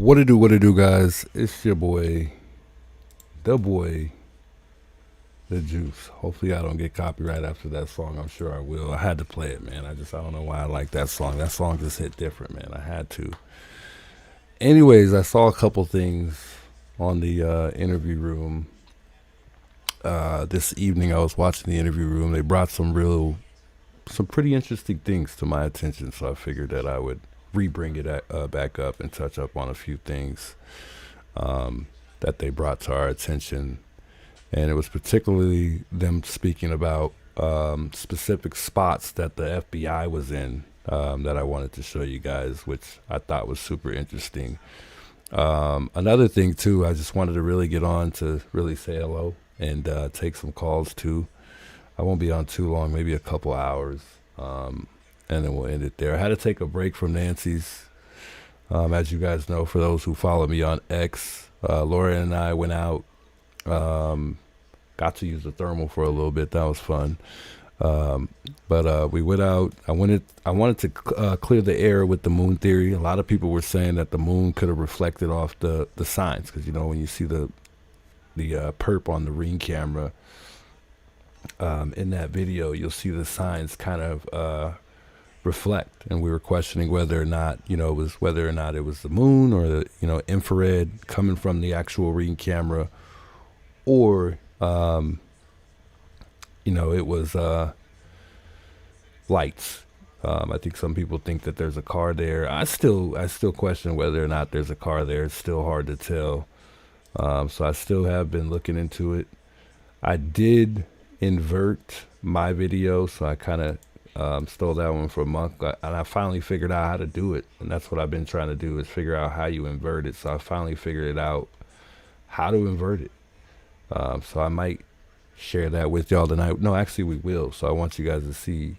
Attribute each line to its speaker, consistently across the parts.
Speaker 1: What it do, guys? It's your boy, the boy, the Juice. Hopefully, I don't get copyright after that song. I'm sure I will. I had to play it, man. I don't know why I like that song. That song just hit different, man. I had to. Anyways, I saw a couple things on the interview room this evening. I was watching the interview room. They brought some pretty interesting things to my attention, so I figured that I would re-bring it back up and touch up on a few things that they brought to our attention. And it was particularly them speaking about specific spots that the FBI was in that I wanted to show you guys, which I thought was super interesting. Another thing too, I just wanted to really get on to really say hello and take some calls too. I won't be on too long, maybe a couple hours, and then we'll end it there. I had to take a break from Nancy's. As you guys know, for those who follow me on X, Laura and I went out, got to use the thermal for a little bit. That was fun. But we went out. I wanted to clear the air with the moon theory. A lot of people were saying that the moon could have reflected off the signs, because when you see the perp on the ring camera, in that video, you'll see the signs kind of reflect, and we were questioning whether or not it was the moon or the infrared coming from the actual ring camera, or it was lights. I think some people think that there's a car there. I still question whether or not there's a car there. It's still hard to tell. So I still have been looking into it. I did invert my video, so I kind of stole that one from Monk, and I finally figured out how to do it, and that's what I've been trying to do, is figure out how you invert it. So I finally figured it out how to invert it. So I might share that with y'all tonight. No, actually we will. So I want you guys to see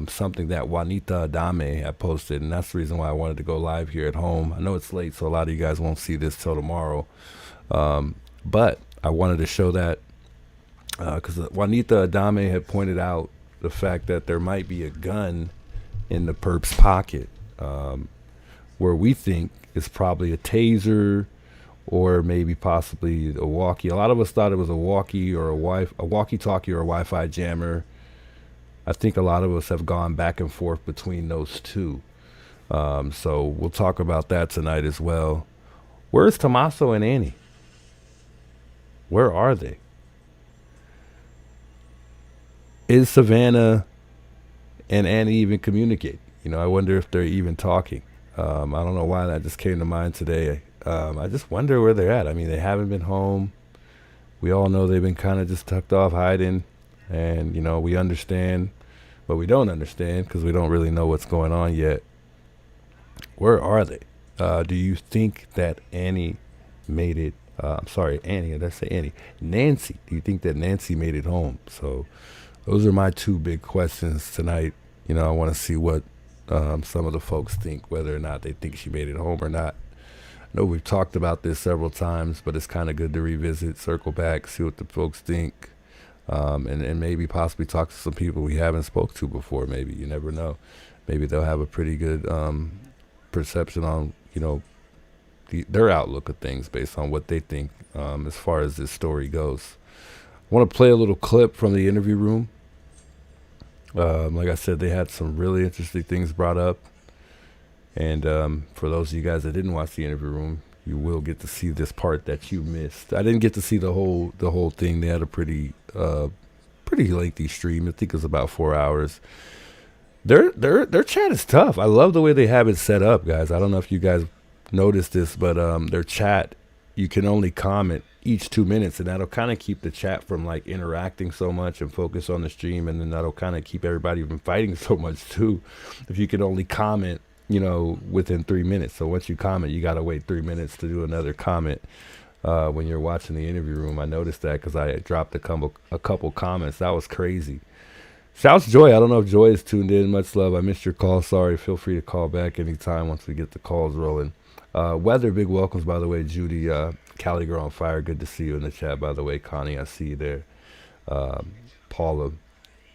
Speaker 1: something that Juanita Adame had posted, and that's the reason why I wanted to go live here at home. I know it's late, so a lot of you guys won't see this till tomorrow, but I wanted to show that because Juanita Adame had pointed out the fact that there might be a gun in the perp's pocket, where we think it's probably a taser or maybe possibly a walkie. A lot of us thought it was a walkie or a walkie-talkie or a Wi-Fi jammer. I think a lot of us have gone back and forth between those two. So we'll talk about that tonight as well. Where's Tommaso and Annie? Where are they? Is Savannah and Annie even communicating? I wonder if they're even talking. I don't know why that just came to mind today. I just wonder where they're at. I mean, they haven't been home. We all know they've been kind of just tucked off hiding. And, we understand, but we don't understand because we don't really know what's going on yet. Where are they? Do you think that Annie made it? I'm sorry, Annie. Did I say Annie? Nancy. Do you think that Nancy made it home? So those are my two big questions tonight. I want to see what some of the folks think, whether or not they think she made it home or not. I know we've talked about this several times, but it's kind of good to revisit, circle back, see what the folks think, and maybe possibly talk to some people we haven't spoke to before. Maybe, you never know. Maybe they'll have a pretty good perception on, their outlook of things based on what they think as far as this story goes. I want to play a little clip from the interview room. Like I said, they had some really interesting things brought up. And for those of you guys that didn't watch the interview room, you will get to see this part that you missed. I didn't get to see the whole thing. They had a pretty lengthy stream. I think it was about 4 hours. Their chat is tough. I love the way they have it set up, guys. I don't know if you guys noticed this, but their chat, you can only comment each 2 minutes, and that'll kind of keep the chat from like interacting so much and focus on the stream, and then that'll kind of keep everybody from fighting so much too, if you can only comment within 3 minutes. So once you comment, you got to wait 3 minutes to do another comment when you're watching the interview room. I noticed that because I dropped a couple comments. That was crazy. Shouts Joy. I don't know if Joy is tuned in. Much love. I missed your call. Sorry. Feel free to call back anytime once we get the calls rolling. Weather, big welcomes, by the way. Judy, Cali Girl on Fire. Good to see you in the chat, by the way. Connie, I see you there. Paula,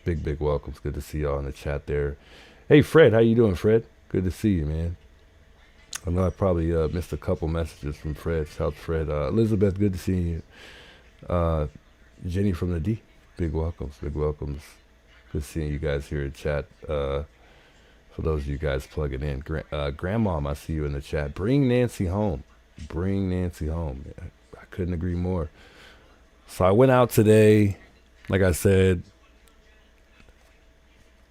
Speaker 1: big welcomes. Good to see y'all in the chat there. Hey, Fred. How you doing, Fred? Good to see you, man. I know I probably missed a couple messages from Fred. Shout out to Fred. Elizabeth, good to see you. Jenny from the D, big welcomes, big welcomes. Good seeing you guys here in chat. For those of you guys plugging in, Grandmom, I see you in the chat. Bring Nancy home. Bring Nancy home. I couldn't agree more. So I went out today. Like I said,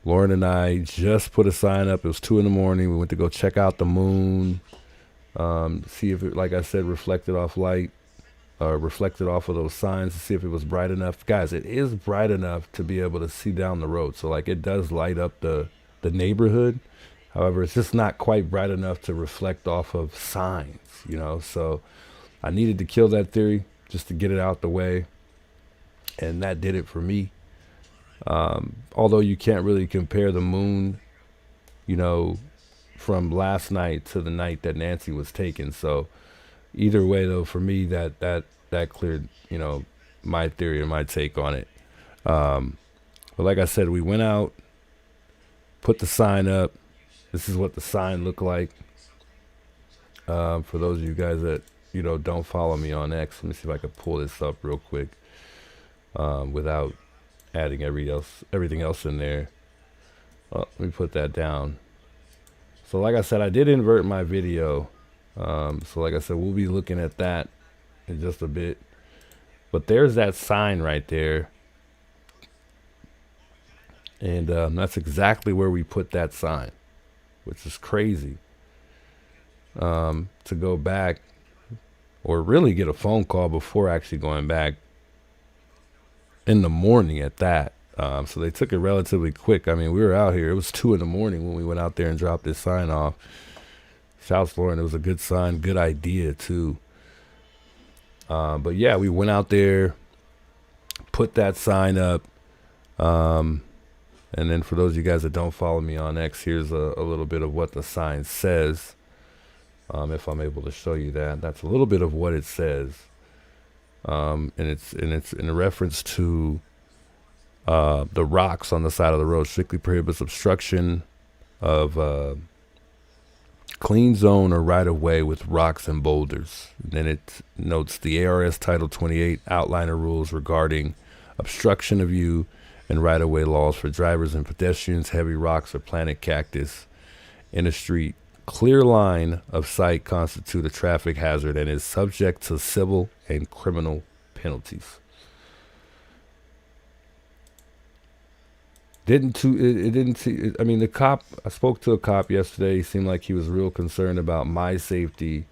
Speaker 1: Lauren and I just put a sign up. It was 2 a.m. We went to go check out the moon, see if it, like I said, reflected off light, reflected off of those signs to see if it was bright enough. Guys, it is bright enough to be able to see down the road. So like it does light up the neighborhood. However, it's just not quite bright enough to reflect off of signs, you know. So I needed to kill that theory just to get it out the way. And that did it for me. Although you can't really compare the moon, you know, from last night to the night that Nancy was taken. So either way, though, for me, that cleared, you know, my theory and my take on it. But like I said, we went out, put the sign up. This is what the sign looked like. For those of you guys that, you know, don't follow me on X, let me see if I can pull this up real quick without adding everything else in there. Let me put that down. So like I said, I did invert my video. So like I said, we'll be looking at that in just a bit. But there's that sign right there. And that's exactly where we put that sign, which is crazy. To go back or really get a phone call before actually going back in the morning at that. So they took it relatively quick. I mean, we were out here. It was 2 a.m. when we went out there and dropped this sign off. Shouts to Lauren. It was a good sign, good idea too. But yeah, we went out there, put that sign up. And then for those of you guys that don't follow me on X, here's a little bit of what the sign says. If I'm able to show you that, that's a little bit of what it says. And it's in a reference to the rocks on the side of the road. Strictly prohibits obstruction of clean zone or right of way with rocks and boulders. And then it notes the ARS Title 28 outliner rules regarding obstruction of view and right of way laws for drivers and pedestrians. Heavy rocks or planted cactus in a street clear line of sight constitute a traffic hazard and is subject to civil and criminal penalties. I mean, the cop, I spoke to a cop yesterday. He seemed like he was real concerned about my safety.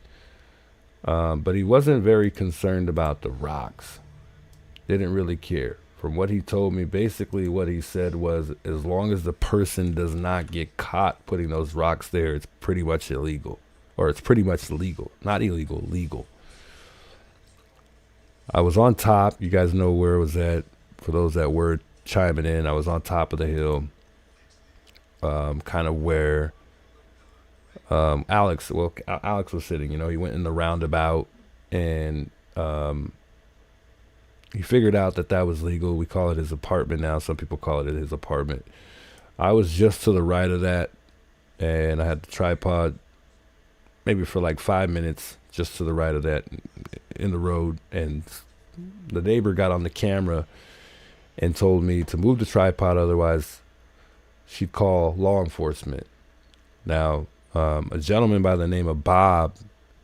Speaker 1: But he wasn't very concerned about the rocks. Didn't really care. From what he told me, basically what he said was, as long as the person does not get caught putting those rocks there, it's pretty much illegal. Or it's pretty much legal. Not illegal, legal. I was on top. You guys know where it was at. For those that were chiming in, I was on top of the hill. Kind of where Alex was sitting. You know, he went in the roundabout and he figured out that was legal. We call it his apartment now. Some people call it his apartment. I was just to the right of that, and I had the tripod maybe for like 5 minutes just to the right of that in the road. And the neighbor got on the camera and told me to move the tripod, otherwise she'd call law enforcement. Now, a gentleman by the name of Bob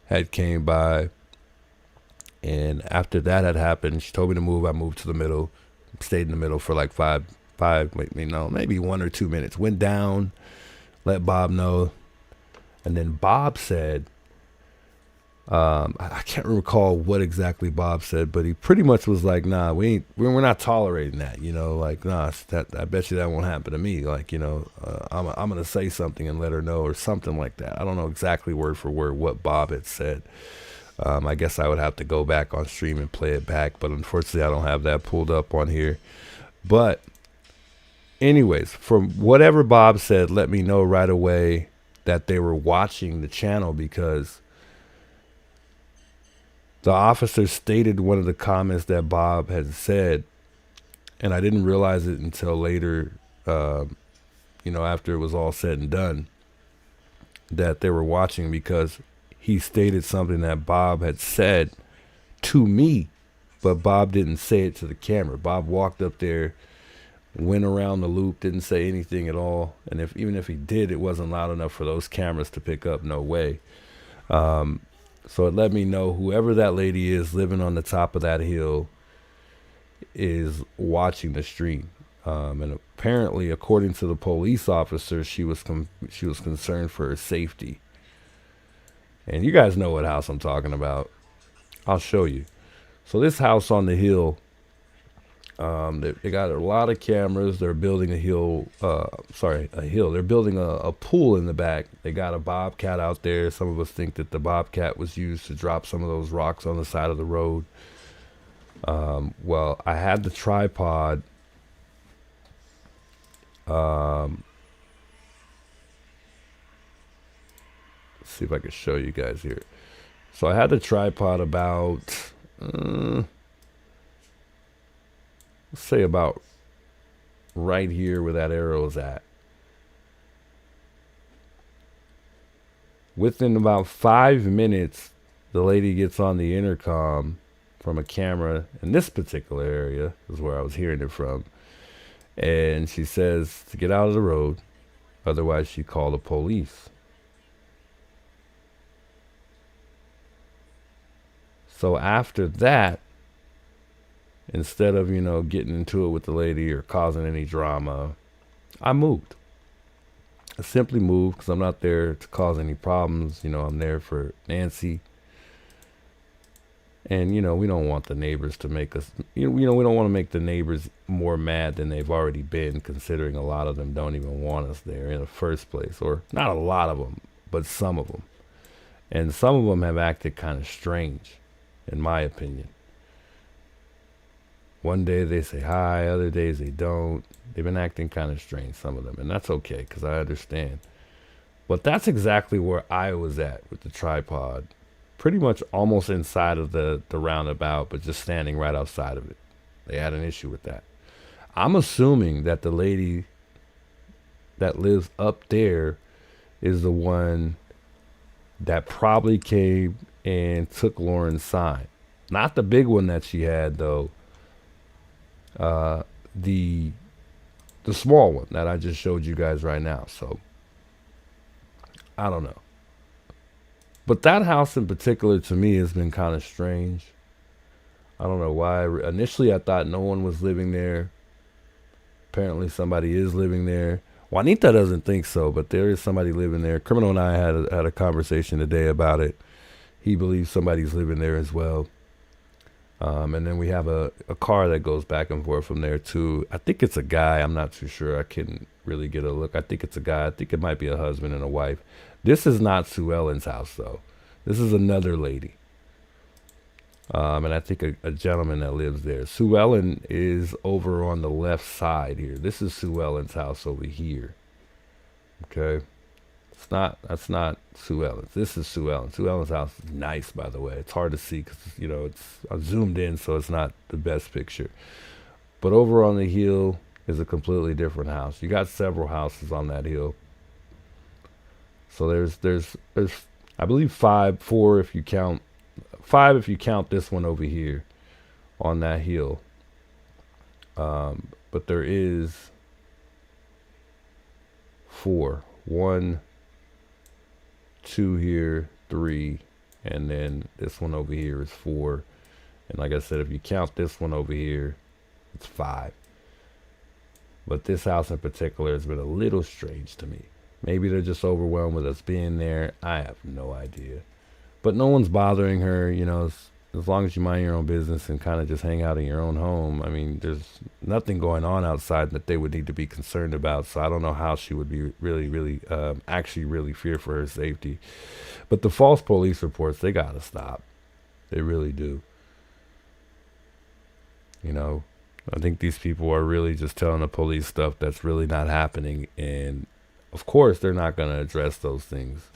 Speaker 1: had came by. And after that had happened, she told me to move. I moved to the middle, stayed in the middle for like maybe 1 or 2 minutes. Went down, let Bob know. And then Bob said, I can't recall what exactly Bob said, but he pretty much was like, nah, we're not tolerating that. You know, like, nah, I bet you that won't happen to me. Like, you know, I'm going to say something and let her know or something like that. I don't know exactly word for word what Bob had said. I guess I would have to go back on stream and play it back, but unfortunately I don't have that pulled up on here. But anyways, from whatever Bob said, let me know right away that they were watching the channel, because the officer stated one of the comments that Bob had said, and I didn't realize it until later, you know, after it was all said and done, that they were watching, because he stated something that Bob had said to me, but Bob didn't say it to the camera. Bob walked up there, went around the loop, didn't say anything at all. And even if he did, it wasn't loud enough for those cameras to pick up. No way. So it let me know whoever that lady is living on the top of that hill is watching the stream. And apparently, according to the police officer, she was concerned for her safety. And you guys know what house I'm talking about. I'll show you. So this house on the hill, they got a lot of cameras. They're building a hill. They're building a pool in the back. They got a bobcat out there. Some of us think that the bobcat was used to drop some of those rocks on the side of the road. Well, I had the tripod. Let's see if I can show you guys here. So I had the tripod about, let's say about right here where that arrow is at. Within about 5 minutes, the lady gets on the intercom from a camera in this particular area, is where I was hearing it from. And she says to get out of the road, otherwise she'd call the police. So after that, instead of, getting into it with the lady or causing any drama, I moved. I simply moved because I'm not there to cause any problems. I'm there for Nancy. And, we don't want the neighbors to make us, we don't want to make the neighbors more mad than they've already been, considering a lot of them don't even want us there in the first place. Or not a lot of them, but some of them. And some of them have acted kind of strange, in my opinion. One day they say hi, other days they don't. They've been acting kind of strange, some of them. And that's okay, because I understand. But that's exactly where I was at with the tripod. Pretty much almost inside of the roundabout, but just standing right outside of it. They had an issue with that. I'm assuming that the lady that lives up there is the one that probably came and took Lauren's sign. Not the big one that she had, though. The small one that I just showed you guys right now. So, I don't know. But that house in particular, to me, has been kind of strange. I don't know why. Initially, I thought no one was living there. Apparently, somebody is living there. Juanita doesn't think so, but there is somebody living there. Criminal and I had a conversation today about it. He believes somebody's living there as well. And then we have a car that goes back and forth from there, too. I think it's a guy. I'm not too sure. I couldn't really get a look. I think it's a guy. I think it might be a husband and a wife. This is not Sue Ellen's house, though. This is another lady. And I think a gentleman that lives there. Sue Ellen is over on the left side here. This is Sue Ellen's house over here. Okay? That's not Sue Ellen's. This is Sue Ellen. Sue Ellen's house is nice, by the way. It's hard to see because, I zoomed in, so it's not the best picture. But over on the hill is a completely different house. You got several houses on that hill. So there's I believe four if you count this one over here on that hill. But there is 4. 1, 2 here, 3, and then this one over here is 4. And like I said, if you count this one over here, it's 5. But this house in particular has been a little strange to me. Maybe they're just overwhelmed with us being there. I have no idea. But no one's bothering her, as long as you mind your own business and kind of just hang out in your own home. I mean, there's nothing going on outside that they would need to be concerned about. So I don't know how she would be really fear for her safety. But the false police reports, they got to stop. They really do. I think these people are really just telling the police stuff that's really not happening. And of course, they're not going to address those things.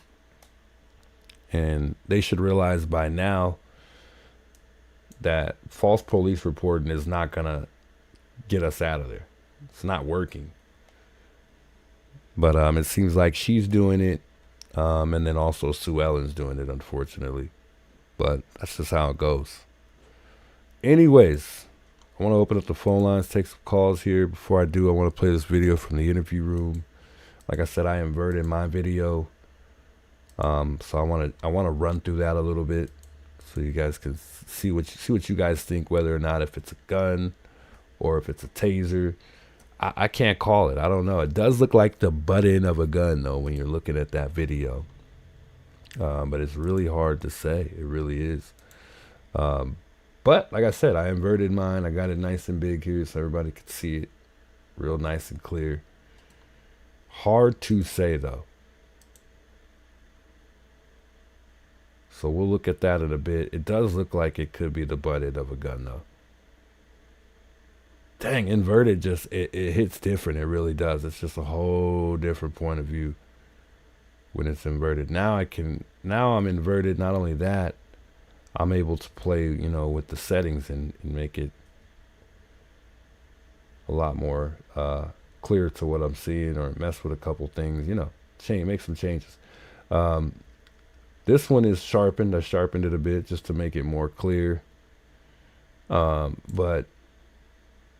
Speaker 1: And they should realize by now that false police reporting is not going to get us out of there. It's not working. But it seems like she's doing it. And then also Sue Ellen's doing it, unfortunately. But that's just how it goes. Anyways, I want to open up the phone lines, take some calls here. Before I do, I want to play this video from the interview room. Like I said, I inverted my video. So I want to run through that a little bit so you guys can see what you guys think, whether or not if it's a gun or if it's a taser. I can't call it. I don't know. It does look like the butt end of a gun, though, when you're looking at that video. But it's really hard to say. It really is. But like I said, I inverted mine. I got it nice and big here so everybody could see it real nice and clear. Hard to say, though. So we'll look at that in a bit. It does look like it could be the butt end of a gun, though. Dang, inverted just, it hits different. It really does. It's just a whole different point of view when it's inverted. Now I'm inverted. Not only that, I'm able to play, with the settings and make it a lot more clear to what I'm seeing, or mess with a couple things, make some changes. This one is sharpened. I sharpened it a bit just to make it more clear. But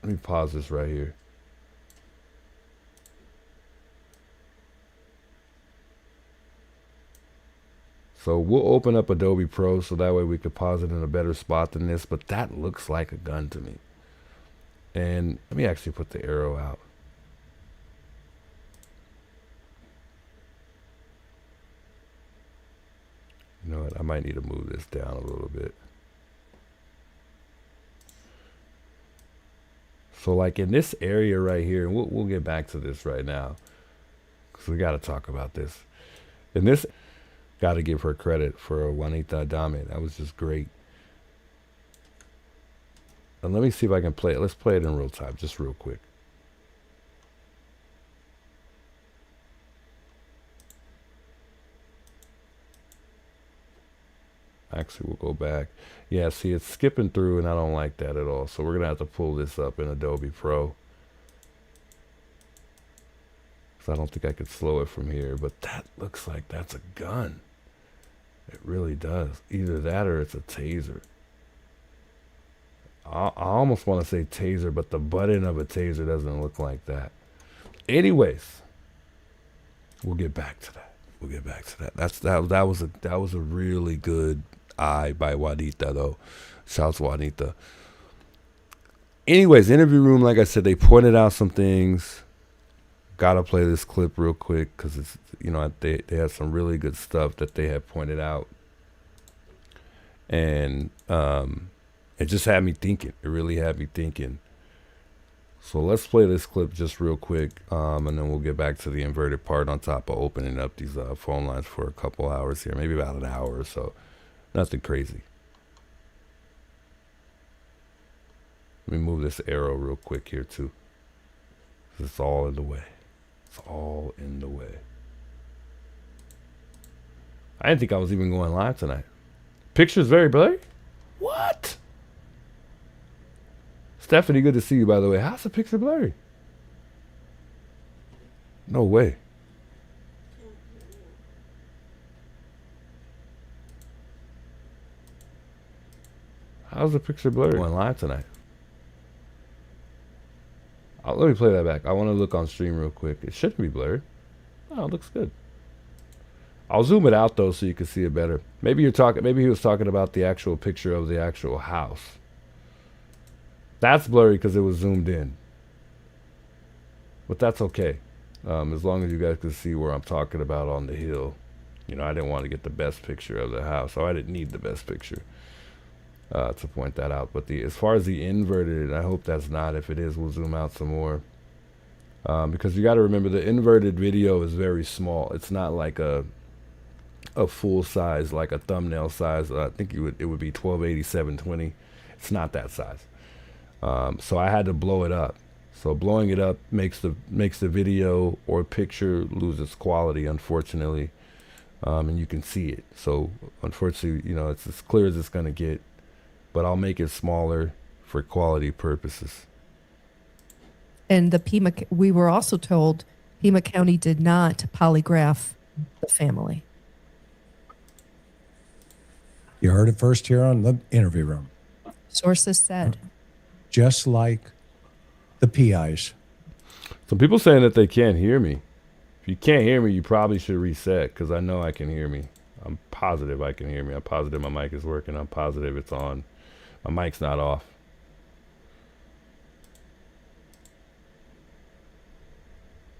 Speaker 1: let me pause this right here. So we'll open up Adobe Pro so that way we could pause it in a better spot than this. But that looks like a gun to me. And let me actually put the arrow out. You know what? I might need to move this down a little bit. So like in this area right here, and we'll get back to this right now, because we got to talk about this. In this, got to give her credit for Juanita Adame. That was just great. And let me see if I can play it. Let's play it in real time, just real quick. Actually, we'll go back. Yeah, see, it's skipping through, and I don't like that at all. So we're going to have to pull this up in Adobe Pro. So I don't think I could slow it from here. But that looks like that's a gun. It really does. Either that or it's a taser. I almost want to say taser, but the butt end of a taser doesn't look like that. Anyways, we'll get back to that. We'll get back to that. That was a really good eye by Juanita, though. Shouts Juanita. Anyways, interview room, like I said, they pointed out some things. Gotta play this clip real quick because it's, they had some really good stuff that they had pointed out, and it just had me thinking. It really had me thinking. So let's play this clip just real quick, and then we'll get back to the inverted part on top of opening up these phone lines for a couple hours here, maybe about an hour or so. Nothing crazy. Let me move this arrow real quick here too. It's all in the way. It's all in the way. I didn't think I was even going live tonight. Picture's very blurry? What? Stephanie, good to see you, by the way. How's the picture blurry? No way. How's the picture blurry? Going live tonight. Let me play that back. I want to look on stream real quick. It shouldn't be blurred. Oh, it looks good. I'll zoom it out though so you can see it better. Maybe he was talking about the actual picture of the actual house. That's blurry because it was zoomed in. But that's okay. As long as you guys can see where I'm talking about on the hill. I didn't want to get the best picture of the house, so I didn't need the best picture to point that out. But as far as the inverted, I hope that's not. If it is, we'll zoom out some more. Because you got to remember, the inverted video is very small. It's not like a full size, like a thumbnail size. I think it would be 1280 720. It's not that size. So I had to blow it up. So blowing it up makes the video or picture lose its quality, unfortunately. And you can see it. So unfortunately, it's as clear as it's going to get. But I'll make it smaller for quality purposes.
Speaker 2: And we were also told Pima County did not polygraph the family.
Speaker 3: You heard it first here on the interview room.
Speaker 2: Sources said.
Speaker 3: Just like the PIs.
Speaker 1: Some people saying that they can't hear me. If you can't hear me, you probably should reset, because I know I can hear me. I'm positive I can hear me. I'm positive my mic is working. I'm positive it's on. My mic's not off.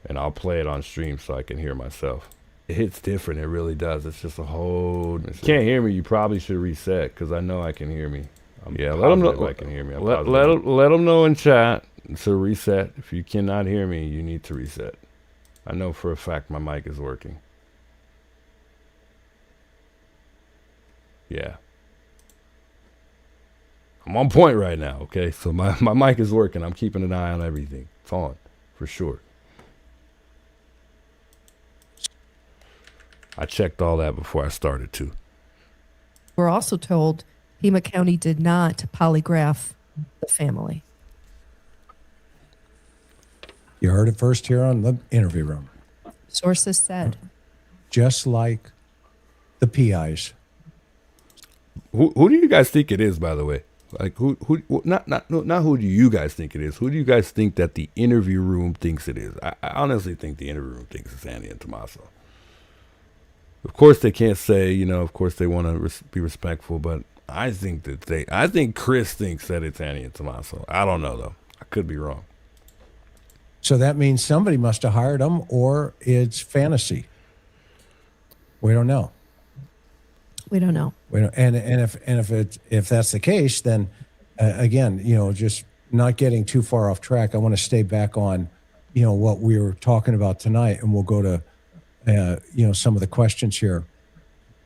Speaker 1: And I'll play it on stream so I can hear myself. It hits different. It really does. It's just a whole... If you can't hear me, you probably should reset, because I know I can hear me. Yeah, let them know I can hear me. Let them know in chat to reset. If you cannot hear me, you need to reset. I know for a fact my mic is working. Yeah. I'm on point right now, okay? So my mic is working. I'm keeping an eye on everything. It's on, for sure. I checked all that before I started, too.
Speaker 2: We're also told Pima County did not polygraph the family.
Speaker 3: You heard it first here on the interview room.
Speaker 2: Sources said.
Speaker 3: Just like the PIs.
Speaker 1: Who do you guys think it is, by the way? Like not who do you guys think it is? Who do you guys think that the interview room thinks it is? I honestly think the interview room thinks it's Annie and Tommaso. Of course they can't say, you know, of course they want to be respectful, but I think Chris thinks that it's Annie and Tommaso. I don't know though. I could be wrong.
Speaker 3: So that means somebody must have hired them, or it's fantasy. We don't know.
Speaker 2: We don't know.
Speaker 3: And if that's the case, then again, you know, just not getting too far off track. I want to stay back on, you know, what we were talking about tonight, and we'll go to, you know, some of the questions here.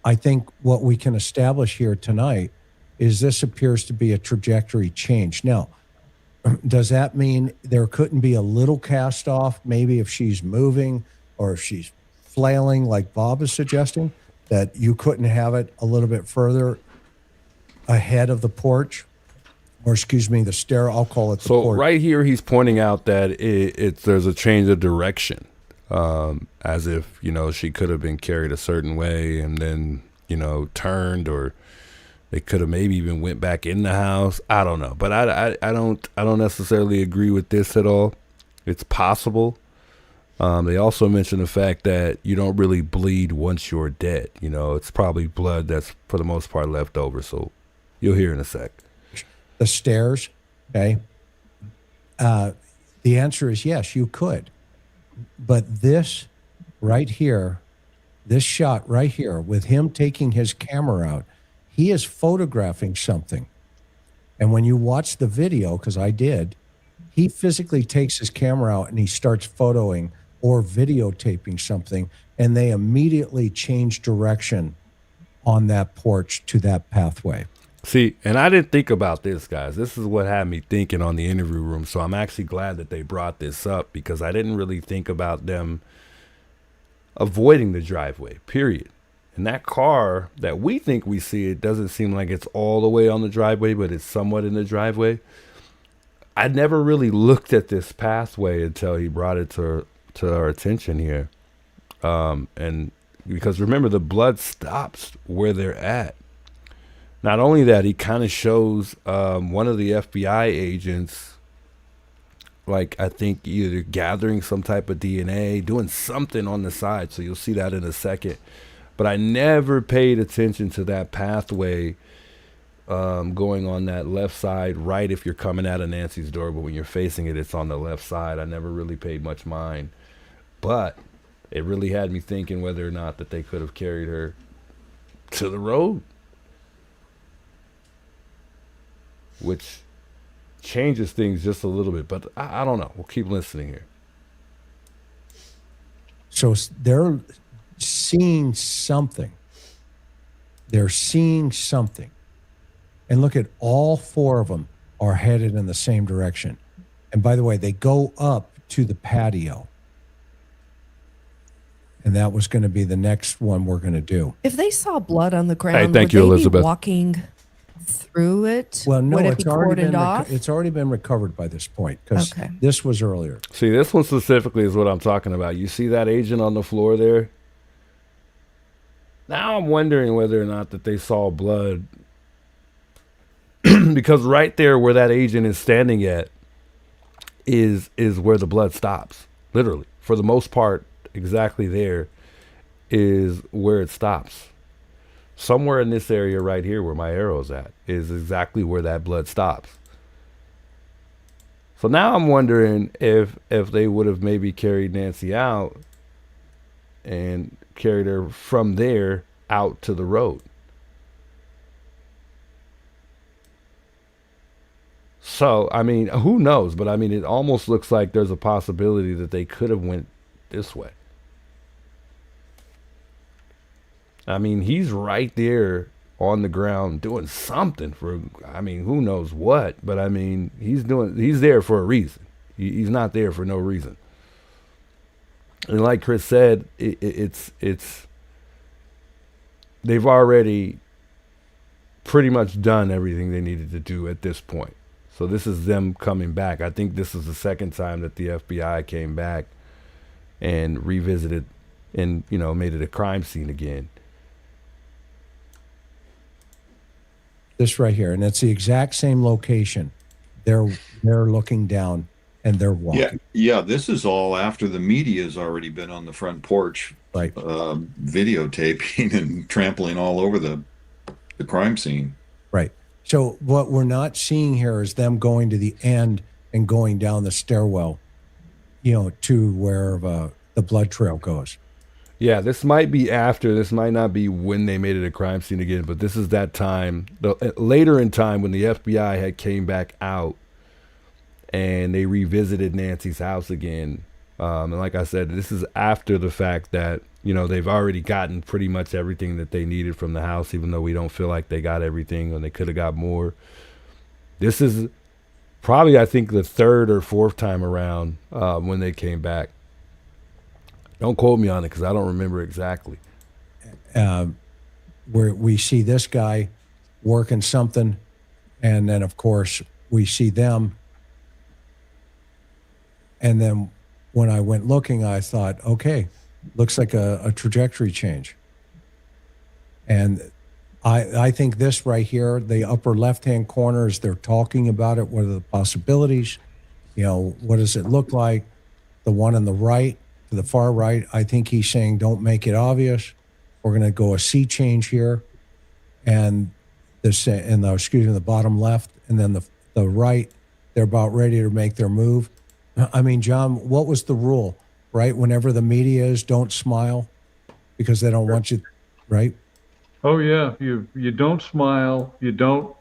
Speaker 3: I think what we can establish here tonight is this appears to be a trajectory change. Now, does that mean there couldn't be a little cast off, maybe if she's moving or if she's flailing like Bob is suggesting, that you couldn't have it a little bit further ahead of the porch? Or excuse me, the stair, I'll call it the porch. So
Speaker 1: right here he's pointing out that there's a change of direction, as if, you know, she could have been carried a certain way and then, you know, turned, or they could have maybe even went back in the house. I don't know, but I don't necessarily agree with this at all. It's possible. They also mentioned the fact that you don't really bleed once you're dead. You know, it's probably blood that's for the most part left over. So you'll hear in a sec.
Speaker 3: The stairs, okay. The answer is yes, you could. But this right here, this shot right here with him taking his camera out, he is photographing something. And when you watch the video, because I did, he physically takes his camera out and he starts photoing or videotaping something, and they immediately change direction on that porch to that pathway.
Speaker 1: See, and I didn't think about this, guys. This is what had me thinking on the interview room. So I'm actually glad that they brought this up, because I didn't really think about them avoiding the driveway, period. And that car that we think we see, it doesn't seem like it's all the way on the driveway, but it's somewhat in the driveway. I never really looked at this pathway until he brought it to our attention here. And because remember, the blood stops where they're at. Not only that, he kind of shows one of the FBI agents, like, I think either gathering some type of DNA, doing something on the side. So you'll see that in a second. But I never paid attention to that pathway going on that left side, right if you're coming out of Nancy's door. But when you're facing it, it's on the left side. I never really paid much mind. But it really had me thinking whether or not that they could have carried her to the road, which changes things just a little bit. But I don't know. We'll keep listening here.
Speaker 3: So they're seeing something. They're seeing something. And look at, all four of them are headed in the same direction. And by the way, they go up to the patio. And that was going to be the next one we're going to do.
Speaker 2: If they saw blood on the ground,
Speaker 1: thank you,
Speaker 2: would they
Speaker 1: Elizabeth.
Speaker 2: be walking through it?
Speaker 3: Well, no,
Speaker 2: would it
Speaker 3: it's
Speaker 2: be
Speaker 3: already
Speaker 2: cordoned off?
Speaker 3: it's already been recovered by this point, because
Speaker 2: Okay.
Speaker 3: this was earlier.
Speaker 1: See, this one specifically is what I'm talking about. You see that agent on the floor there? Now I'm wondering whether or not that they saw blood because right there where that agent is standing at is where the blood stops. Literally, for the most part, exactly there is where it stops. Somewhere in this area right here where my arrow's at is exactly where that blood stops. So now I'm wondering if they would have maybe carried Nancy out and carried her from there out to the road. So, I mean, who knows? But I mean, it almost looks like there's a possibility that they could have went this way. I mean, he's right there on the ground doing something for, I mean, who knows what, but I mean, he's there for a reason. He's not there for no reason. And like Chris said, it's they've already pretty much done everything they needed to do at this point. So this is them coming back. I think this is the second time that the FBI came back and revisited and, you know, made it a crime scene again.
Speaker 3: This right here, and it's the exact same location. They're looking down and they're walking.
Speaker 4: Yeah. This is all after the media has already been on the front porch,
Speaker 3: Right.
Speaker 4: Videotaping and trampling all over the crime scene.
Speaker 3: Right. So what we're not seeing here is them going to the end and going down the stairwell, you know, to where the blood trail goes.
Speaker 1: Yeah, this might be after. This might not be when they made it a crime scene again, but this is that time, later in time when the FBI had came back out and they revisited Nancy's house again. And like I said, this is after the fact that, you know, they've already gotten pretty much everything that they needed from the house, even though we don't feel like they got everything and they could have got more. This is probably, I think, the third or fourth time around when they came back. Don't quote me on it because I don't remember exactly.
Speaker 3: Where we see this guy working something, and then, of course, we see them. And then when I went looking, I thought, okay, looks like a trajectory change. And I think this right here, the upper left-hand corner, is they're talking about it. What are the possibilities? You know, what does it look like? The one on the right, to the far right, I think he's saying, don't make it obvious. We're going to go a sea change here. And this, and the, excuse me, the bottom left, and then the right, they're about ready to make their move. I mean, John, what was the rule, right? Whenever the media is, don't smile because they don't want you, right?
Speaker 5: Oh yeah, you don't smile, you don't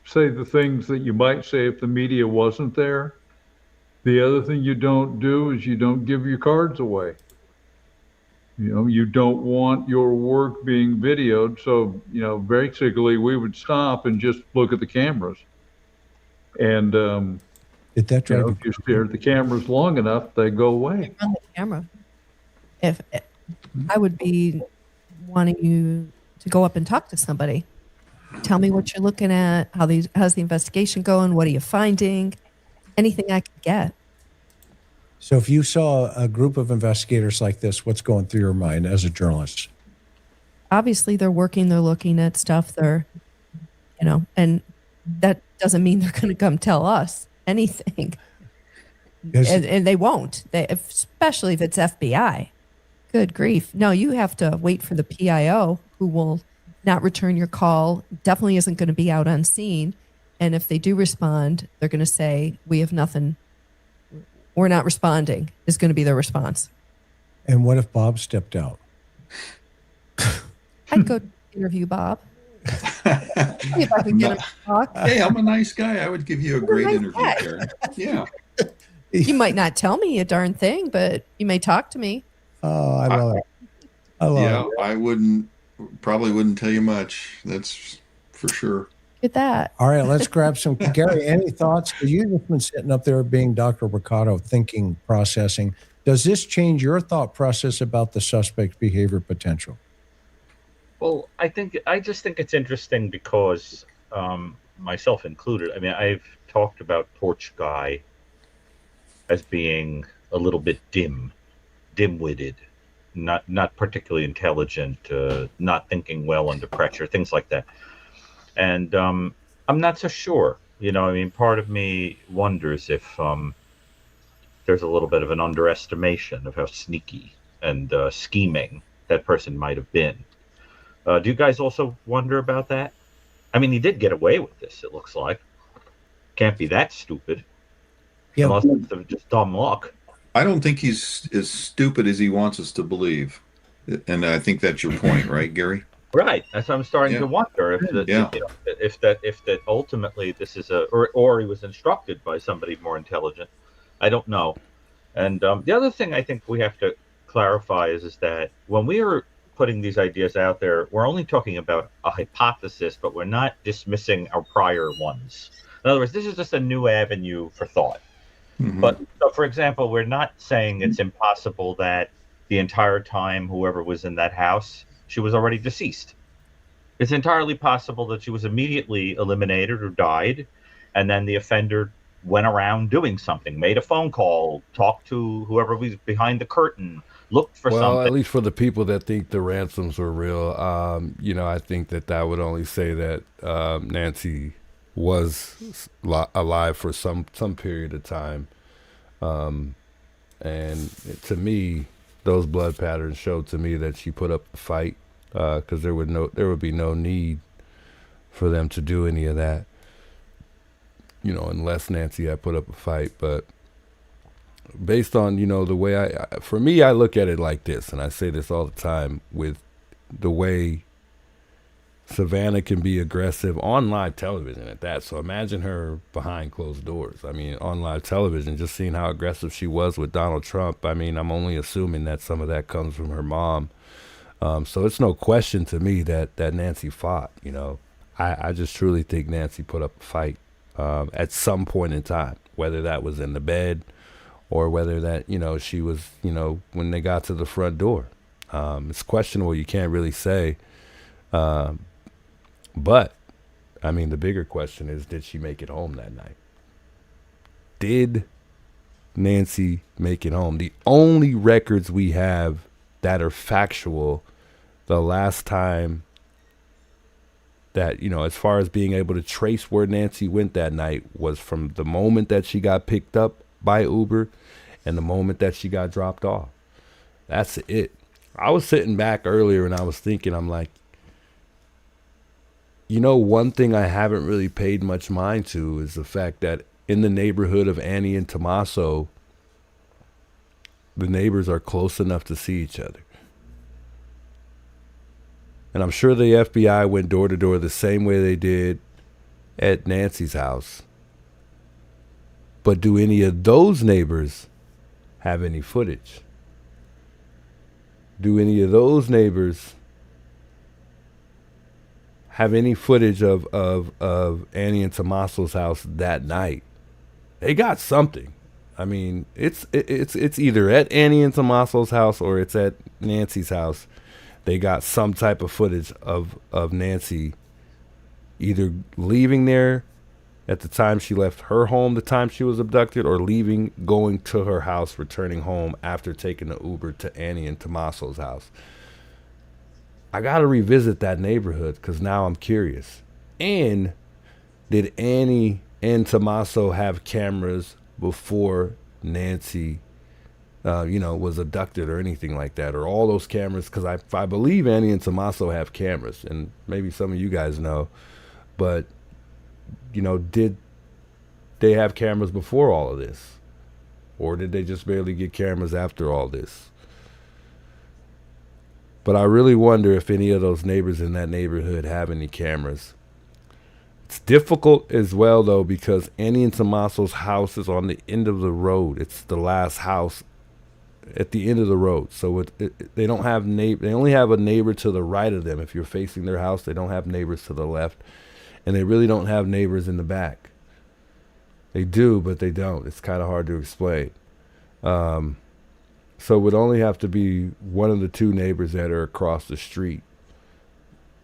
Speaker 5: say the things that you might say if the media wasn't there. The other thing you don't do is you don't give your cards away. You know, you don't want your work being videoed. So, you know, basically we would stop and just look at the cameras. And,
Speaker 3: Did that
Speaker 5: you
Speaker 3: drive
Speaker 5: know,
Speaker 3: you?
Speaker 5: if you stare at the cameras long enough, they go away.
Speaker 2: On the camera. If I would be wanting you to go up and talk to somebody, tell me what you're looking at, how's the investigation going, what are you finding, anything I could get.
Speaker 3: So if you saw a group of investigators like this, what's going through your mind as a journalist?
Speaker 2: Obviously, they're working, they're looking at stuff, they're, you know, and that doesn't mean they're going to come tell us anything. And they won't, especially if it's FBI. Good grief. No, you have to wait for the PIO, who will not return your call, definitely isn't going to be out on scene. And if they do respond, they're going to say, we have nothing, we're not responding, is going to be their response.
Speaker 3: And what if Bob stepped out?
Speaker 2: I'd go interview Bob. See if I can get him to talk.
Speaker 4: Hey, I'm a nice guy. I would give you a great
Speaker 2: nice
Speaker 4: interview,
Speaker 2: guy.
Speaker 4: Karen. Yeah.
Speaker 2: You might not tell me a darn thing, but you may talk to me.
Speaker 3: Oh, I love it. I love it.
Speaker 4: I probably wouldn't tell you much. That's for sure.
Speaker 2: Get that.
Speaker 3: All right, let's grab some. Gary, any thoughts? Because you've just been sitting up there being Dr. Ricardo, thinking, processing. Does this change your thought process about the suspect's behavior potential?
Speaker 6: Well, I just think it's interesting because myself included. I mean, I've talked about Porch Guy as being a little bit dim-witted, not particularly intelligent, not thinking well under pressure, things like that. And I'm not so sure. You know, I mean, part of me wonders if there's a little bit of an underestimation of how sneaky and scheming that person might have been. Do you guys also wonder about that? I mean, he did get away with this, it looks like. Can't be that stupid,
Speaker 3: Yeah.
Speaker 6: unless it's just dumb luck.
Speaker 4: I don't think he's as stupid as he wants us to believe. And I think that's your point, right, Gary?
Speaker 6: Right. That's what I'm starting
Speaker 4: Yeah.
Speaker 6: to wonder if
Speaker 4: Yeah.
Speaker 6: if that ultimately this is or he was instructed by somebody more intelligent. I don't know. And the other thing I think we have to clarify is that when we are putting these ideas out there, we're only talking about a hypothesis, but we're not dismissing our prior ones. In other words, this is just a new avenue for thought.
Speaker 4: Mhm.
Speaker 6: But so, for example, we're not saying it's impossible that the entire time whoever was in that house, she was already deceased. It's entirely possible that she was immediately eliminated or died, and then the offender went around doing something, made a phone call, talked to whoever was behind the curtain, looked for
Speaker 1: Well,
Speaker 6: something.
Speaker 1: at least for the people that think the ransoms were real, you know, I think that would only say that Nancy was alive for some period of time, and to me, those blood patterns showed to me that she put up a fight, because there would be no need for them to do any of that, you know, unless Nancy had put up a fight. But based on, you know, the way for me, I look at it like this, and I say this all the time, with the way Savannah can be aggressive on live television at that. So imagine her behind closed doors. I mean, on live television, just seeing how aggressive she was with Donald Trump. I mean, I'm only assuming that some of that comes from her mom. So it's no question to me that Nancy fought, you know. I just truly think Nancy put up a fight at some point in time, whether that was in the bed or whether that, you know, she was, you know, when they got to the front door. It's questionable. You can't really say. But, I mean, the bigger question is, did she make it home that night? Did Nancy make it home? The only records we have that are factual, the last time that, you know, as far as being able to trace where Nancy went that night, was from the moment that she got picked up by Uber and the moment that she got dropped off. That's it. I was sitting back earlier and I was thinking, I'm like, you know, one thing I haven't really paid much mind to is the fact that in the neighborhood of Annie and Tommaso, the neighbors are close enough to see each other. And I'm sure the FBI went door to door the same way they did at Nancy's house. But do any of those neighbors have any footage? Do any of those neighbors have any footage of Annie and Tommaso's house that night? They got something. I mean, it's either at Annie and Tommaso's house or it's at Nancy's house. They got some type of footage of Nancy either leaving there at the time she left her home, the time she was abducted, or leaving, going to her house, returning home after taking the Uber to Annie and Tommaso's house. I got to revisit that neighborhood because now I'm curious. And did Annie and Tommaso have cameras before Nancy was abducted or anything like that, or all those cameras? Because I believe Annie and Tommaso have cameras, and maybe some of you guys know, but, you know, did they have cameras before all of this? Or did they just barely get cameras after all this? But I really wonder if any of those neighbors in that neighborhood have any cameras. It's difficult as well, though, because Annie and Tommaso's house is on the end of the road. It's the last house at the end of the road. So they don't have they only have a neighbor to the right of them. If you're facing their house, they don't have neighbors to the left. And they really don't have neighbors in the back. They do, but they don't. It's kind of hard to explain. So it would only have to be one of the two neighbors that are across the street,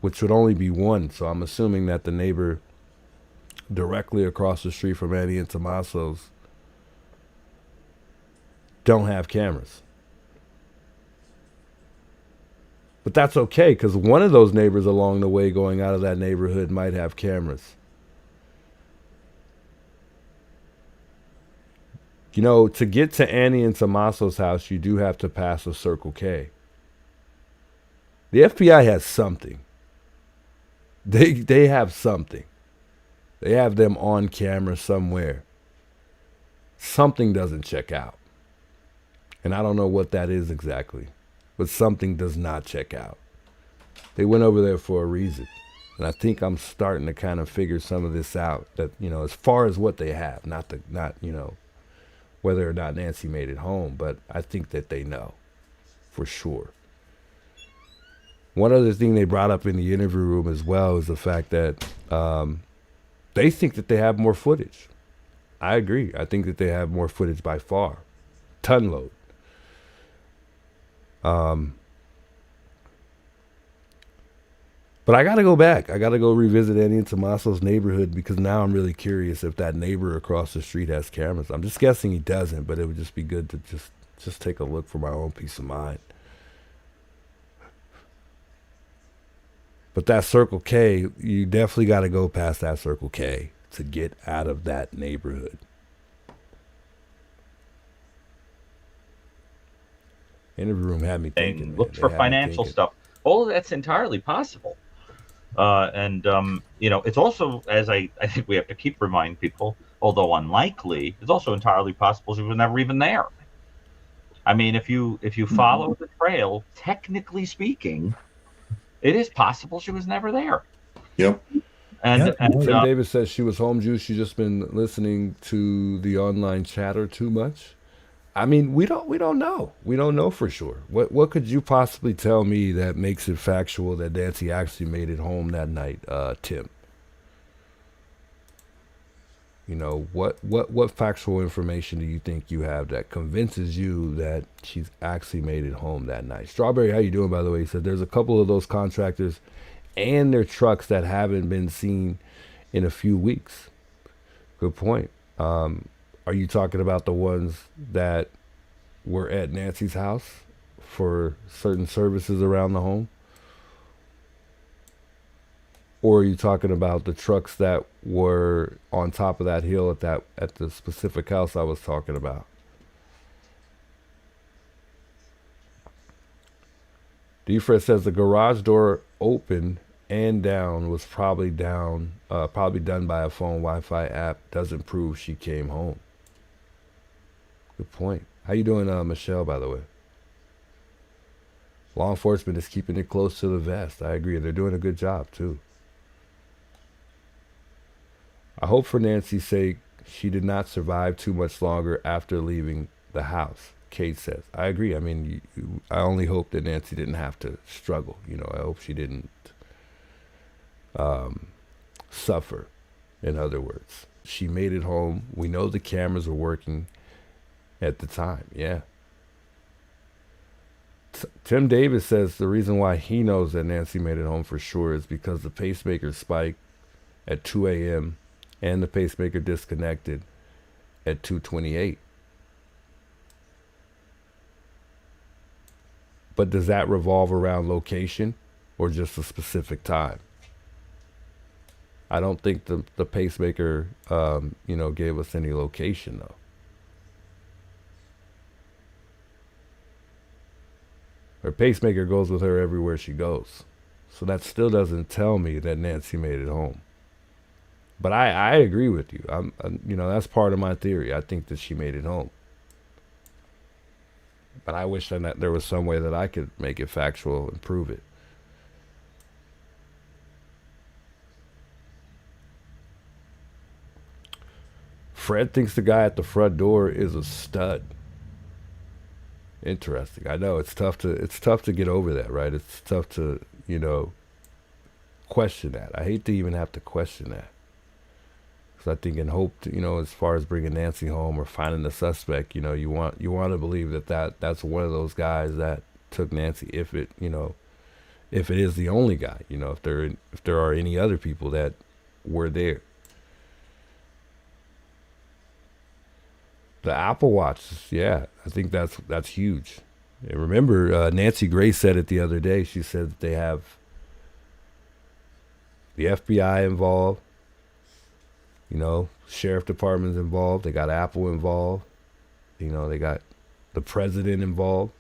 Speaker 1: which would only be one. So I'm assuming that the neighbor directly across the street from Annie and Tommaso's don't have cameras. But that's okay, because one of those neighbors along the way going out of that neighborhood might have cameras. You know, to get to Annie and Tommaso's house, you do have to pass a Circle K. The FBI has something. They have something. They have them on camera somewhere. Something doesn't check out. And I don't know what that is exactly, but something does not check out. They went over there for a reason. And I think I'm starting to kind of figure some of this out, that, you know, as far as what they have, not, you know, whether or not Nancy made it home, but I think that they know for sure. One other thing they brought up in the interview room as well is the fact that they think that they have more footage. I agree. I think that they have more footage by far. Ton load. But I got to go back. I got to go revisit Annie and Tommaso's neighborhood, because now I'm really curious if that neighbor across the street has cameras. I'm just guessing he doesn't, but it would just be good to just take a look for my own peace of mind. But that Circle K, you definitely got to go past that Circle K to get out of that neighborhood. Interview room had me thinking.
Speaker 6: Look for financial stuff. All of that's entirely possible. You know, it's also, as I think we have to keep reminding people, although unlikely, it's also entirely possible she was never even there. I mean, if you follow the trail, technically speaking, it is possible she was never there.
Speaker 4: Yep.
Speaker 6: And
Speaker 1: Tim Davis says she was home juice. She's just been listening to the online chatter too much. I mean, we don't know. We don't know for sure. What could you possibly tell me that makes it factual that Nancy actually made it home that night, Tim? You know, what factual information do you think you have that convinces you that she's actually made it home that night? Strawberry, how you doing, by the way? He said there's a couple of those contractors and their trucks that haven't been seen in a few weeks. Good point. Are you talking about the ones that were at Nancy's house for certain services around the home? Or are you talking about the trucks that were on top of that hill at the specific house I was talking about? Defred says the garage door open and down was probably done by a phone Wi-Fi app. Doesn't prove she came home. Good point. How you doing, Michelle, by the way? Law enforcement is keeping it close to the vest. I agree. They're doing a good job, too. I hope for Nancy's sake she did not survive too much longer after leaving the house, Kate says. I agree. I mean, I only hope that Nancy didn't have to struggle. You know, I hope she didn't suffer, in other words. She made it home. We know the cameras were working at the time. Yeah. Tim Davis says the reason why he knows that Nancy made it home for sure is because the pacemaker spiked at 2 a.m. and the pacemaker disconnected at 2:28. But does that revolve around location or just a specific time? I don't think the pacemaker, gave us any location, though. Her pacemaker goes with her everywhere she goes. So that still doesn't tell me that Nancy made it home. But I agree with you. I'm that's part of my theory. I think that she made it home. But I wish that there was some way that I could make it factual and prove it. Fred thinks the guy at the front door is a stud. Interesting. I know it's tough to get over that, right? It's tough to, question that. I hate to even have to question that. Because I think in hope to, as far as bringing Nancy home or finding the suspect, you want to believe that's one of those guys that took Nancy, if it is the only guy, if there are any other people that were there. The Apple Watch, yeah, I think that's huge. And remember, Nancy Grace said it the other day. She said that they have the FBI involved, you know, sheriff department's involved. They got Apple involved. You know, they got the president involved.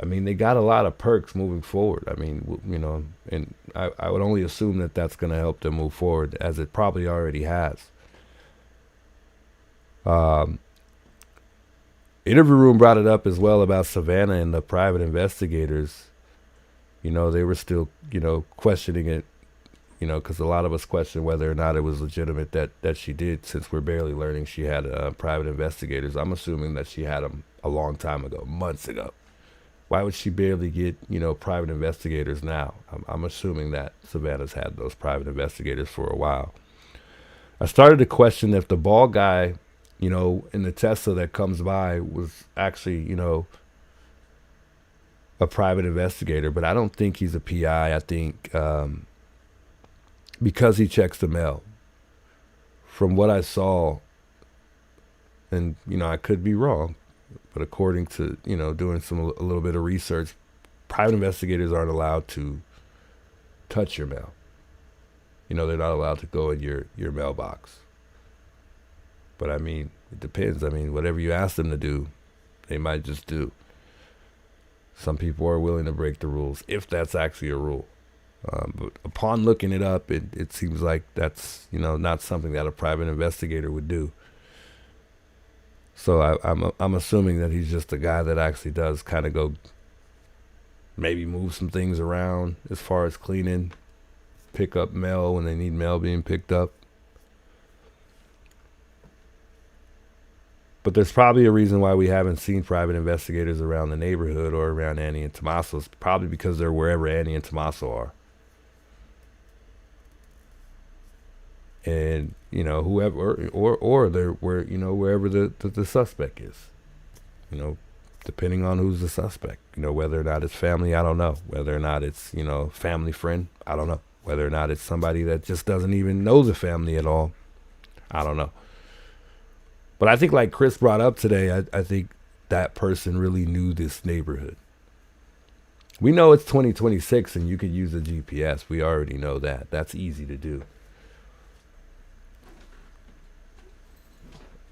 Speaker 1: I mean, they got a lot of perks moving forward. I mean, you know, and I would only assume that that's going to help them move forward, as it probably already has. Interview Room brought it up as well about Savannah and the private investigators. You know, they were still, you know, questioning it, you know, because a lot of us question whether or not it was legitimate that she did, since we're barely learning she had private investigators. I'm assuming that she had them a long time ago, months ago. Why would she barely get, you know, private investigators now? I'm assuming that Savannah's had those private investigators for a while. I started to question if the ball guy, you know, in the Tesla that comes by was actually, you know, a private investigator, but I don't think he's a PI. I think because he checks the mail. From what I saw, and, you know, I could be wrong, but according to, you know, doing a little bit of research, private investigators aren't allowed to touch your mail. You know, they're not allowed to go in your mailbox. But I mean, it depends. I mean, whatever you ask them to do, they might just do. Some people are willing to break the rules, if that's actually a rule. But upon looking it up, it seems like that's, you know, not something that a private investigator would do. So I'm assuming that he's just a guy that actually does kind of go, maybe move some things around as far as cleaning, pick up mail when they need mail being picked up. But there's probably a reason why we haven't seen private investigators around the neighborhood or around Annie and Tommaso. It's probably because they're wherever Annie and Tommaso are. And, you know, whoever, or they're where, you know, wherever the suspect is, you know, depending on who's the suspect, you know, whether or not it's family, I don't know. Whether or not it's, you know, family friend, I don't know. Whether or not it's somebody that just doesn't even know the family at all, I don't know. But I think, like Chris brought up today, I think that person really knew this neighborhood. We know it's 2026 and you could use a GPS. We already know that. That's easy to do.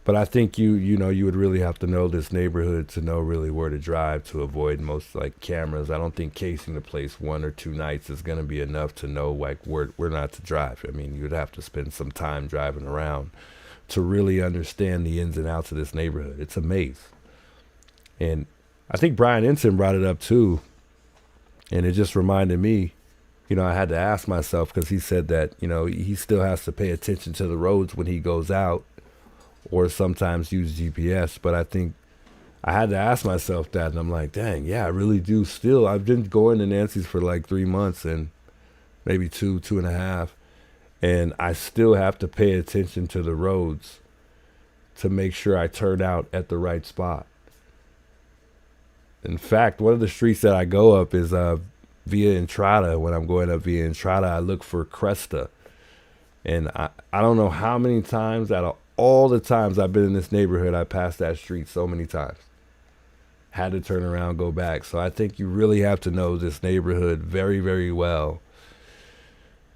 Speaker 1: But I think you know, you would really have to know this neighborhood to know really where to drive to avoid most, like, cameras. I don't think casing the place 1 or 2 nights is going to be enough to know, like, where not to drive. I mean, you'd have to spend some time driving around to really understand the ins and outs of this neighborhood. It's a maze. And I think Brian Ensign brought it up too. And it just reminded me, you know, I had to ask myself, because he said that, you know, he still has to pay attention to the roads when he goes out, or sometimes use GPS. But I think I had to ask myself that, and I'm like, dang, yeah, I really do still. I've been going to Nancy's for like 3 months, and maybe 2.5. And I still have to pay attention to the roads to make sure I turn out at the right spot. In fact, one of the streets that I go up is Via Entrada. When I'm going up Via Entrada, I look for Cresta. And I don't know how many times, out of all the times I've been in this neighborhood, I passed that street so many times. Had to turn around, go back. So I think you really have to know this neighborhood very, very well.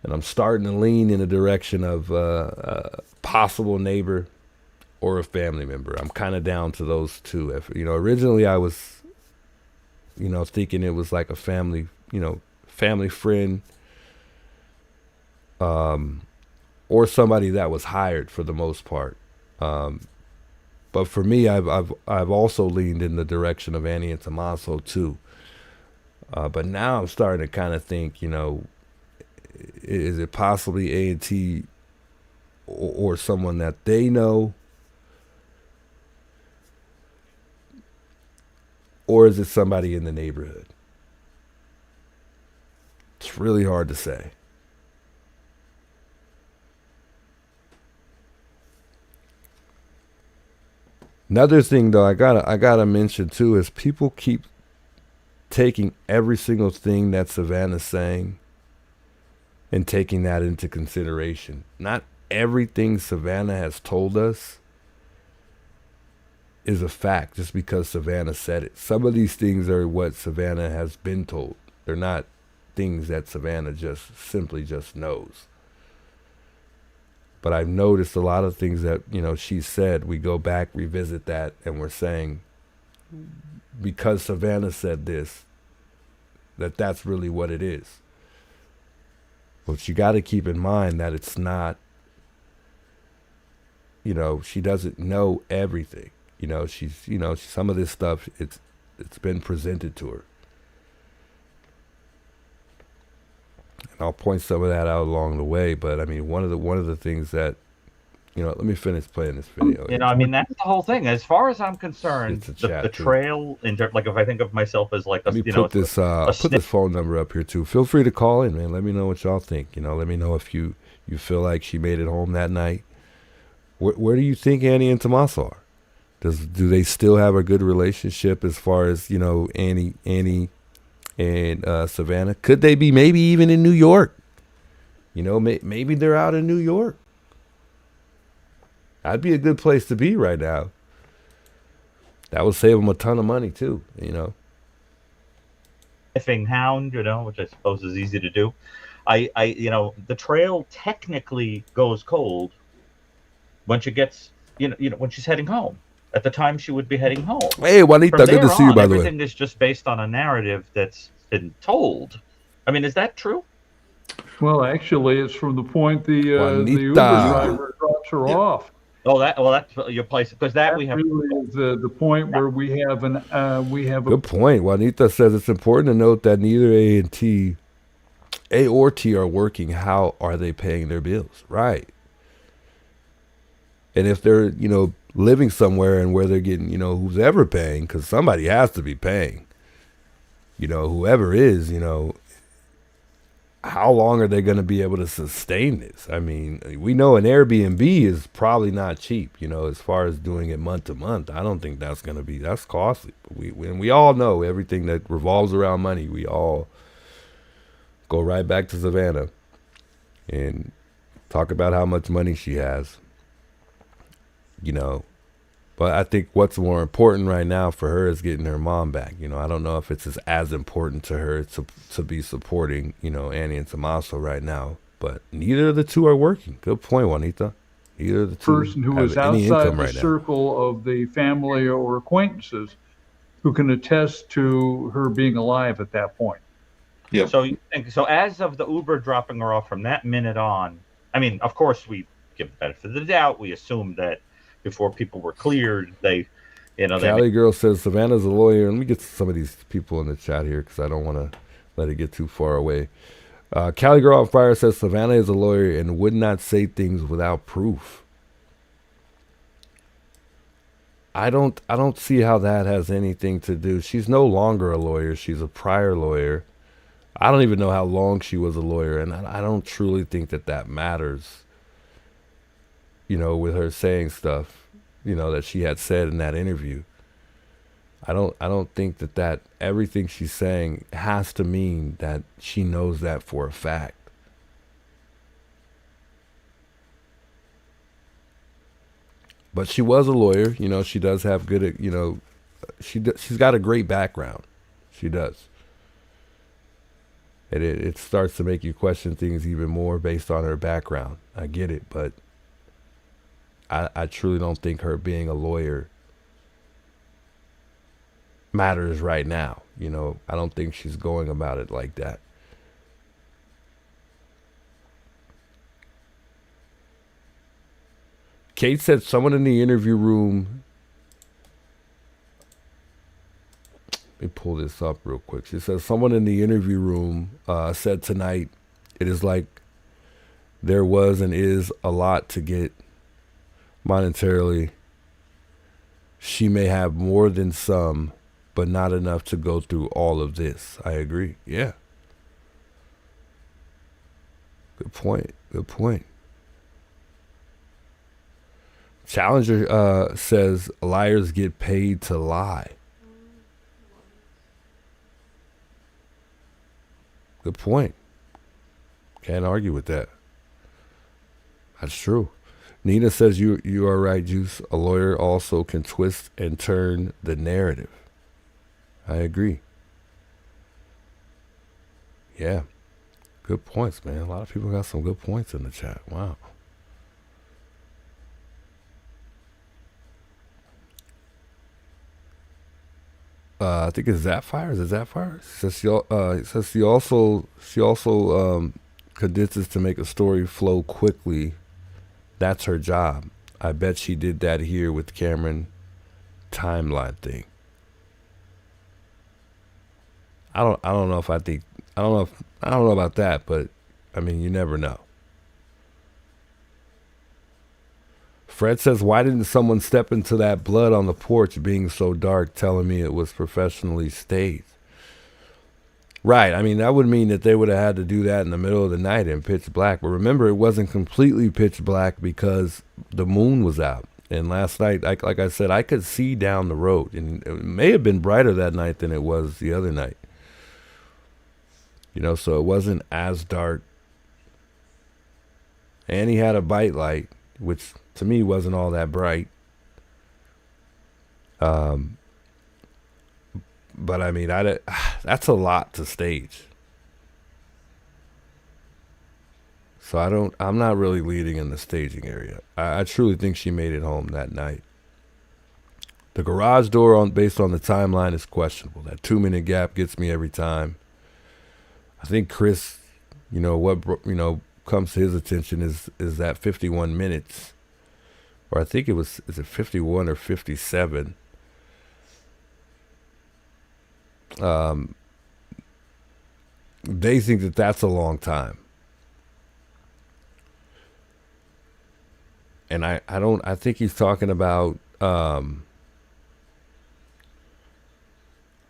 Speaker 1: And I'm starting to lean in the direction of a possible neighbor or a family member. I'm kind of down to those two. If, you know, originally I was, you know, thinking it was like a family, you know, family friend, or somebody that was hired for the most part. But for me, I've also leaned in the direction of Annie and Tommaso too. But now I'm starting to kind of think, you know, is it possibly A&T or someone that they know? Or is it somebody in the neighborhood? It's really hard to say. Another thing, though, I gotta mention too, is people keep taking every single thing that Savannah's saying and taking that into consideration. Not everything Savannah has told us is a fact just because Savannah said it. Some of these things are what Savannah has been told. They're not things that Savannah just simply just knows. But I've noticed a lot of things that, you know, she said, we go back, revisit that, and we're saying, because Savannah said this, that's really what it is. But you got to keep in mind that it's not, you know, she doesn't know everything. You know, some of this stuff, it's been presented to her. And I'll point some of that out along the way. But I mean, one of the things that, you know, let me finish playing this video.
Speaker 6: You know, I mean, that's the whole thing. As far as I'm concerned, the
Speaker 1: too.
Speaker 6: trail, like if I think of myself as like,
Speaker 1: Let me put this phone number up here too. Feel free to call in, man. Let me know what y'all think. You know, let me know if you feel like she made it home that night. Where do you think Annie and Tommaso are? Do they still have a good relationship as far as, you know, Annie and Savannah? Could they be maybe even in New York? You know, maybe they're out in New York. That'd be a good place to be right now. That would save them a ton of money too, you know.
Speaker 6: Sniffing hound, you know, which I suppose is easy to do. You know, the trail technically goes cold when she gets, you know, when she's heading home. At the time she would be heading home.
Speaker 1: Hey, Juanita, good to see you, by the way.
Speaker 6: Everything is just based on a narrative that's been told. I mean, is that true?
Speaker 5: Well, actually, it's from the point the Uber driver drops her off.
Speaker 6: Oh, that's your place, because that we have
Speaker 5: really is the point where we have
Speaker 1: good point. Juanita says it's important to note that neither A or T are working. How are they paying their bills? Right. And if they're, you know, living somewhere and where they're getting, you know, who's ever paying, because somebody has to be paying, you know, whoever is, you know, how long are they going to be able to sustain this? I mean, we know an Airbnb is probably not cheap, you know, as far as doing it month to month. I don't think that's going to be, that's costly. But we all know everything that revolves around money. We all go right back to Savannah and talk about how much money she has, you know. But I think what's more important right now for her is getting her mom back. You know, I don't know if it's as important to her to be supporting, you know, Annie and Tommaso right now. But neither of the two are working. Good point, Juanita. Neither of the two
Speaker 5: person who
Speaker 1: have
Speaker 5: is
Speaker 1: any
Speaker 5: outside
Speaker 1: income
Speaker 5: the
Speaker 1: right now.
Speaker 5: circle of the family or acquaintances who can attest to her being alive at that point.
Speaker 4: Yeah.
Speaker 6: So as of the Uber dropping her off from that minute on, I mean, of course we give the benefit of the doubt. We assume that before people were cleared, they, you know.
Speaker 1: Cali Girl says Savannah's a lawyer. Let me get to some of these people in the chat here because I don't want to let it get too far away. Cali Girl on Fire says Savannah is a lawyer and would not say things without proof. I don't see how that has anything to do. She's no longer a lawyer. She's a prior lawyer. I don't even know how long she was a lawyer, and I don't truly think that matters. You know, with her saying stuff, you know, that she had said in that interview. I don't think that everything she's saying has to mean that she knows that for a fact. But she was a lawyer, you know, she does have good, you know, she's got a great background. She does. And it starts to make you question things even more based on her background. I get it, but I truly don't think her being a lawyer matters right now. You know, I don't think she's going about it like that. Kate said someone in the interview room. Let me pull this up real quick. She says someone in the interview room said tonight, it is like there was and is a lot to get monetarily. She may have more than some, but not enough to go through all of this. I agree. Yeah. Good point. Good point. Challenger says liars get paid to lie. Good point. Can't argue with that. That's true. Nina says you are right, Juice. A lawyer also can twist and turn the narrative. I agree. Yeah. Good points, man. A lot of people got some good points in the chat. Wow. I think it's Zapfire. Is it Zapfire? It says she also condenses to make a story flow quickly. That's her job. I bet she did that here with Cameron timeline thing. I don't know if I think I don't know about that, but I mean, you never know. Fred says, why didn't someone step into that blood on the porch being so dark, telling me it was professionally staged? Right. I mean, that would mean that they would have had to do that in the middle of the night in pitch black. But remember, it wasn't completely pitch black because the moon was out. And last night, like I said, I could see down the road. And it may have been brighter that night than it was the other night. You know, so it wasn't as dark. And he had a bite light, which to me wasn't all that bright. But I mean, that's a lot to stage. So I'm not really leading in the staging area. I truly think she made it home that night. The garage door based on the timeline is questionable. That 2-minute gap gets me every time. I think Chris, what comes to his attention is that 51 minutes, or I think is it 51 or 57? They think that that's a long time. And I think he's talking about, I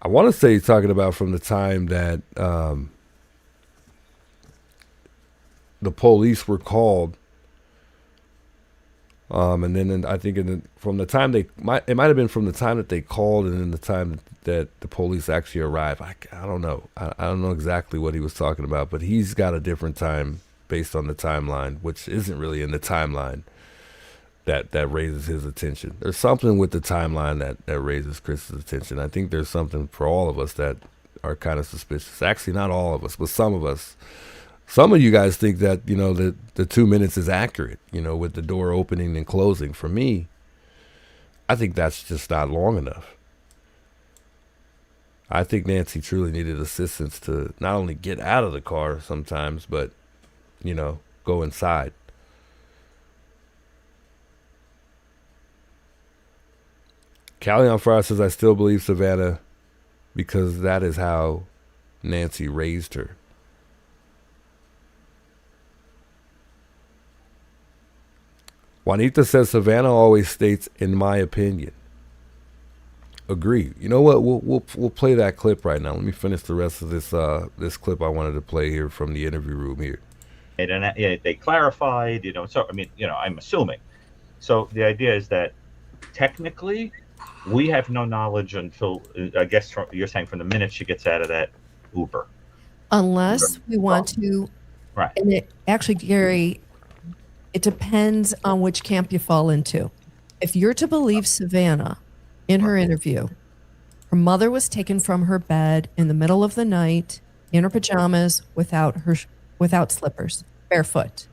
Speaker 1: want to say he's talking about from the time that the police were called. And then I think from the time it might have been from the time that they called and then the time that the police actually arrived. I don't know. I don't know exactly what he was talking about, but he's got a different time based on the timeline, which isn't really in the timeline that raises his attention. There's something with the timeline that raises Chris's attention. I think there's something for all of us that are kind of suspicious. Actually, not all of us, but some of us. Some of you guys think that, the 2 minutes is accurate, with the door opening and closing. For me, I think that's just not long enough. I think Nancy truly needed assistance to not only get out of the car sometimes, but, go inside. Callie on Fire says, I still believe Savannah because that is how Nancy raised her. Juanita says Savannah always states, in my opinion. Agree. You know what? We'll play that clip right now. Let me finish the rest of this clip I wanted to play here from the interview room here.
Speaker 6: And they clarified, So I mean, I'm assuming. So the idea is that technically, we have no knowledge until I guess you're saying from the minute she gets out of that Uber.
Speaker 2: Unless we want to.
Speaker 6: Right.
Speaker 2: And actually, Gary, it depends on which camp you fall into. If you're to believe Savannah in her interview, her mother was taken from her bed in the middle of the night in her pajamas without slippers, barefoot.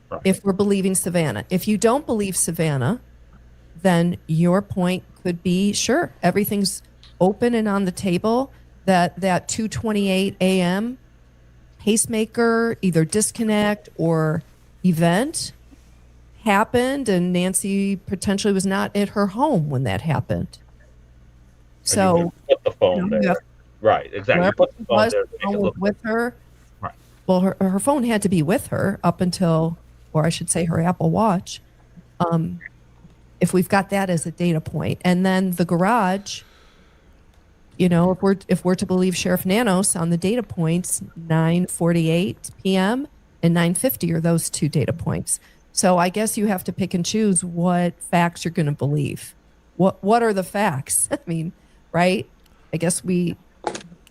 Speaker 6: Right.
Speaker 2: If we're believing Savannah. If you don't believe Savannah, then your point could be, sure, everything's open and on the table. That 2:28 a.m. pacemaker, either disconnect or event happened, and Nancy potentially was not at her home when that happened. So
Speaker 6: put the phone there. Right, exactly. Put the phone there to make it look
Speaker 2: with her.
Speaker 6: Right.
Speaker 2: Well, her phone had to be with her up until, or I should say her Apple Watch. If we've got that as a data point. And then the garage, if we're to believe Sheriff Nanos on the data points, 9:48 p.m. and 9:50 are those two data points. So I guess you have to pick and choose what facts you're going to believe. What are the facts? I mean, right? I guess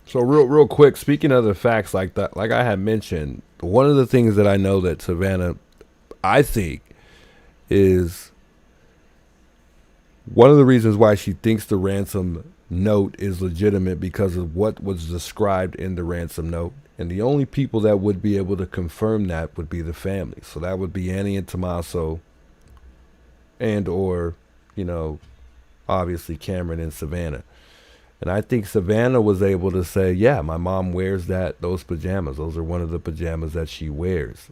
Speaker 1: So real quick, speaking of the facts like that, like I had mentioned, one of the things that I know that Savannah, I think, is one of the reasons why she thinks the ransom note is legitimate because of what was described in the ransom note. And the only people that would be able to confirm that would be the family. So that would be Annie and Tommaso and or, obviously Cameron and Savannah. And I think Savannah was able to say, yeah, my mom wears those pajamas. Those are one of the pajamas that she wears.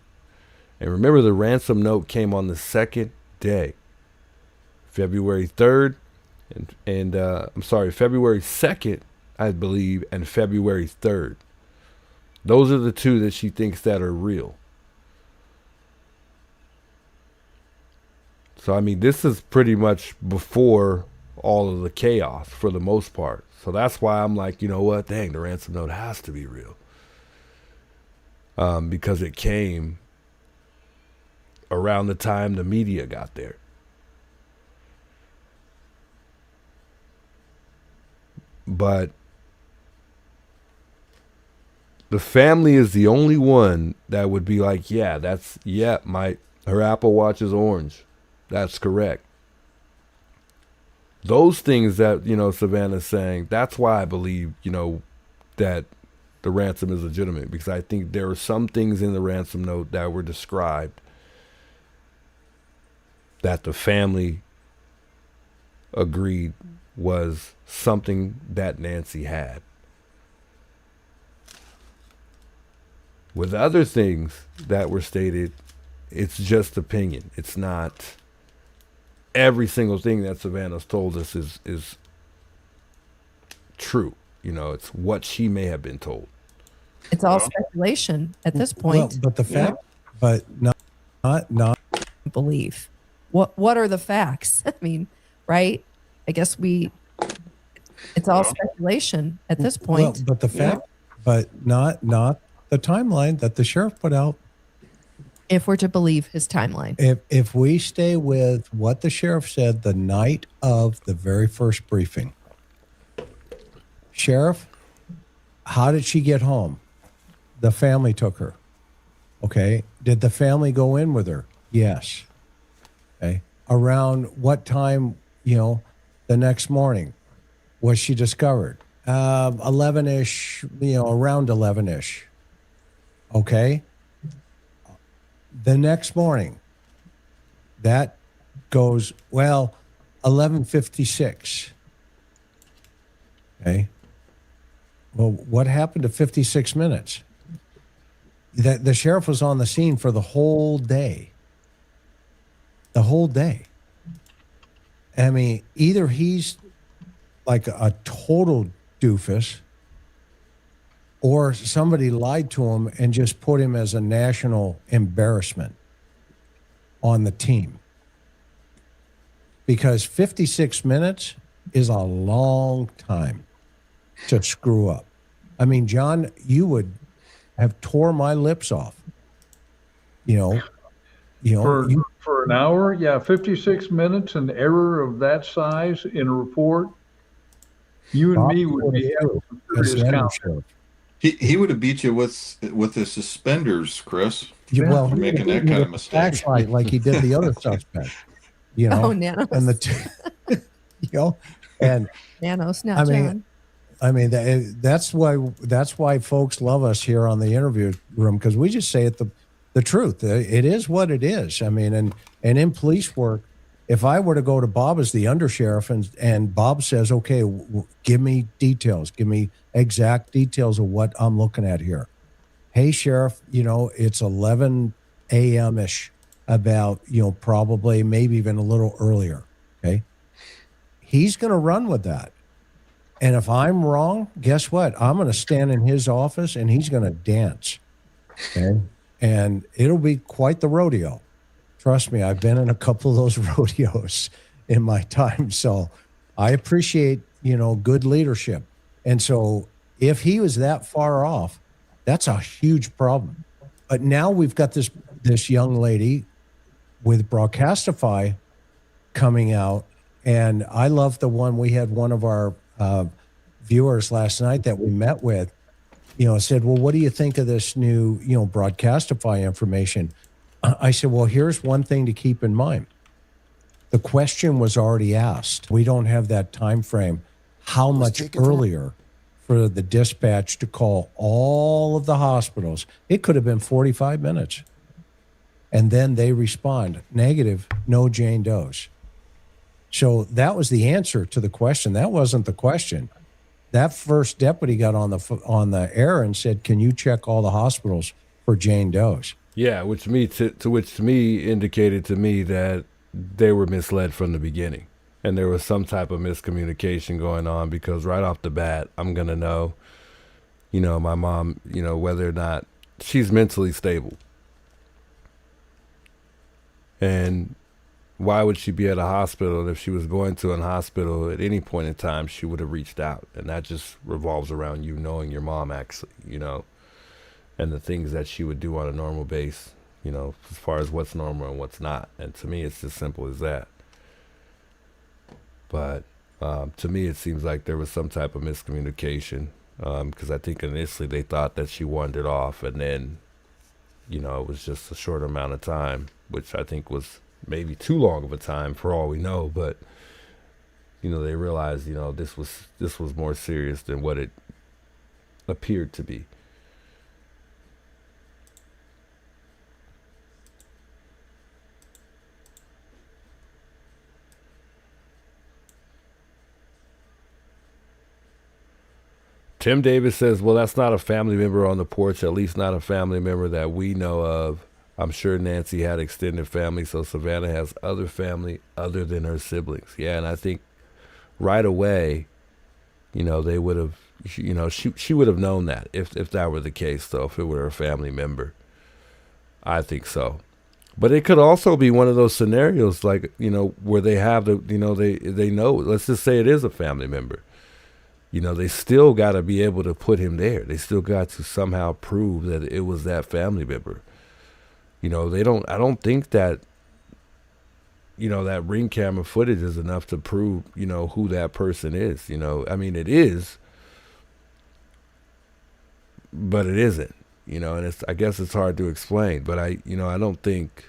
Speaker 1: And remember, the ransom note came on the second day, February 3rd, and February 2nd, I believe, and February 3rd. Those are the two that she thinks that are real. So, I mean, this is pretty much before all of the chaos for the most part. So that's why I'm like, you know what? Dang, the ransom note has to be real. Because it came around the time the media got there. But the family is the only one that would be like, yeah, her Apple Watch is orange. That's correct. Those things that, Savannah's saying, that's why I believe, that the ransom is legitimate, because I think there are some things in the ransom note that were described that the family agreed was something that Nancy had. With other things that were stated, it's just opinion. It's not every single thing that Savannah's told us is true. It's what she may have been told.
Speaker 2: It's all speculation at this point.
Speaker 3: Well, but the fact, but not
Speaker 2: believe. What are the facts? I mean, right? I guess it's all speculation at this point.
Speaker 3: Well, but the fact, but not the timeline that the sheriff put out.
Speaker 2: If we're to believe his timeline.
Speaker 3: If we stay with what the sheriff said the night of the very first briefing. Sheriff, how did she get home? The family took her. Okay. Did the family go in with her? Yes. Okay. Around what time, the next morning was she discovered? 11-ish, around 11-ish. Okay. The next morning, that goes, 11:56. Okay. Well, what happened to 56 minutes? The sheriff was on the scene for the whole day. The whole day. I mean, either he's like a total doofus, or somebody lied to him and just put him as a national embarrassment on the team. Because 56 minutes is a long time to screw up. I mean, John, you would have tore my lips off.
Speaker 5: For an hour, 56 minutes, an error of that size in a report, you and me would be having some serious counsel.
Speaker 4: He would have beat you with his suspenders, Chris.
Speaker 3: Well,
Speaker 4: for making that kind of mistake.
Speaker 3: Right, like he did the other suspect.
Speaker 2: Nanos.
Speaker 3: And and
Speaker 2: Nanos, not John.
Speaker 3: I mean, that's why folks love us here on the interview room, because we just say it the truth. It is what it is. I mean, and in police work, if I were to go to Bob as the undersheriff and Bob says, okay, give me details, give me exact details of what I'm looking at here. Hey, Sheriff, it's 11 a.m.-ish, about, probably maybe even a little earlier. Okay. He's going to run with that. And if I'm wrong, guess what? I'm going to stand in his office and he's going to dance. Okay. And it'll be quite the rodeo. Trust me, I've been in a couple of those rodeos in my time. So I appreciate, good leadership. And so if he was that far off, that's a huge problem. But now we've got this young lady with Broadcastify coming out. And I love the one, we had one of our viewers last night that we met with, said, well, what do you think of this new, Broadcastify information? I said, well, here's one thing to keep in mind. The question was already asked. We don't have that time frame. How much earlier for the dispatch to call all of the hospitals? It could have been 45 minutes. And then they respond, negative, no Jane Doe's. So that was the answer to the question. That wasn't the question. That first deputy got on the air and said, "Can you check all the hospitals for Jane Doe's?"
Speaker 1: Yeah, which to me indicated to me that they were misled from the beginning, and there was some type of miscommunication going on, because right off the bat, I'm gonna know, my mom, whether or not she's mentally stable, and why would she be at a hospital? And if she was going to a hospital at any point in time, she would have reached out, and that just revolves around you knowing your mom actually, and the things that she would do on a normal base, as far as what's normal and what's not. And to me, it's as simple as that. But to me, it seems like there was some type of miscommunication, because I think initially they thought that she wandered off, and then, it was just a short amount of time, which I think was maybe too long of a time for all we know. But, they realized, this was more serious than what it appeared to be. Tim Davis says, well, that's not a family member on the porch, at least not a family member that we know of. I'm sure Nancy had extended family, so Savannah has other family other than her siblings. Yeah, and I think right away, they would have, she would have known that if that were the case, though, if it were a family member. I think so. But it could also be one of those scenarios, like, where they have the, they know, let's just say it is a family member. They still got to be able to put him there. They still got to somehow prove that it was that family member. I don't think that, that ring camera footage is enough to prove, who that person is. I mean, it is, but it isn't, and I guess it's hard to explain, but I don't think,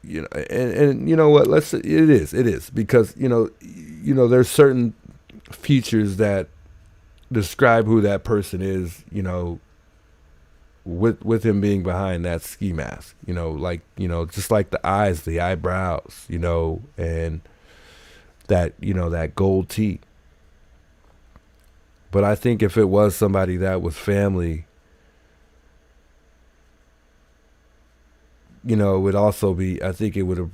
Speaker 1: and you know what, it is because, there's certain features that describe who that person is, with him being behind that ski mask, just like the eyes, the eyebrows, and that, that gold teeth. But I think if it was somebody that was family, it would also be, I think it would have,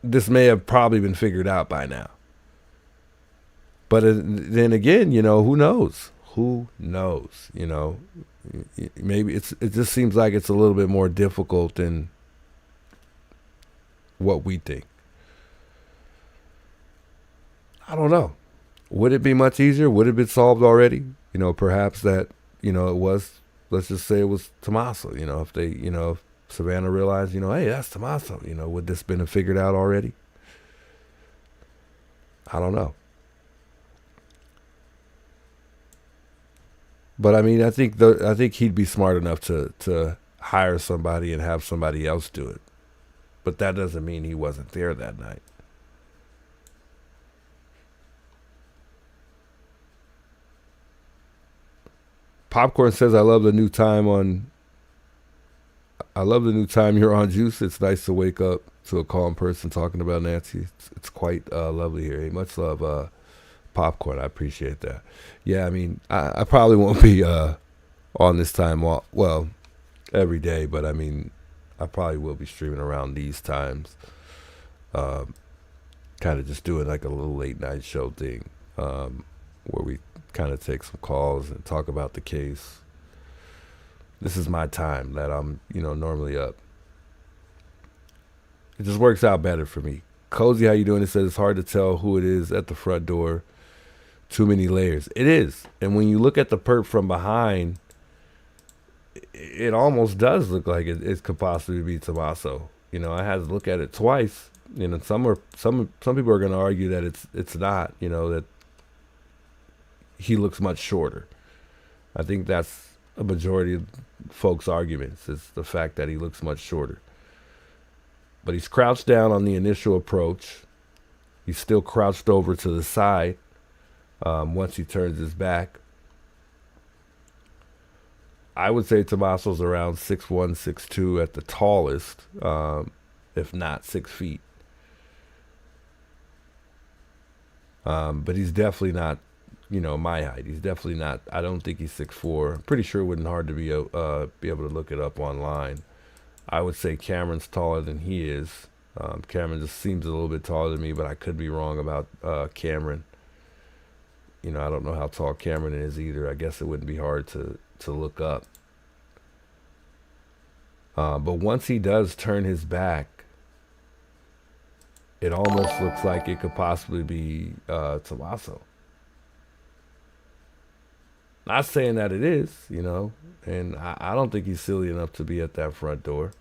Speaker 1: this may have probably been figured out by now. But then again, who knows? Who knows? Maybe it just seems like it's a little bit more difficult than what we think. I don't know. Would it be much easier? Would it have been solved already? Perhaps that, it was, let's just say it was Tommaso, if they, if Savannah realized, hey, that's Tommaso, would this been figured out already? I don't know. But I mean, I think he'd be smart enough to hire somebody and have somebody else do it. But that doesn't mean he wasn't there that night. Popcorn says, I love the new time you're on, Juice. It's nice to wake up to a calm person talking about Nancy. It's quite lovely here. Hey, much love, Popcorn. I appreciate that. Yeah, I mean, I probably won't be on this time, well, every day, but I mean, I probably will be streaming around these times. Kind of just doing like a little late night show thing, where we kind of take some calls and talk about the case. This is my time that I'm, normally up. It just works out better for me. Cozy, how you doing? It says it's hard to tell who it is at the front door. Too many layers. It is. And when you look at the perp from behind, it almost does look like it could possibly be Tommaso. I had to look at it twice. Some people are going to argue that it's not, that he looks much shorter. I think that's a majority of folks' arguments, is the fact that he looks much shorter. But he's crouched down on the initial approach. He's still crouched over to the side once he turns his back. I would say Tommaso's around 6'1", 6'2" at the tallest, if not 6 feet. But he's definitely not, my height. He's definitely not. I don't think he's 6'4". I'm pretty sure it wouldn't hard to be able to look it up online. I would say Cameron's taller than he is. Cameron just seems a little bit taller than me, but I could be wrong about Cameron. I don't know how tall Cameron is either. I guess it wouldn't be hard to look up. But once he does turn his back, it almost looks like it could possibly be Tommaso. Not saying that it is, and I don't think he's silly enough to be at that front door.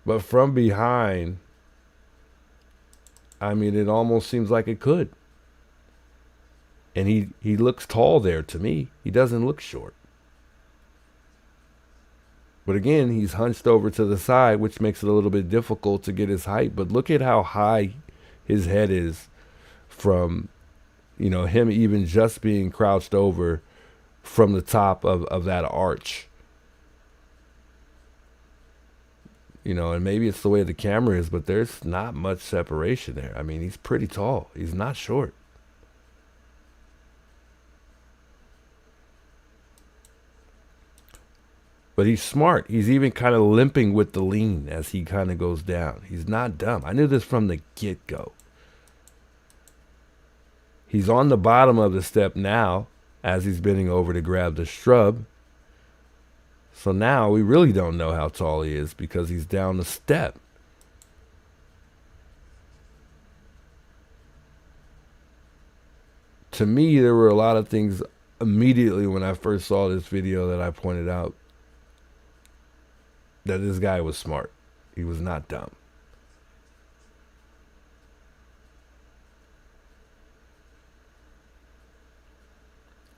Speaker 1: But from behind, it almost seems like it could. And he looks tall there to me. He doesn't look short. But again, he's hunched over to the side, which makes it a little bit difficult to get his height. But look at how high his head is from, him even just being crouched over from the top of that arch. And maybe it's the way the camera is, but there's not much separation there. He's pretty tall. He's not short. But he's smart. He's even kind of limping with the lean as he kind of goes down. He's not dumb. I knew this from the get-go. He's on the bottom of the step now as he's bending over to grab the shrub. So now we really don't know how tall he is because he's down the step. To me, there were a lot of things immediately when I first saw this video that I pointed out that this guy was smart. He was not dumb.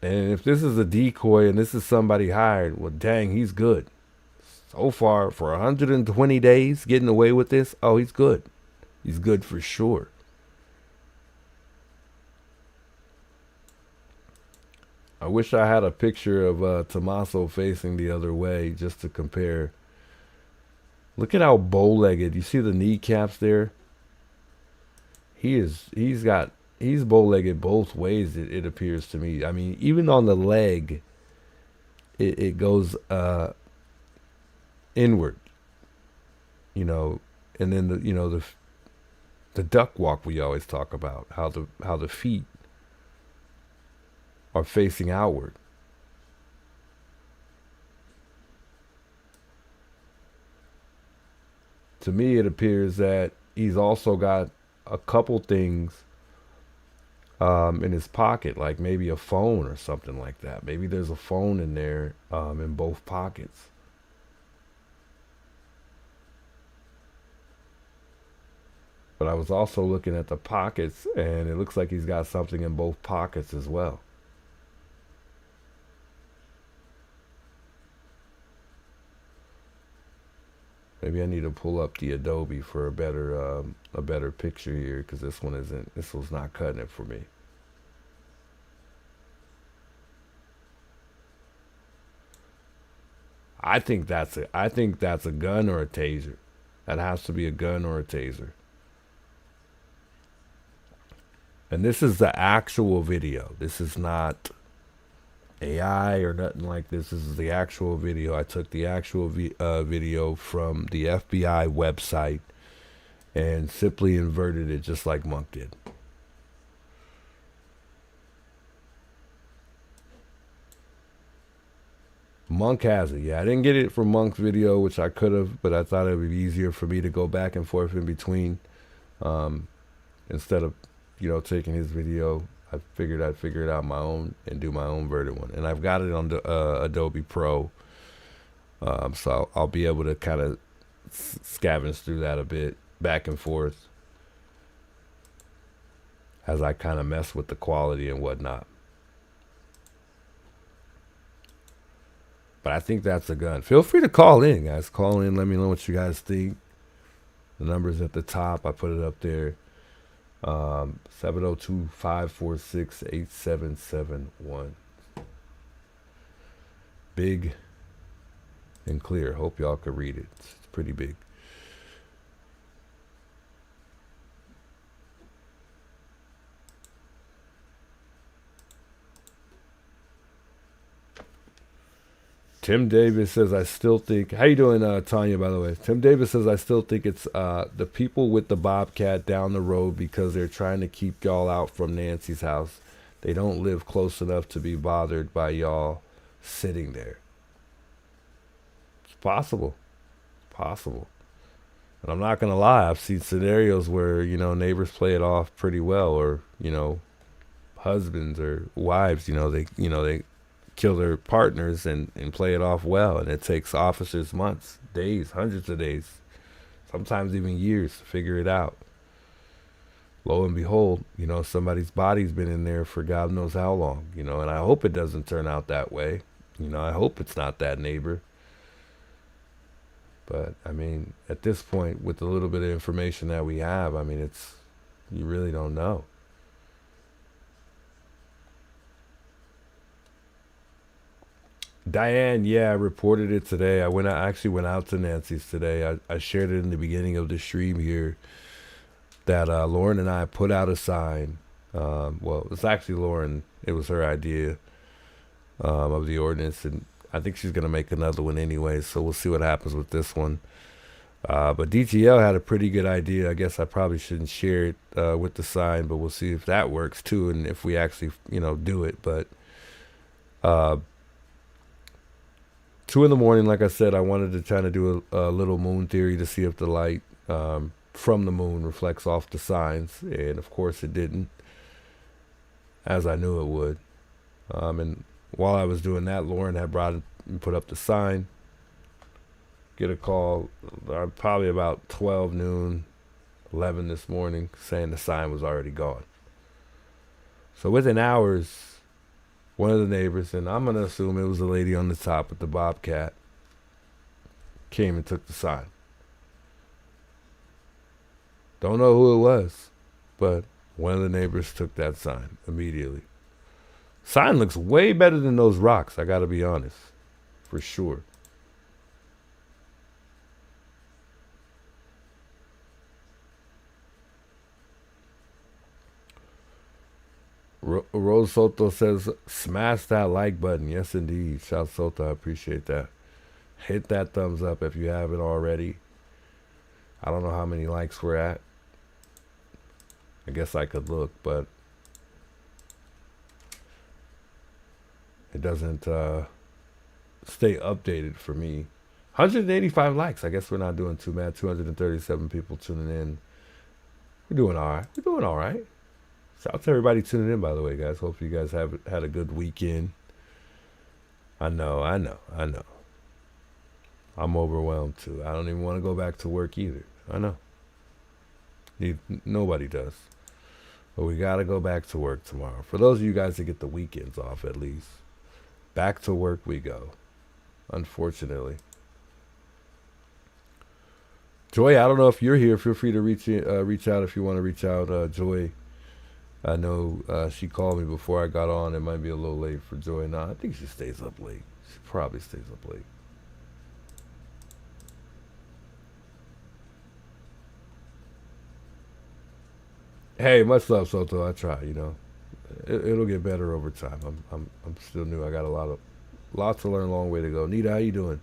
Speaker 1: And if this is a decoy and this is somebody hired, well, dang, he's good. So far, for 120 days, getting away with this, oh, he's good. He's good for sure. I wish I had a picture of Tommaso facing the other way just to compare. Look at how bow-legged. You see the kneecaps there? He's bow-legged both ways, it appears to me. Even on the leg, it goes inward. And then the duck walk we always talk about, how the feet are facing outward. To me, it appears that he's also got a couple things in his pocket, like maybe a phone or something like that. Maybe there's a phone in there in both pockets. But I was also looking at the pockets, and it looks like he's got something in both pockets as well. Maybe I need to pull up the Adobe for a better picture here, because this one's not cutting it for me. I think that's a gun or a taser. That has to be a gun or a taser. And this is the actual video. This is not AI or nothing like this. This is the actual video. I took the actual video from the FBI website and simply inverted it just like Monk did. Monk has it. Yeah, I didn't get it from Monk's video, which I could have, but I thought it would be easier for me to go back and forth in between instead of, taking his video. I figured I'd figure it out my own and do my own verted one. And I've got it on the Adobe Pro. So I'll be able to kind of scavenge through that a bit, back and forth, as I kind of mess with the quality and whatnot. But I think that's a gun. Feel free to call in, guys. Call in. Let me know what you guys think. The number's at the top. I put it up there. 702-546-8771. Big and clear. Hope y'all could read it. It's pretty big. Tim Davis says, I still think, how you doing, Tanya, by the way? Tim Davis says, I still think it's the people with the Bobcat down the road because they're trying to keep y'all out from Nancy's house. They don't live close enough to be bothered by y'all sitting there. It's possible. Possible. And I'm not going to lie. I've seen scenarios where, you know, neighbors play it off pretty well, or, you know, husbands or wives, they kill their partners and play it off well. And it takes officers months, days, hundreds of days, sometimes even years to figure it out. Lo and behold, somebody's body's been in there for God knows how long, and I hope it doesn't turn out that way. I hope it's not that neighbor. But, I mean, at this point, with the little bit of information that we have, I mean, you really don't know. Diane, yeah, I reported it today. I actually went out to Nancy's today. I shared it in the beginning of the stream here that Lauren and I put out a sign. Well, it's actually Lauren. It was her idea of the ordinance, and I think she's going to make another one anyway, so we'll see what happens with this one. But DTL had a pretty good idea. I guess I probably shouldn't share it with the sign, but we'll see if that works too, and if we actually, do it. But 2 in the morning, like I said, I wanted to try to do a little moon theory to see if the light from the moon reflects off the signs. And of course it didn't, as I knew it would. And while I was doing that, Lauren had put up the sign. Get a call probably about 12 noon, 11 this morning, saying the sign was already gone. So within hours, one of the neighbors, and I'm going to assume it was the lady on the top with the Bobcat, came and took the sign. Don't know who it was, but one of the neighbors took that sign immediately. Sign looks way better than those rocks, I got to be honest, for sure. Rose Soto says, smash that like button. Yes, indeed. Shout Soto, I appreciate that. Hit that thumbs up if you haven't already. I don't know how many likes we're at. I guess I could look, but it doesn't stay updated for me. 185 likes. I guess we're not doing too bad. 237 people tuning in. We're doing all right. We're doing all right. Shout out to everybody tuning in, by the way, guys. Hope you guys have had a good weekend. I know. I'm overwhelmed, too. I don't even want to go back to work either. I know. Nobody does. But we got to go back to work tomorrow. For those of you guys that get the weekends off, at least. Back to work we go. Unfortunately. Joy, I don't know if you're here. Feel free to reach out if you want to reach out. Joy, I know she called me before I got on. It might be a little late for Joy. No, I think she stays up late. She probably stays up late. Hey, much love, Soto. I try, It'll get better over time. I'm still new. I got lots to learn, long way to go. Nita, how you doing?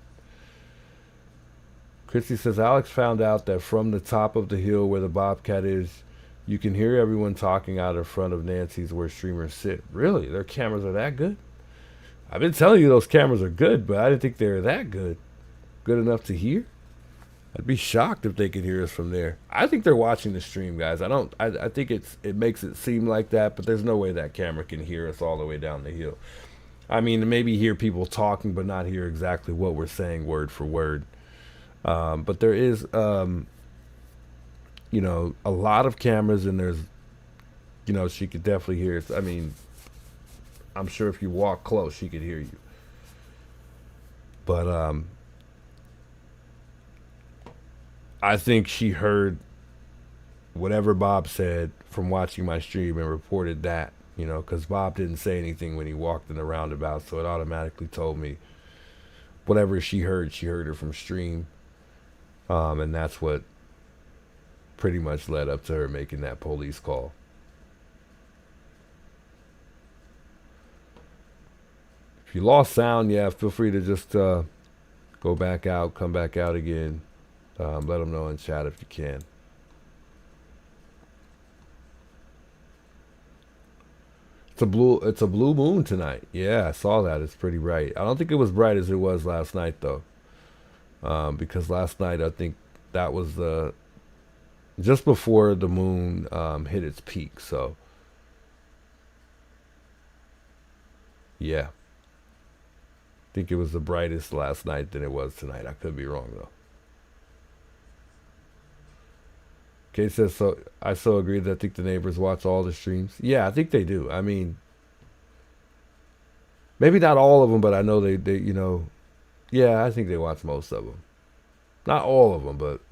Speaker 1: Christy says, Alex found out that from the top of the hill where the Bobcat is, you can hear everyone talking out in front of Nancy's where streamers sit. Really? Their cameras are that good? I've been telling you those cameras are good, but I didn't think they were that good. Good enough to hear? I'd be shocked if they could hear us from there. I think they're watching the stream, guys. I think it makes it seem like that, but there's no way that camera can hear us all the way down the hill. I mean, maybe hear people talking, but not hear exactly what we're saying word for word. But there is, a lot of cameras, and there's, she could definitely hear us. I mean, I'm sure if you walk close, she could hear you. But I think she heard whatever Bob said from watching my stream and reported that, because Bob didn't say anything when he walked in the roundabout, so it automatically told me whatever she heard it from stream, and that's what pretty much led up to her making that police call. If you lost sound, yeah, feel free to just go back out, come back out again. Let them know in chat if you can. It's a blue moon tonight. Yeah, I saw that. It's pretty bright. I don't think it was bright as it was last night though, because last night I think that was just before the moon hit its peak. So yeah, I think it was the brightest last night than it was tonight. I could be wrong though. Kate says, so I so agree that I think the neighbors watch all the streams. Yeah, I think they do. I mean, maybe not all of them, but I know they yeah, I think they watch most of them. Not all of them, but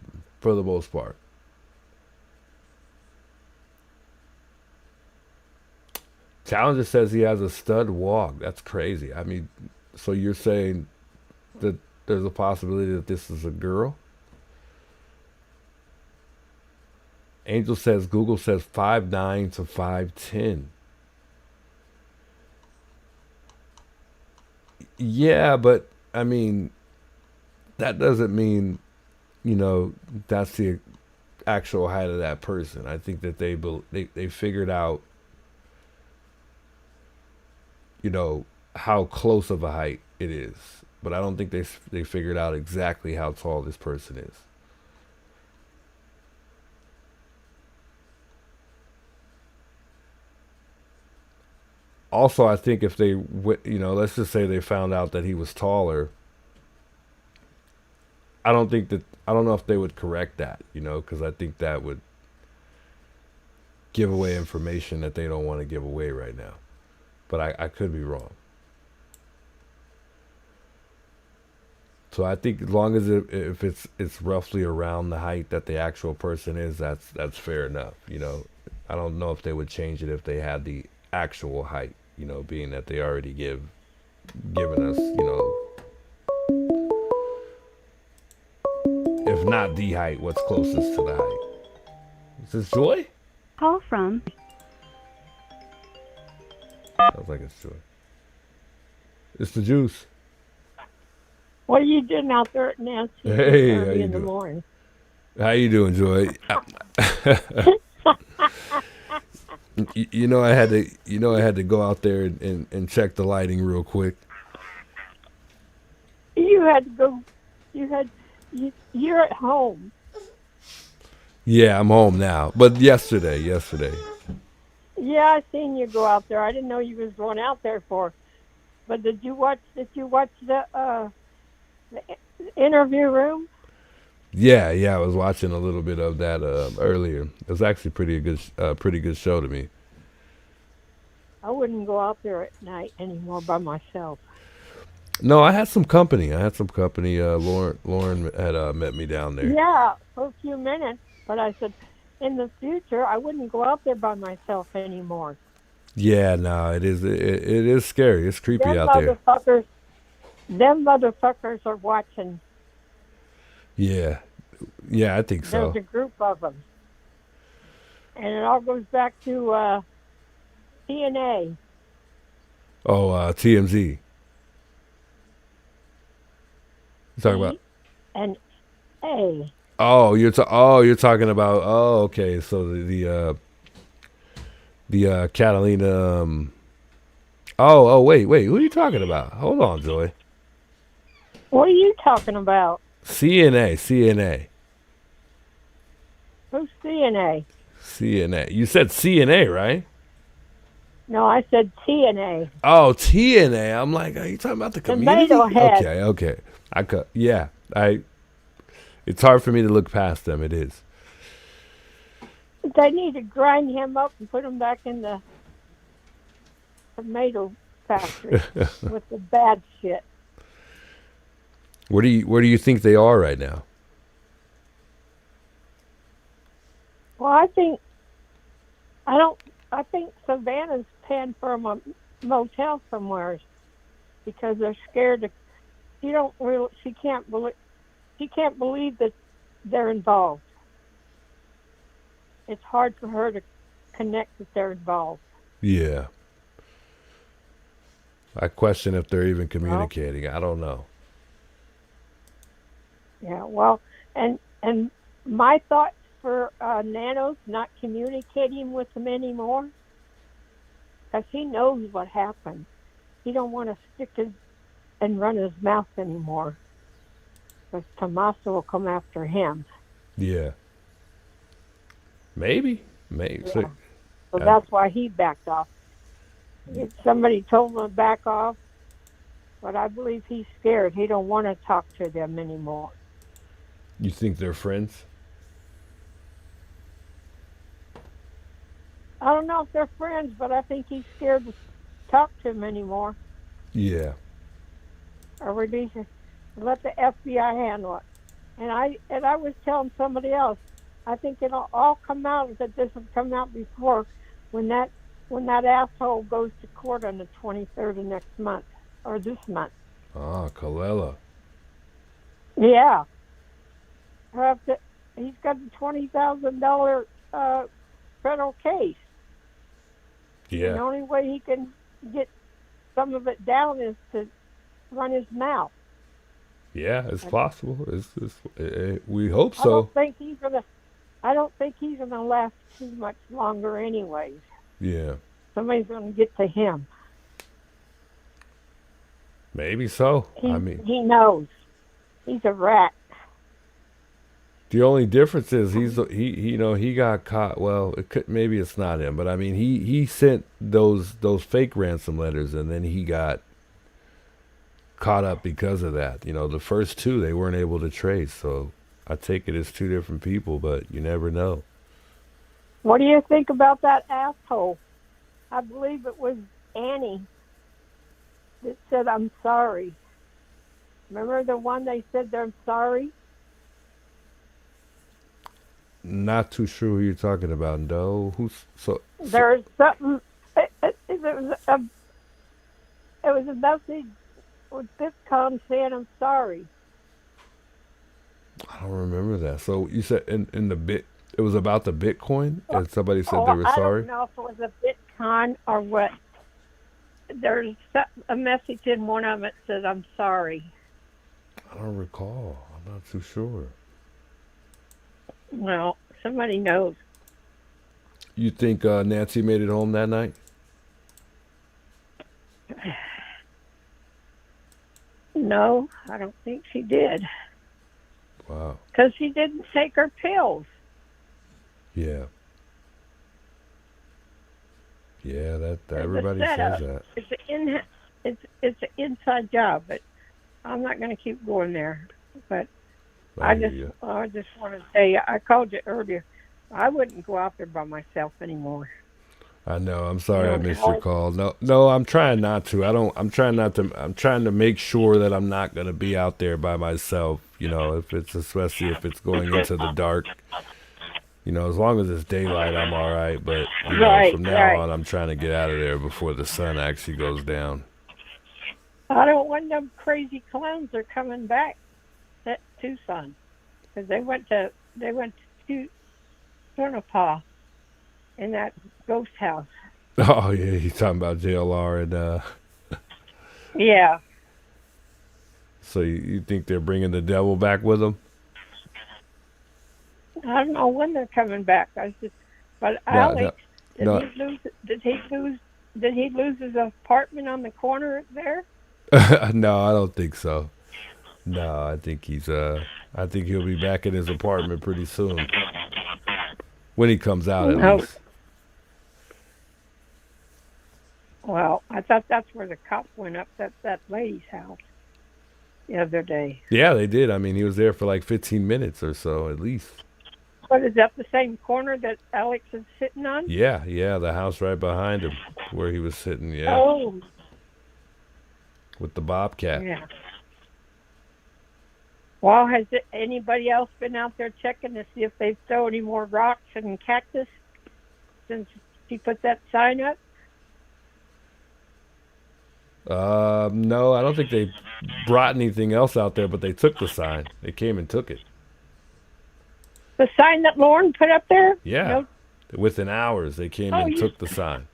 Speaker 1: for the most part. Challenger says he has a stud walk. That's crazy. I mean, so you're saying that there's a possibility that this is a girl? Angel says, Google says 5'9" to 5'10". Yeah, but I mean, that doesn't mean, that's the actual height of that person. I think that they figured out, how close of a height it is. But I don't think they figured out exactly how tall this person is. Also, I think if they, let's just say they found out that he was taller, I don't know if they would correct that, because I think that would give away information that they don't want to give away right now. But I could be wrong. So I think as long as if it's roughly around the height that the actual person is, that's fair enough. I don't know if they would change it if they had the actual height. Being that they already given us, if not the height, what's closest to the height. Is this Joy?
Speaker 7: Call from.
Speaker 1: Sounds like it's Joy. It's the juice.
Speaker 8: What are you doing out there at Nancy?
Speaker 1: Hey, how you
Speaker 8: in the
Speaker 1: doing?
Speaker 8: morning.
Speaker 1: How you doing, Joy? I had to go out there and check the lighting real quick.
Speaker 8: You had to go. You're at home.
Speaker 1: Yeah, I'm home now. But yesterday.
Speaker 8: Yeah, I seen you go out there. I didn't know you was going out there for. But did you watch the interview room?
Speaker 1: Yeah, I was watching a little bit of that earlier. It was actually pretty good show to me.
Speaker 8: I wouldn't go out there at night anymore by myself.
Speaker 1: No, I had some company. Lauren had met me down there.
Speaker 8: Yeah, for a few minutes. But I said, in the future, I wouldn't go out there by myself anymore.
Speaker 1: Yeah, no, it is scary. It's creepy out there.
Speaker 8: Them motherfuckers are watching.
Speaker 1: Yeah, I think so.
Speaker 8: There's a group of them. And it all goes back to TNA.
Speaker 1: Oh, TMZ. You talking about?
Speaker 8: And A.
Speaker 1: Oh, you're talking about. Oh, okay. So the Catalina. Wait. Who are you talking about? Hold on, Joy.
Speaker 8: What are you talking about?
Speaker 1: CNA.
Speaker 8: Who's CNA?
Speaker 1: CNA. You said CNA, right?
Speaker 8: No, I said TNA.
Speaker 1: Oh, TNA. I'm like, are you talking about the community?
Speaker 8: Tomato Head.
Speaker 1: Okay. It's hard for me to look past them. It is.
Speaker 8: They need to grind him up and put him back in the tomato factory with the bad shit.
Speaker 1: Where do you think they are right now?
Speaker 8: Well, I think Savannah's paying for a motel somewhere because they're scared to. She can't believe that they're involved. It's hard for her to connect that they're involved.
Speaker 1: Yeah. I question if they're even communicating. I don't know.
Speaker 8: Yeah, well, and my thoughts for Nano's not communicating with them anymore, because he knows what happened. He don't want to stick and run his mouth anymore, because Tommaso will come after him.
Speaker 1: Yeah. Maybe.
Speaker 8: Yeah.
Speaker 1: So,
Speaker 8: So that's why he backed off. Somebody told him to back off, but I believe he's scared. He don't want to talk to them anymore.
Speaker 1: you think they're friends?
Speaker 8: I don't know if they're friends, but I think he's scared to talk to him anymore
Speaker 1: Yeah.
Speaker 8: or release it. Let the FBI handle it. And I was telling somebody else, I think it'll all come out, that this will come out before when that asshole goes to court on the 23rd of next month or this month.
Speaker 1: Ah, Colella.
Speaker 8: Yeah. He's got a $20,000 federal case. And the
Speaker 1: Yeah.
Speaker 8: only way he can get some of it down is to run his mouth.
Speaker 1: Yeah, it's possible. We hope
Speaker 8: I
Speaker 1: so.
Speaker 8: don't think he's gonna last too much longer anyways.
Speaker 1: Yeah.
Speaker 8: Somebody's gonna get to him.
Speaker 1: Maybe so.
Speaker 8: He knows. He's a rat.
Speaker 1: The only difference is he got caught. Well, maybe it's not him, but I mean he sent those fake ransom letters, and then he got caught up because of that. The first two they weren't able to trace, so I take it as two different people, but you never know.
Speaker 8: What do you think about that asshole? I believe it was Annie that said, "I'm sorry." Remember the one they said they're sorry?
Speaker 1: Not too sure who you're talking about, no.
Speaker 8: There's something. It was a message with Bitcoin saying, "I'm sorry."
Speaker 1: I don't remember that. So you said in it was about the Bitcoin, and somebody said they were sorry.
Speaker 8: I don't know if it was a Bitcoin or what. There's a message in one of it that says, "I'm sorry."
Speaker 1: I don't recall. I'm not too sure.
Speaker 8: Well, somebody knows.
Speaker 1: You think Nancy made it home that night?
Speaker 8: No, I don't think she did.
Speaker 1: Wow.
Speaker 8: Because she didn't take her pills.
Speaker 1: Yeah. Yeah, that
Speaker 8: It's
Speaker 1: everybody
Speaker 8: a setup.
Speaker 1: says that.
Speaker 8: It's an inside job, but I'm not going to keep going there. But
Speaker 1: I
Speaker 8: I
Speaker 1: hear
Speaker 8: just
Speaker 1: you.
Speaker 8: want to say, I called you earlier. I wouldn't go out there by myself anymore.
Speaker 1: I know. I'm sorry I
Speaker 8: You know,
Speaker 1: missed your call. No, I'm trying not to. I'm trying not to. I'm trying to make sure that I'm not going to be out there by myself. Especially if it's going into the dark. As long as it's daylight, I'm all right. But from now on, I'm trying to get out of there before the sun actually goes down.
Speaker 8: I don't want them crazy clowns are coming back to Tucson, because they went to Tonopah in that ghost house.
Speaker 1: Oh yeah, he's talking about JLR and.
Speaker 8: Yeah.
Speaker 1: So you think they're bringing the devil back with them?
Speaker 8: I don't know when they're coming back. But Alex, did he lose his apartment on the corner there?
Speaker 1: No, I don't think so. No, I think I think he'll be back in his apartment pretty soon. When he comes out, at least.
Speaker 8: Well, I thought that's where the cop went up that lady's house the other day.
Speaker 1: Yeah, they did. I mean, he was there for like 15 minutes or so, at least.
Speaker 8: But is that the same corner that Alex is sitting on?
Speaker 1: Yeah, the house right behind him, where he was sitting. Yeah.
Speaker 8: Oh.
Speaker 1: With the bobcat.
Speaker 8: Yeah. Well, has anybody else been out there checking to see if they've thrown any more rocks and cactus since she put that sign up?
Speaker 1: No, I don't think they brought anything else out there, but they took the sign. They came and took it.
Speaker 8: The sign that Lauren put up there?
Speaker 1: Yeah.
Speaker 8: No.
Speaker 1: Within hours, they came and took the sign.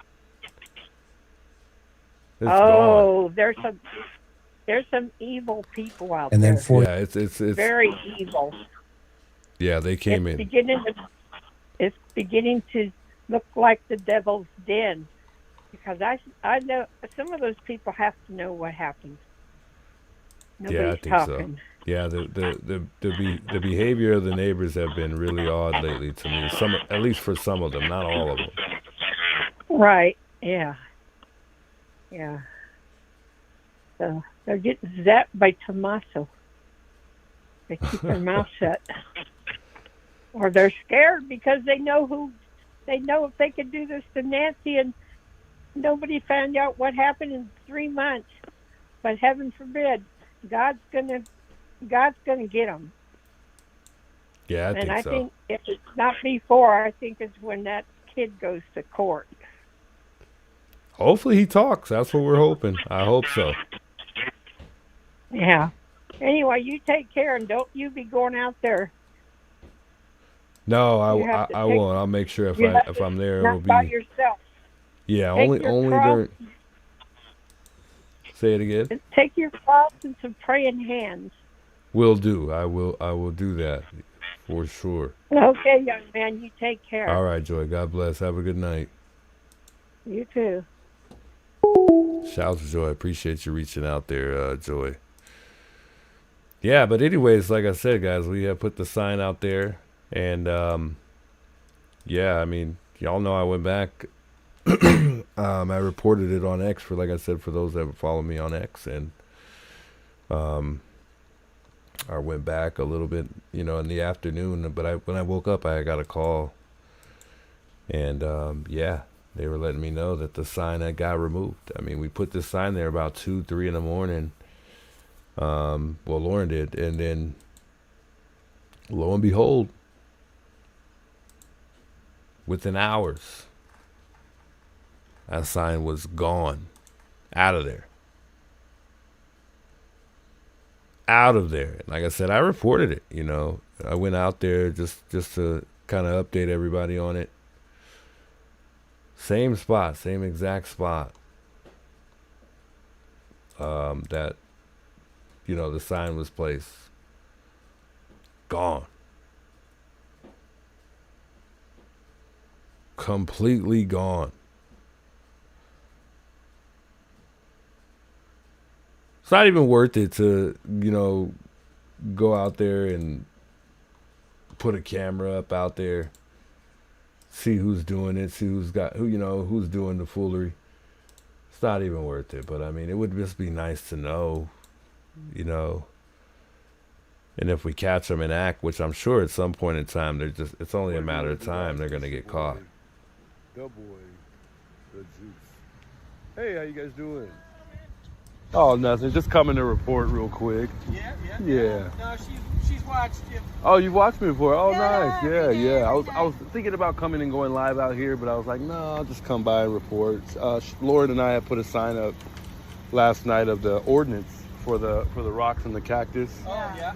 Speaker 1: It's
Speaker 8: Oh,
Speaker 1: gone.
Speaker 8: there's some evil people out
Speaker 3: And
Speaker 8: there.
Speaker 3: then
Speaker 1: Yeah, it's
Speaker 8: very evil.
Speaker 1: yeah, they came
Speaker 8: It's
Speaker 1: in.
Speaker 8: it's beginning to look like the devil's den, because I know some of those people have to know what happened. Nobody's
Speaker 1: Yeah, I think
Speaker 8: talking.
Speaker 1: so. Yeah, the behavior of the neighbors have been really odd lately to me. Some, at least for some of them, not all of them.
Speaker 8: Right. Yeah. Yeah. So they're getting zapped by Tommaso. They keep their mouth shut. Or they're scared because they know if they could do this to Nancy and nobody found out what happened in 3 months. But heaven forbid, God's gonna get them.
Speaker 1: Yeah,
Speaker 8: I
Speaker 1: so.
Speaker 8: think if it's not before, I think it's when that kid goes to court.
Speaker 1: Hopefully he talks. That's what we're hoping. I hope so.
Speaker 8: Yeah. Anyway, you take care and don't you be going out there.
Speaker 1: No, I
Speaker 8: take-
Speaker 1: won't. I'll make sure if
Speaker 8: You have
Speaker 1: if
Speaker 8: to-
Speaker 1: I'm there,
Speaker 8: Not
Speaker 1: it'll
Speaker 8: by
Speaker 1: be
Speaker 8: yourself.
Speaker 1: yeah.
Speaker 8: Take your
Speaker 1: Only
Speaker 8: cross.
Speaker 1: during. Say it again.
Speaker 8: Take your cross and some praying hands.
Speaker 1: Will do. I will do that for sure.
Speaker 8: Okay, young man, you take care.
Speaker 1: All right, Joy. God bless. Have a good night.
Speaker 8: You too.
Speaker 1: Shout out to Joy. Appreciate you reaching out there, Joy. Yeah, but anyways, like I said, guys, we have put the sign out there, and yeah, I mean, y'all know I went back. I reported it on X, for like I said, for those that follow me on X, and I went back a little bit, in the afternoon. But when I woke up, I got a call, and yeah, they were letting me know that the sign had got removed. I mean, we put this sign there about 2, 3 in the morning. Well, Lauren did, and then lo and behold, within hours, that sign was gone, out of there. Out of there. Like I said, I reported it. I went out there just to kind of update everybody on it. Same spot, same exact spot. That the sign was placed. Gone. Completely gone. It's not even worth it to, go out there and put a camera up out there, see who's doing it, see who's doing the foolery. It's not even worth it. But I mean, it would just be nice to know, and if we catch them in act, which I'm sure at some point in time, it's only a matter of time they're going to get caught.
Speaker 7: The juice. Hey, how you guys doing? Oh, nothing. Just coming to report real quick. Yeah.
Speaker 9: No, she's watched you.
Speaker 7: Oh, you watched me before? Oh,
Speaker 9: Yeah,
Speaker 7: nice. Yeah.
Speaker 9: every day.
Speaker 7: I was thinking about coming and going live out here, but I was like, no, I'll just come by and report. Lauren and I had put a sign up last night of the ordinance for the rocks and the cactus.
Speaker 9: Oh, yeah.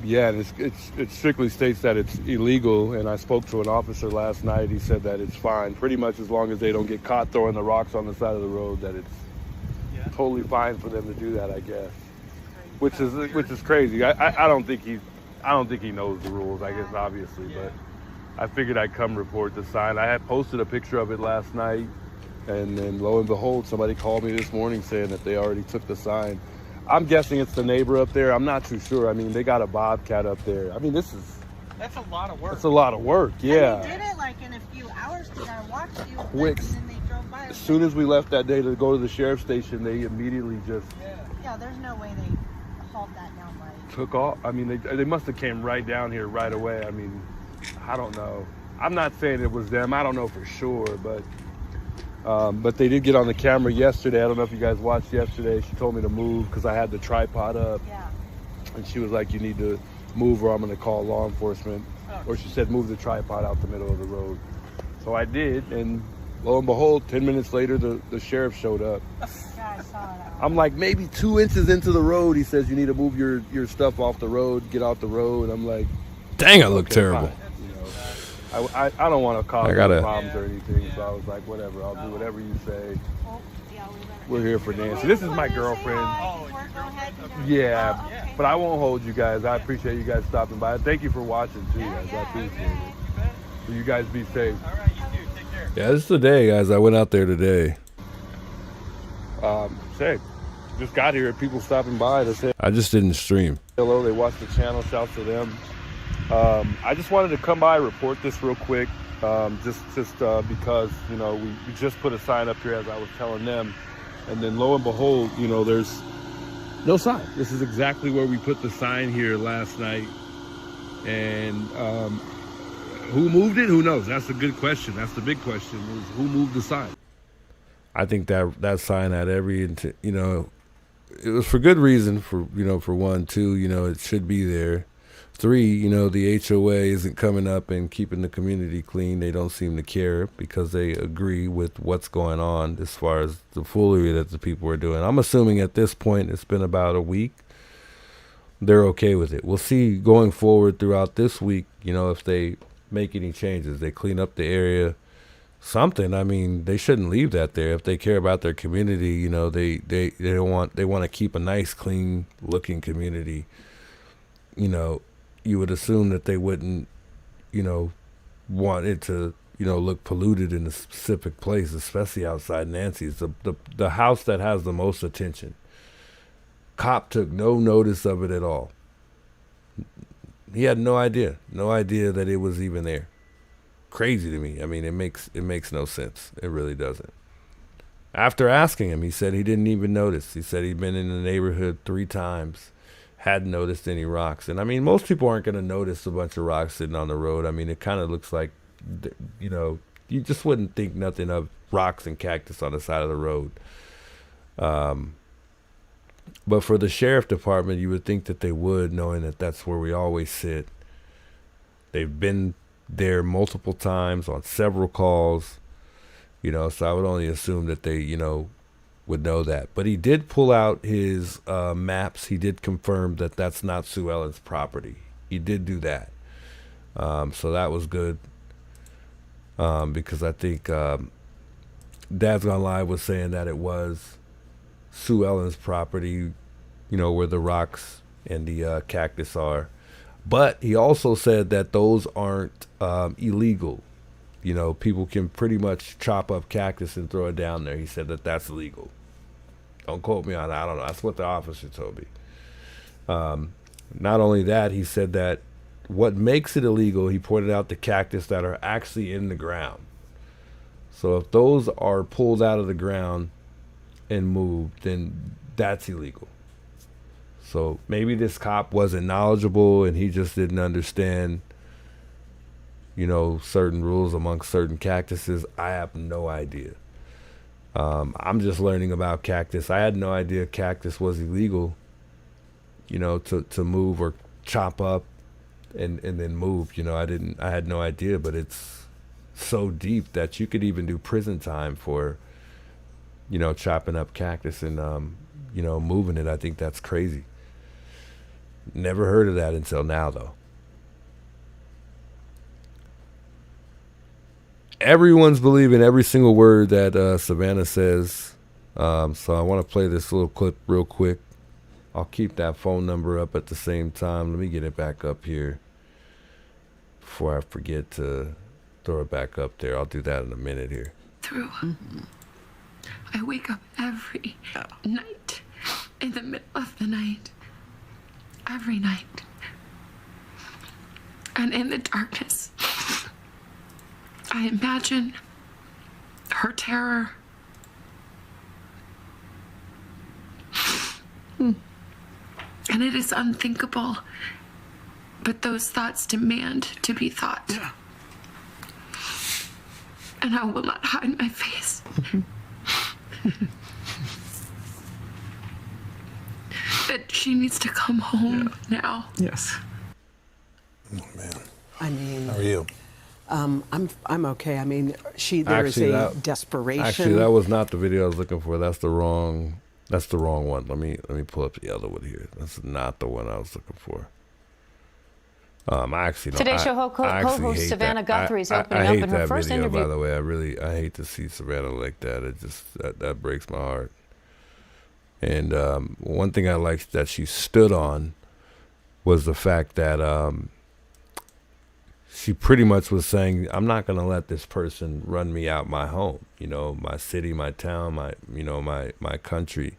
Speaker 7: Yeah, and it strictly states that it's illegal. And I spoke to an officer last night. He said that it's fine, pretty much as long as they don't get caught throwing the rocks on the side of the road. That it's totally fine for them to do that, I guess. Which is crazy. I don't think he knows the rules, I guess, obviously. But I figured I'd come report the sign. I had posted a picture of it last night, and then lo and behold, somebody called me this morning saying that they already took the sign. I'm guessing it's the neighbor up there. I'm not too sure. I mean, they got a bobcat up there. I mean,
Speaker 9: That's a lot of work.
Speaker 7: that's a lot of work. Yeah.
Speaker 9: And they did it like in a few hours because I watched you.
Speaker 7: Quick.
Speaker 9: And then they drove by.
Speaker 7: As soon as we left that day to go to the sheriff's station, they immediately just
Speaker 9: Yeah, there's no way they hauled that down by.
Speaker 7: took off. I mean, they must have came right down here right away. I mean, I don't know. I'm not saying it was them. I don't know for sure, but they did get on the camera yesterday. I don't know if you guys watched yesterday. She told me to move because I had the tripod up.
Speaker 9: Yeah.
Speaker 7: And she was like, you need to move or I'm going to call law enforcement. Or she said, move the tripod out the middle of the road. So I did, and lo and behold, 10 minutes later, the sheriff showed up.
Speaker 9: Yeah, I saw that.
Speaker 7: I'm like maybe 2 inches into the road. He says, you need to move your stuff off the road, get out the road. And I'm like,
Speaker 1: Dang, I look
Speaker 7: okay,
Speaker 1: terrible.
Speaker 7: fine. You know, I don't want to cause problems or anything, so I was like, whatever, I'll do whatever you say.
Speaker 9: Well, yeah, we better.
Speaker 7: We're here for Nancy. This is my girlfriend.
Speaker 9: Go ahead,
Speaker 7: Yeah,
Speaker 9: Oh, okay.
Speaker 7: but I won't hold you guys. I appreciate you guys stopping by. Thank you for watching too, guys. I appreciate it. So you guys be safe.
Speaker 1: Yeah, this is the day, guys. I went out there today.
Speaker 7: Say, just got here. People stopping by to say
Speaker 1: I just didn't stream.
Speaker 7: hello. They watch the channel. Shouts to them. I just wanted to come by, report this real quick, just because, you know, we just put a sign up here as I was telling them, and then lo and behold, you know, there's no sign. This is exactly where we put the sign here last night, and who moved it? Who knows? That's a good question. That's the big question: is who moved the sign?
Speaker 1: I think that sign had you know, it was for good reason. For one, two, you know, it should be there. 3, you know, the HOA isn't coming up and keeping the community clean. They don't seem to care because they agree with what's going on as far as the foolery that the people are doing. I'm assuming at this point, it's been about a week, they're okay with it. We'll see going forward throughout this week, you know, if they make any changes. They clean up the area, something. I mean, they shouldn't leave that there. If they care about their community, you know, they want to keep a nice, clean looking community. You know, you would assume that they wouldn't, you know, want it to, you know, look polluted in a specific place, especially outside Nancy's. The house that has the most attention. Cop took no notice of it at all. He had no idea that it was even there. Crazy to me. I mean, it makes no sense. It really doesn't. After asking him, he said he didn't even notice. He said he'd been in the neighborhood 3 times. Hadn't noticed any rocks. And I mean, most people aren't going to notice a bunch of rocks sitting on the road. I mean, it kind of looks like, you know, you just wouldn't think nothing of rocks and cactus on the side of the road. But for the sheriff department, you would think that they would, knowing that that's where we always sit. They've been there multiple times on several calls, you know, so I would only assume that they, you know, would know that. But he did pull out his maps. He did confirm that that's not Sue Ellen's property. He did do that. So that was good. Because I think Dad's Gone Live was saying that it was Sue Ellen's property, you know, where the rocks and the cactus are. But he also said that those aren't illegal. You know, people can pretty much chop up cactus and throw it down there. He said that that's illegal. Don't quote me on that. I don't know. That's what the officer told me. Not only that, he said that what makes it illegal, he pointed out the cactus that are actually in the ground. So if those are pulled out of the ground and moved, then that's illegal. So maybe this cop wasn't knowledgeable and he just didn't understand, you know, certain rules amongst certain cactuses. I have no idea. I'm just learning about cactus. I had no idea cactus was illegal, you know, to move or chop up and then move. You know, I had no idea, but it's so deep that you could even do prison time for, you know, chopping up cactus and, you know, moving it. I think that's crazy. Never heard of that until now, though. Everyone's believing every single word that Savannah says. So I want to play this little clip real quick. I'll keep that phone number up at the same time. Let me get it back up here before I forget to throw it back up there. I'll do that in a minute here.
Speaker 10: Through. I wake up every night, in the middle of the night, every night. And in the darkness, I imagine her terror. And it is unthinkable, but those thoughts demand to be thought. Yeah. And I will not hide my face. That she she needs to come home now.
Speaker 11: Yes.
Speaker 1: Oh, man.
Speaker 11: I mean,
Speaker 1: How are you?
Speaker 11: I'm okay. I mean, there is a desperation.
Speaker 1: Actually, that was not the video I was looking for. That's the wrong one. Let me pull up the other one here. That's not the one I was looking for. I actually don't.
Speaker 12: Today's show co-host Savannah Guthrie is opening up in her first
Speaker 1: video,
Speaker 12: interview.
Speaker 1: By the way, I hate to see Savannah like that. It just that breaks my heart. And one thing I liked that she stood on was the fact that she pretty much was saying, I'm not going to let this person run me out my home, you know, my city, my town, my country.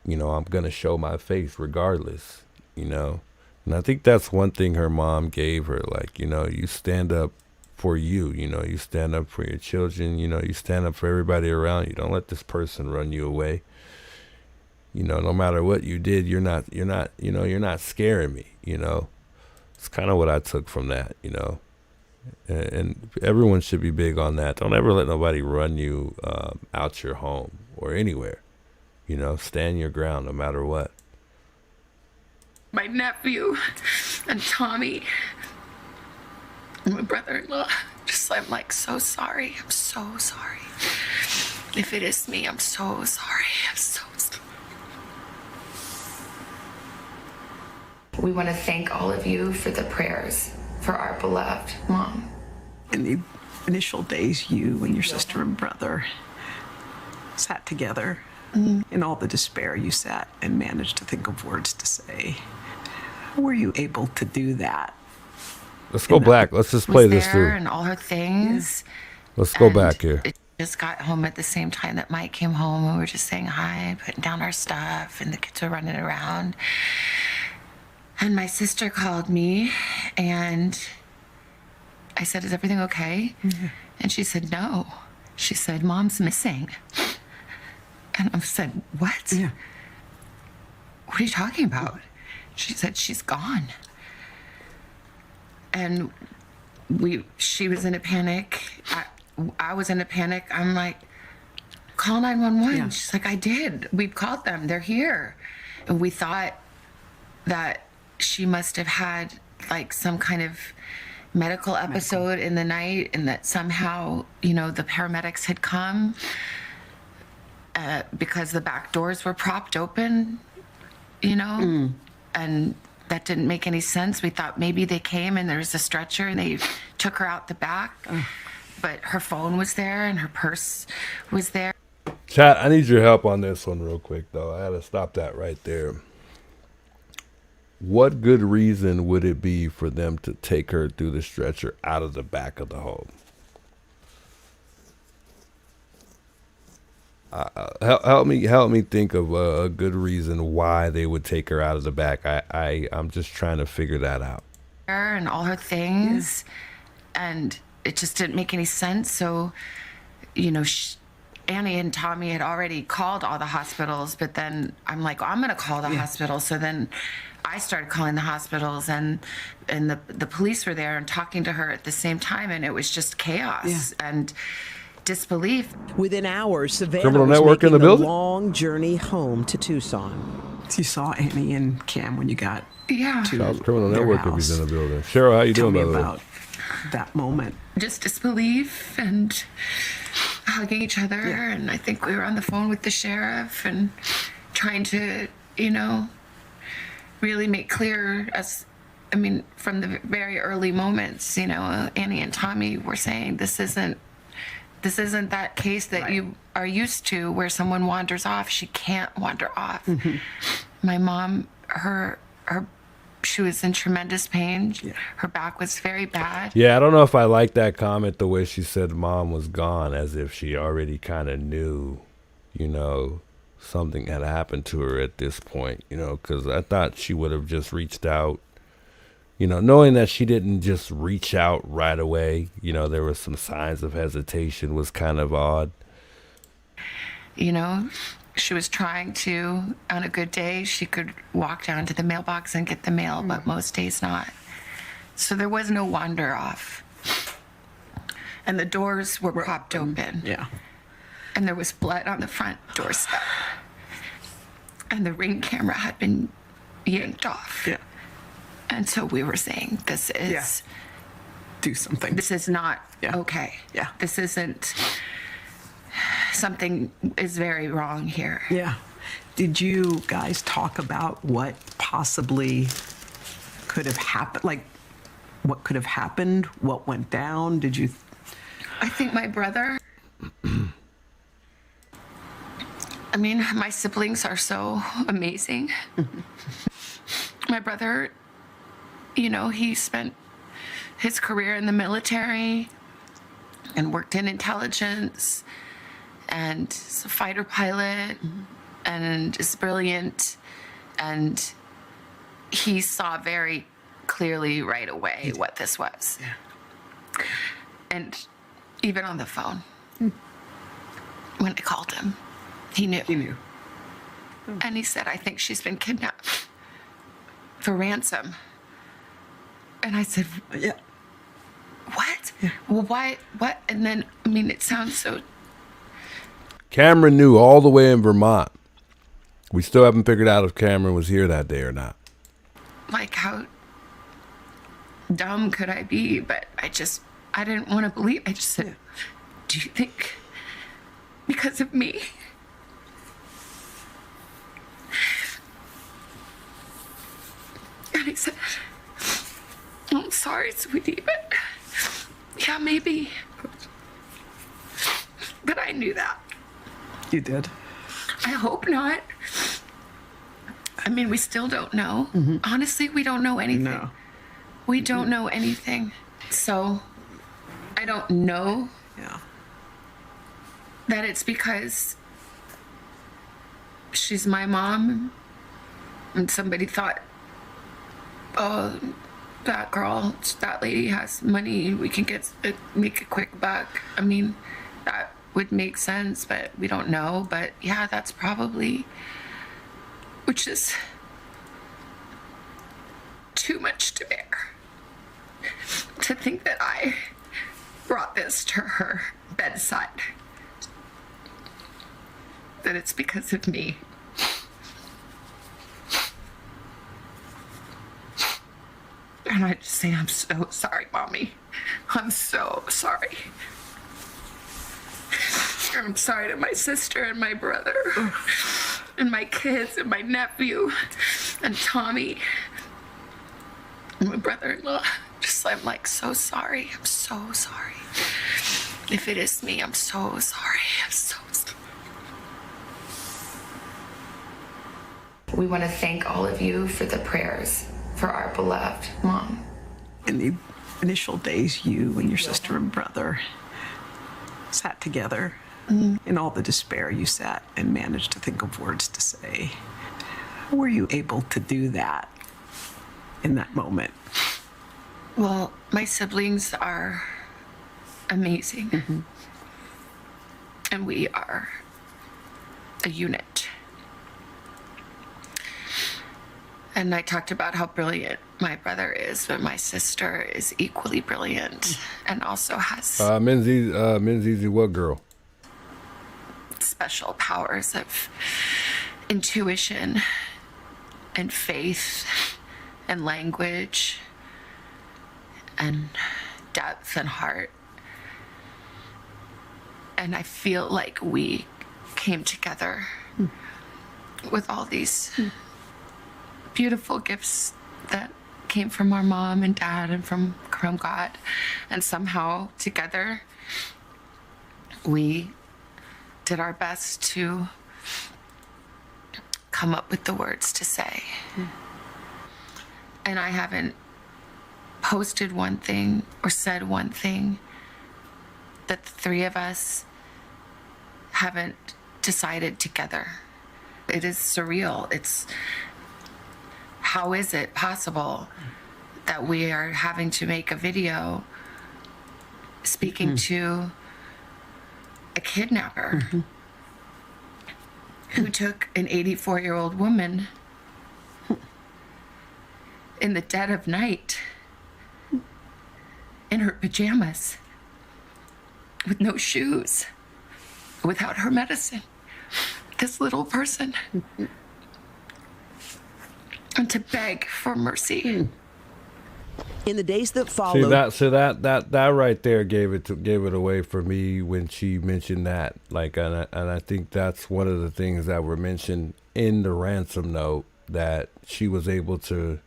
Speaker 1: You know, I'm going to show my face regardless, you know. And I think that's one thing her mom gave her, like, you know, you stand up for you, you know, you stand up for your children, you know, you stand up for everybody around you. Don't let this person run you away. You know, no matter what you did, you're not scaring me, you know. It's kind of what I took from that, you know. And everyone should be big on that. Don't ever let nobody run you out your home or anywhere. You know, stand your ground no matter what.
Speaker 10: My nephew and Tommy, and my brother-in-law, I'm like so sorry. I'm so sorry. If it is me, I'm so sorry. I'm so sorry. We want to thank all of you for the prayers for our beloved mom.
Speaker 11: In the initial days, you and your sister and brother sat together. In all the despair, you sat and managed to think of words to say. How were you able to do that?
Speaker 1: Let's go back. Let's just play this through.
Speaker 10: And all her things.
Speaker 1: Let's go back here.
Speaker 10: It just got home at the same time that Mike came home, and we were just saying hi, putting down our stuff, and the kids were running around. And my sister called me, and I said, "Is everything okay?" Mm-hmm. And she said, "No." She said, "Mom's missing." And I said, "What? Yeah. What are you talking about?" She said, "She's gone." And she was in a panic. I was in a panic. I'm like, "Call 911." Yeah. She's like, "I did. We've called them. They're here." And we thought that she must have had like some kind of medical episode in the night, and that somehow, you know, the paramedics had come because the back doors were propped open, you know, and that didn't make any sense. We thought maybe they came and there was a stretcher and they took her out the back, but her phone was there and her purse was there.
Speaker 1: Chat, I need your help on this one real quick, though. I had to stop that right there. What good reason would it be for them to take her through the stretcher out of the back of the home? Help me think of a good reason why they would take her out of the back. I'm just trying to figure that out.
Speaker 10: And all her things, and it just didn't make any sense. So, you know, Annie and Tommy had already called all the hospitals, but then I'm like, I'm gonna call the hospital. So then I started calling the hospitals, and the police were there and talking to her at the same time, and it was just chaos and disbelief.
Speaker 13: Within hours, Savannah
Speaker 1: Criminal
Speaker 13: was
Speaker 1: network in
Speaker 13: making
Speaker 1: the building?
Speaker 13: long journey home to Tucson.
Speaker 11: You saw Annie and Cam when you got to
Speaker 1: South Criminal
Speaker 11: their
Speaker 1: Network
Speaker 11: house.
Speaker 1: if he's in the building. Cheryl, how you
Speaker 11: Tell
Speaker 1: doing,
Speaker 11: me
Speaker 1: by the way?
Speaker 11: about that moment.
Speaker 10: Just disbelief and hugging each other, and I think we were on the phone with the sheriff and trying to, you know, really make clear from the very early moments, you know, Annie and Tommy were saying this isn't that case that you are used to where someone wanders off. She can't wander off. My mom, she was in tremendous pain. Her back was very bad.
Speaker 1: Yeah, I don't know if I like that comment, the way she said mom was gone, as if she already kind of knew, you know, something had happened to her at this point, you know, because I thought she would have just reached out, you know, knowing that she didn't just reach out right away. You know, there were some signs of hesitation, was kind of odd.
Speaker 10: You know, she was trying to, on a good day, she could walk down to the mailbox and get the mail, but most days not. So there was no wander off. And the doors were propped open.
Speaker 11: Yeah.
Speaker 10: And there was blood on the front doorstep. and the Ring camera had been yanked off.
Speaker 11: Yeah.
Speaker 10: And so we were saying, this is...
Speaker 11: Yeah. Do something.
Speaker 10: This is not
Speaker 11: Yeah.
Speaker 10: okay.
Speaker 11: Yeah.
Speaker 10: This isn't... Something is very wrong here.
Speaker 11: Yeah. Did you guys talk about what possibly could have happened? Like, what could have happened? What went down? Did you...
Speaker 10: I think my brother... I mean, my siblings are so amazing. My brother, you know, he spent his career in the military and worked in intelligence and is a fighter pilot and is brilliant. And he saw very clearly right away what this was.
Speaker 11: Yeah.
Speaker 10: And even on the phone, when I called him, he knew.
Speaker 11: He knew.
Speaker 10: And he said, I think she's been kidnapped for ransom. And I said,
Speaker 11: Yeah.
Speaker 10: what? Yeah. Well, why? What? And then, I mean, it sounds so...
Speaker 1: Cameron knew all the way in Vermont. We still haven't figured out if Cameron was here that day or not.
Speaker 10: Like, how dumb could I be? But I didn't want to believe. I just said, do you think because of me? And he said, I'm sorry, sweetie, but yeah, maybe. But I knew that.
Speaker 11: You did?
Speaker 10: I hope not. I mean, we still don't know. Honestly, we don't know anything.
Speaker 11: No.
Speaker 10: We don't know anything. So I don't know that it's because she's my mom and somebody thought, oh, that girl, that lady has money, we can make a quick buck. I mean, that would make sense, but we don't know. But yeah, that's probably, which is too much to bear. To think that I brought this to her bedside. That it's because of me. And I just say, I'm so sorry, Mommy. I'm so sorry. I'm sorry to my sister and my brother and my kids and my nephew and Tommy and my brother-in-law. I'm like so sorry. I'm so sorry. If it is me, I'm so sorry. I'm so sorry. We want to thank all of you for the prayers for our beloved mom.
Speaker 11: In the initial days, you and your sister and brother sat together. In all the despair, you sat and managed to think of words to say. How were you able to do that in that moment?
Speaker 10: Well, my siblings are amazing. And we are a unit. And I talked about how brilliant my brother is, but my sister is equally brilliant and also has
Speaker 1: Menzies, what girl?
Speaker 10: special powers of intuition and faith and language and depth and heart. And I feel like we came together with all these beautiful gifts that came from our mom and dad and from God. And somehow together we did our best to come up with the words to say. And I haven't posted one thing or said one thing that the three of us haven't decided together. It is surreal. It's, how is it possible that we are having to make a video speaking to a kidnapper who took an 84-year-old woman in the dead of night in her pajamas with no shoes, without her medicine. This little person and to beg for mercy.
Speaker 13: In the days that followed,
Speaker 1: that right there gave it away for me when she mentioned that. Like, and I think that's one of the things that were mentioned in the ransom note, that she was able to,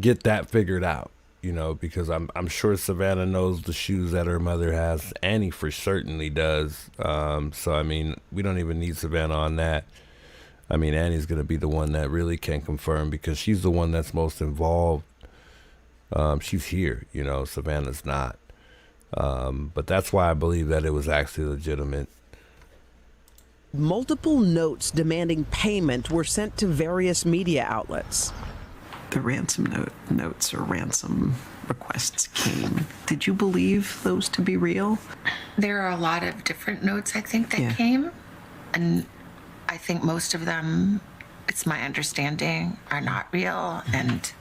Speaker 1: get that figured out. Because I'm sure Savannah knows the shoes that her mother has. Annie for certainly does. So I mean, we don't even need Savannah on that. I mean, Annie's going to be the one that really can confirm, because she's the one that's most involved. She's here, Savannah's not. But that's why I believe that it was actually legitimate.
Speaker 13: multiple notes demanding payment were sent to various media outlets.
Speaker 11: The ransom notes or ransom requests came. Did you believe those to be real?
Speaker 10: There are a lot of different notes, I think, that came. And I think most of them, it's my understanding, are not real. And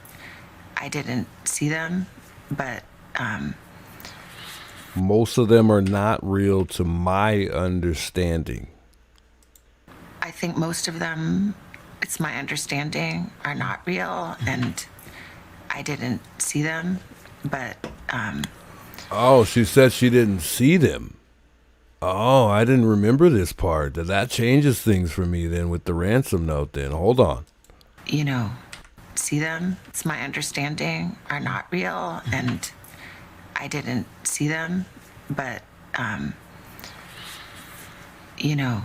Speaker 10: I didn't see them. But
Speaker 1: most of them are not real to my understanding.
Speaker 10: I think most of them, it's my understanding, are not real. And I didn't see them. But
Speaker 1: oh, she said she didn't see them. Oh, I didn't remember this part. That changes things for me then with the ransom note then. Hold on.
Speaker 10: You know, see them, it's my understanding, are not real. And I didn't see them. But, you know,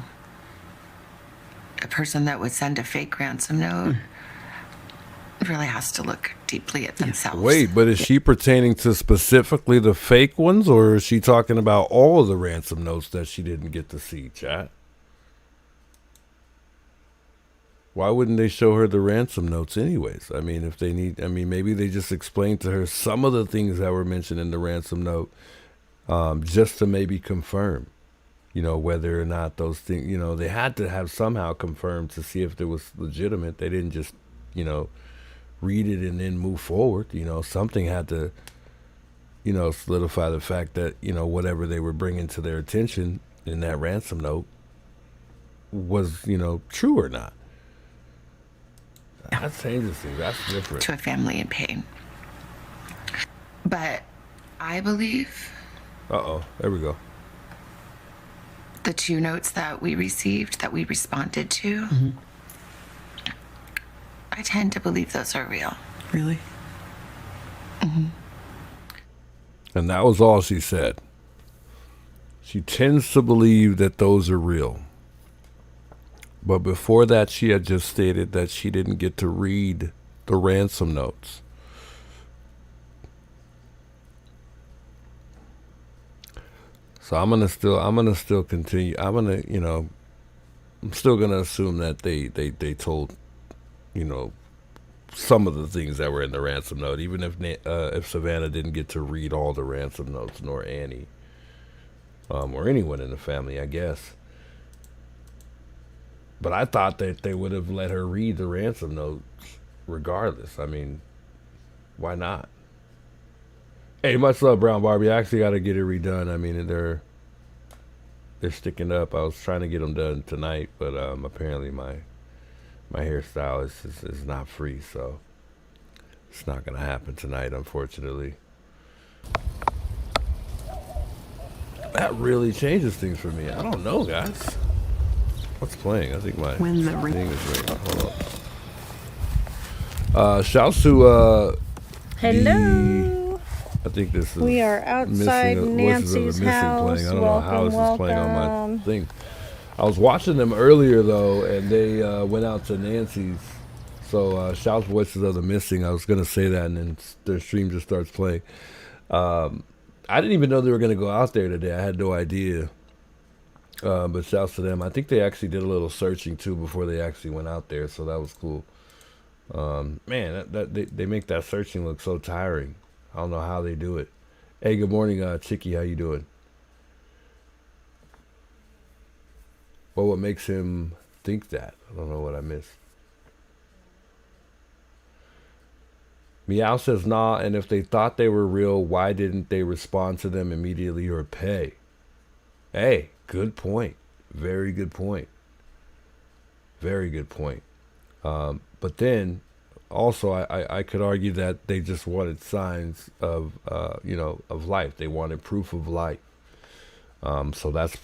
Speaker 10: a person that would send a fake ransom note really has to look deeply at themselves.
Speaker 1: Wait, but is she pertaining to specifically the fake ones, or is she talking about all of the ransom notes that she didn't get to see, chat? Why wouldn't they show her the ransom notes anyways? I mean, if they need, I mean, maybe they just explained to her some of the things that were mentioned in the ransom note, just to maybe confirm, you know, whether or not those things, you know, they had to have somehow confirmed to see if it was legitimate. They didn't just, you know, read it and then move forward. You know, something had to, you know, solidify the fact that, you know, whatever they were bringing to their attention in that ransom note was, you know, true or not. That changes things. That's different.
Speaker 10: To a family in pain. But I believe...
Speaker 1: Uh-oh. There we go.
Speaker 10: The two notes that we received, that we responded to, I tend to believe those are real.
Speaker 11: Really?
Speaker 1: And that was all she said. She tends to believe that those are real. But before that, she had just stated that she didn't get to read the ransom notes. So I'm gonna still continue. I'm still gonna assume that they told, you know, some of the things that were in the ransom note, even if Savannah didn't get to read all the ransom notes, nor Annie, or anyone in the family, I guess. But I thought that they would have let her read the ransom notes regardless. I mean, why not? Hey, much love, Brown Barbie. I actually got to get it redone. I mean, they're sticking up. I was trying to get them done tonight, but apparently my hairstyle is not free, so it's not going to happen tonight, unfortunately. That really changes things for me. I don't know, guys. What's playing? I think my thing is ringing. Hold on. Shouts to
Speaker 14: hello.
Speaker 1: I think this is.
Speaker 14: We are outside Nancy's house.
Speaker 1: Playing. I don't know how this is playing on my thing. I was watching them earlier though, and they went out to Nancy's. So shouts Voices of the Missing. I was gonna say that, and then their stream just starts playing. I didn't even know they were gonna go out there today. I had no idea. But shouts to them. I think they actually did a little searching too before they actually went out there, so that was cool. Man, they make that searching look so tiring. I don't know how they do it. Hey, good morning, Chicky. How you doing? Well, what makes him think that? I don't know what I missed. Meow says, nah, and if they thought they were real, why didn't they respond to them immediately or pay? Hey, good point. Very good point. Very good point. But then also I could argue that they just wanted signs of, of life. They wanted proof of life. So that's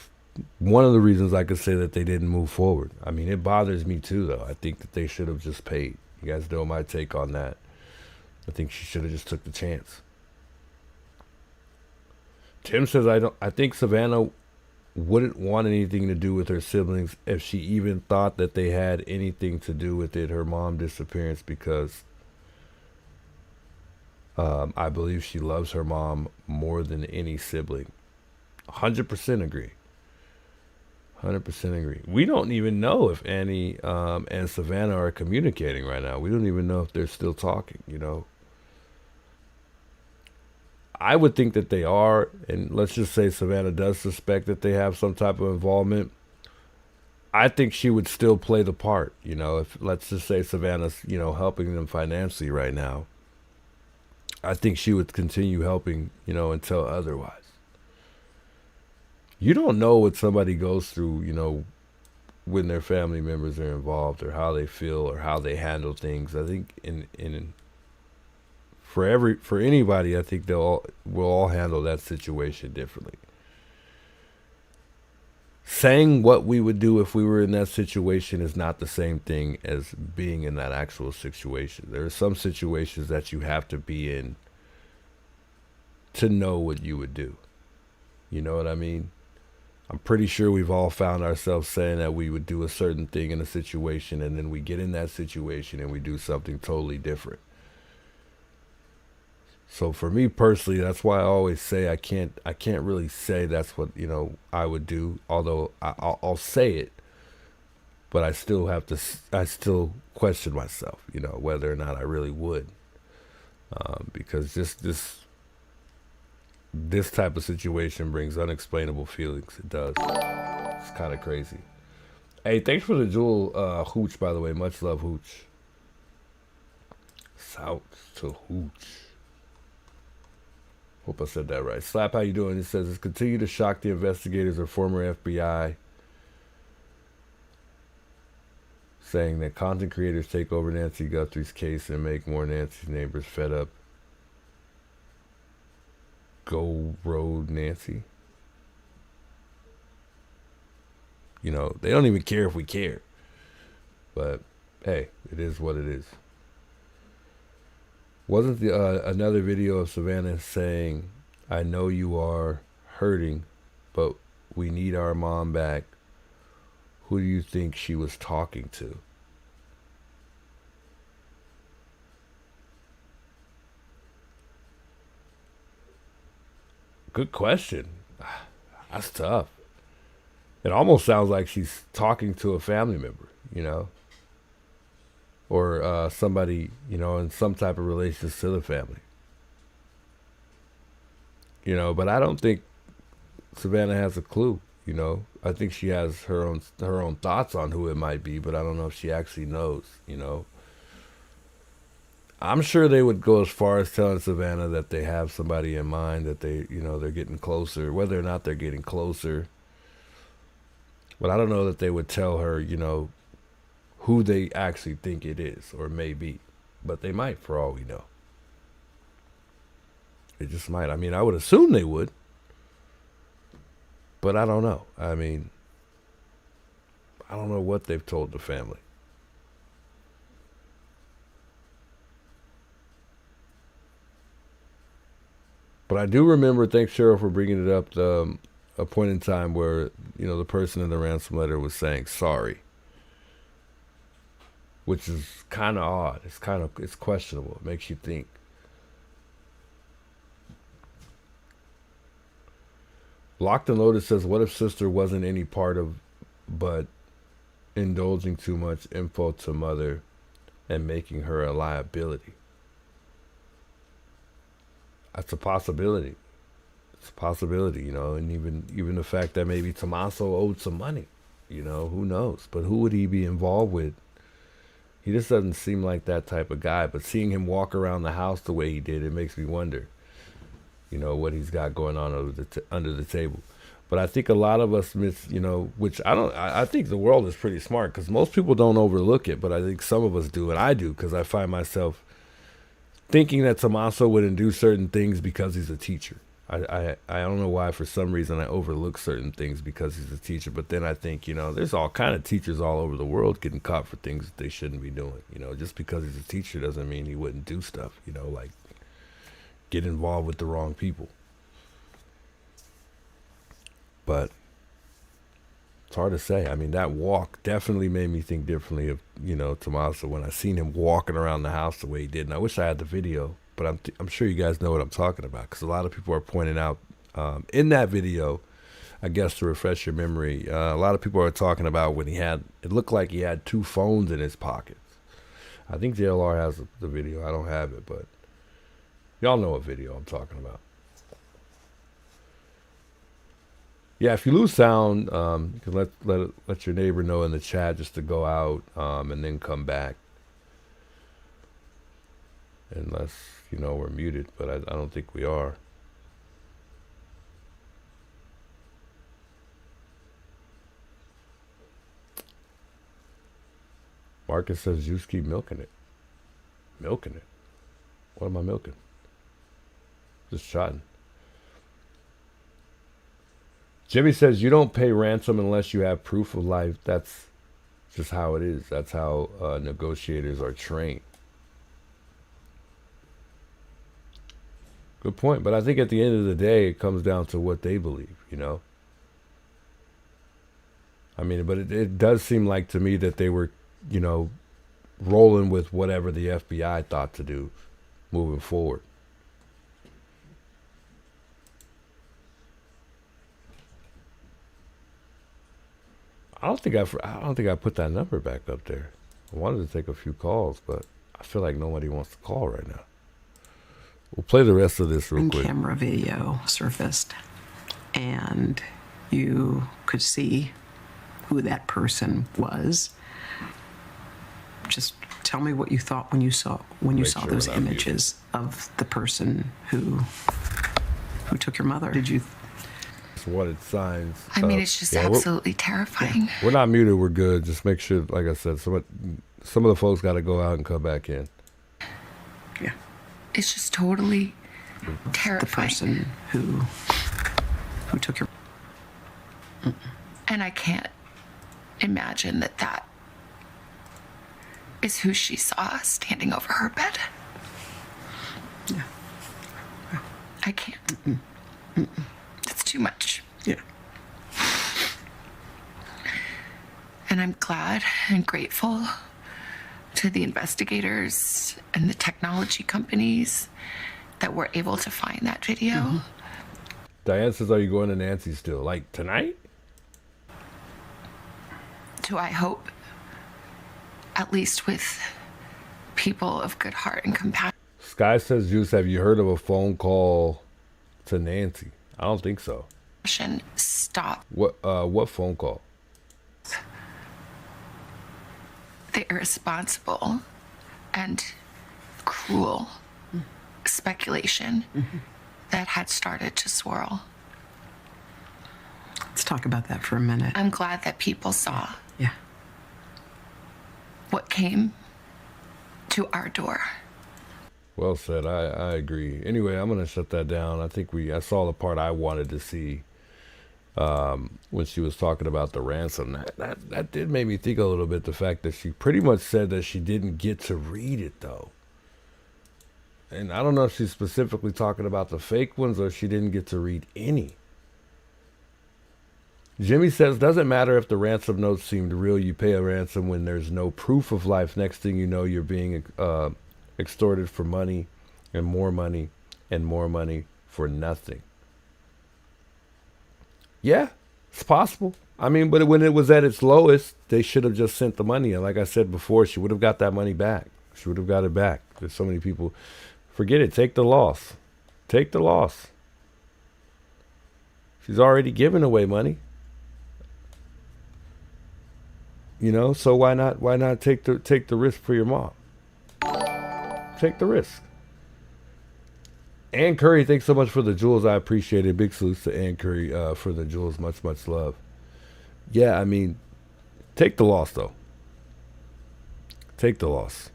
Speaker 1: one of the reasons I could say that they didn't move forward. I mean, it bothers me too, though. I think that they should have just paid. You guys know my take on that. I think she should have just took the chance. Tim says, I think Savannah wouldn't want anything to do with her siblings if she even thought that they had anything to do with it, her mom's disappearance, because I believe she loves her mom more than any sibling. 100% agree. 100% agree. We don't even know if Annie and Savannah are communicating right now. We don't even know if they're still talking, I would think that they are, and let's just say Savannah does suspect that they have some type of involvement. I think she would still play the part, if let's just say Savannah's, helping them financially right now. I think she would continue helping, until otherwise. You don't know what somebody goes through, when their family members are involved, or how they feel, or how they handle things. I think for anybody, I think we'll all handle that situation differently. Saying what we would do if we were in that situation is not the same thing as being in that actual situation. There are some situations that you have to be in to know what you would do. You know what I mean? I'm pretty sure we've all found ourselves saying that we would do a certain thing in a situation, and then we get in that situation and we do something totally different. So for me personally, that's why I always say I can't really say that's what, I would do, although I'll say it, but I still question myself, whether or not I really would. Because just this type of situation brings unexplainable feelings. It does. It's kind of crazy. Hey, thanks for the jewel, Hooch, by the way. Much love, Hooch. South to Hooch. Hope I said that right. Slap, how you doing? It says, it's continue to shock the investigators or former FBI, saying that content creators take over Nancy Guthrie's case and make more Nancy's neighbors fed up. Go road Nancy. They don't even care if we care. But hey, it is what it is. Wasn't another video of Savannah saying, I know you are hurting, but we need our mom back? Who do you think she was talking to? Good question. That's tough. It almost sounds like she's talking to a family member, or somebody, in some type of relationship to the family. But I don't think Savannah has a clue, I think she has her own thoughts on who it might be, but I don't know if she actually knows, I'm sure they would go as far as telling Savannah that they have somebody in mind, that they, they're getting closer, whether or not they're getting closer. But I don't know that they would tell her, who they actually think it is or may be. But they might, for all we know. They just might. I mean, I would assume they would. But I don't know. I mean, I don't know what they've told the family. But I do remember, thanks Cheryl for bringing it up, a point in time where, the person in the ransom letter was saying sorry. Which is kind of odd. It's questionable. It makes you think. Locked and Loaded says, what if sister wasn't any part of, but indulging too much info to mother and making her a liability? That's a possibility. It's a possibility, and even the fact that maybe Tommaso owed some money, who knows? But who would he be involved with? He just doesn't seem like that type of guy. But seeing him walk around the house the way he did, it makes me wonder, what he's got going on under the table. But I think a lot of us miss, which I think the world is pretty smart because most people don't overlook it, but I think some of us do, and I do, because I find myself thinking that Tommaso wouldn't do certain things because he's a teacher. I don't know why, for some reason, I overlook certain things because he's a teacher, but then I think, there's all kind of teachers all over the world getting caught for things that they shouldn't be doing. Just because he's a teacher doesn't mean he wouldn't do stuff, like get involved with the wrong people. But it's hard to say. I mean, that walk definitely made me think differently of, Tommaso when I seen him walking around the house the way he did. And I wish I had the video, but I'm sure you guys know what I'm talking about, because a lot of people are pointing out in that video, I guess to refresh your memory, a lot of people are talking about when it looked like he had 2 phones in his pockets. I think JLR has the video. I don't have it, but y'all know what video I'm talking about. Yeah, if you lose sound, you can let your neighbor know in the chat just to go out and then come back. Unless, we're muted, but I don't think we are. Marcus says, just keep milking it. Milking it? What am I milking? Just chatting. Jimmy says, you don't pay ransom unless you have proof of life. That's just how it is. That's how negotiators are trained. Good point. But I think at the end of the day, it comes down to what they believe, I mean, but it does seem like to me that they were, rolling with whatever the FBI thought to do moving forward. I don't think I put that number back up there. I wanted to take a few calls, but I feel like nobody wants to call right now. We'll play the rest of this real quick.
Speaker 11: Camera video surfaced, and you could see who that person was. Just tell me what you thought when you saw those images of the person who took your mother. Did you?
Speaker 1: Wanted signs.
Speaker 10: I mean, it's just absolutely terrifying.
Speaker 1: We're not muted. We're good. Just make sure, like I said, some of the folks got to go out and come back in.
Speaker 11: Yeah.
Speaker 10: It's just totally terrifying.
Speaker 11: The person who took your.
Speaker 10: And I can't imagine that is who she saw standing over her bed.
Speaker 11: Yeah.
Speaker 10: I can't. It's too much.
Speaker 11: Yeah.
Speaker 10: And I'm glad and grateful to the investigators and the technology companies that were able to find that video.
Speaker 11: Mm-hmm.
Speaker 1: Diane says, are you going to Nancy still? Like tonight?
Speaker 10: Do I hope, at least with people of good heart and compassion.
Speaker 1: Sky says, Juice, have you heard of a phone call to Nancy? I don't think so.
Speaker 10: Stop.
Speaker 1: What phone call?
Speaker 10: The irresponsible and cruel speculation that had started to swirl.
Speaker 11: Let's talk about that for a minute.
Speaker 10: I'm glad that people saw
Speaker 11: Yeah.
Speaker 10: what came to our door.
Speaker 1: Well said. I agree. Anyway, I'm gonna shut that down. I saw the part I wanted to see when she was talking about the ransom. That did make me think a little bit. The fact that she pretty much said that she didn't get to read it though. And I don't know if she's specifically talking about the fake ones or she didn't get to read any. Jimmy says, doesn't matter if the ransom notes seemed real. You pay a ransom when there's no proof of life. Next thing you know, you're being extorted for money and more money and more money for nothing. Yeah, it's possible. I mean, but when it was at its lowest, they should have just sent the money. And like I said before, she would have got that money back. She would have got it back. There's so many people. Forget it. Take the loss. Take the loss. She's already given away money. So why not take the risk for your mom? Take the risk. Ann Curry, thanks so much for the jewels. I appreciate it. Big salutes to Ann Curry for the jewels. Much, much love. Yeah, I mean, take the loss, though. Take the loss.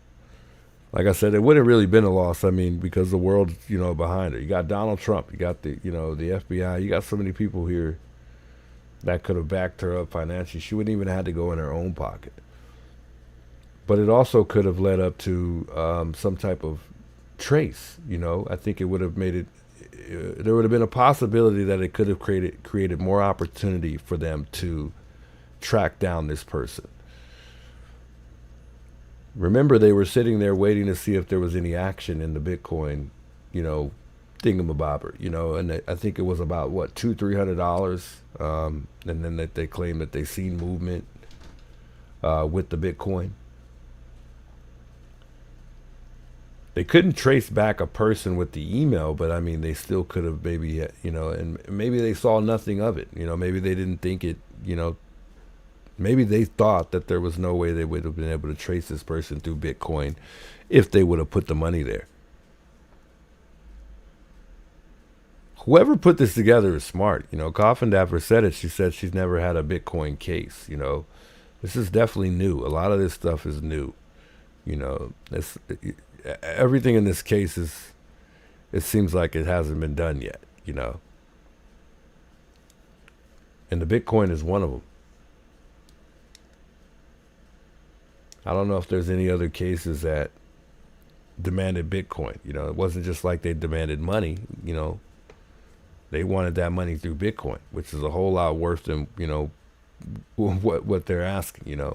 Speaker 1: Like I said, it wouldn't really been a loss. I mean, because the world's, behind her. You got Donald Trump. You got the FBI. You got so many people here that could have backed her up financially. She wouldn't even have had to go in her own pocket. But it also could have led up to some type of trace. I think it would have made it. There would have been a possibility that it could have created more opportunity for them to track down this person. Remember, they were sitting there waiting to see if there was any action in the Bitcoin, thingamabobber, and I think it was about $200-300, and then that they claimed that they seen movement with the Bitcoin. They couldn't trace back a person with the email, but I mean, they still could have maybe, and maybe they saw nothing of it. Maybe they didn't think it, maybe they thought that there was no way they would have been able to trace this person through Bitcoin if they would have put the money there. Whoever put this together is smart. Coffin Dapper said it. She said she's never had a Bitcoin case. This is definitely new. A lot of this stuff is new. Everything in this case it seems like it hasn't been done yet, and the Bitcoin is one of them. I don't know if there's any other cases that demanded Bitcoin. It wasn't just like they demanded money, they wanted that money through Bitcoin, which is a whole lot worse than, what they're asking,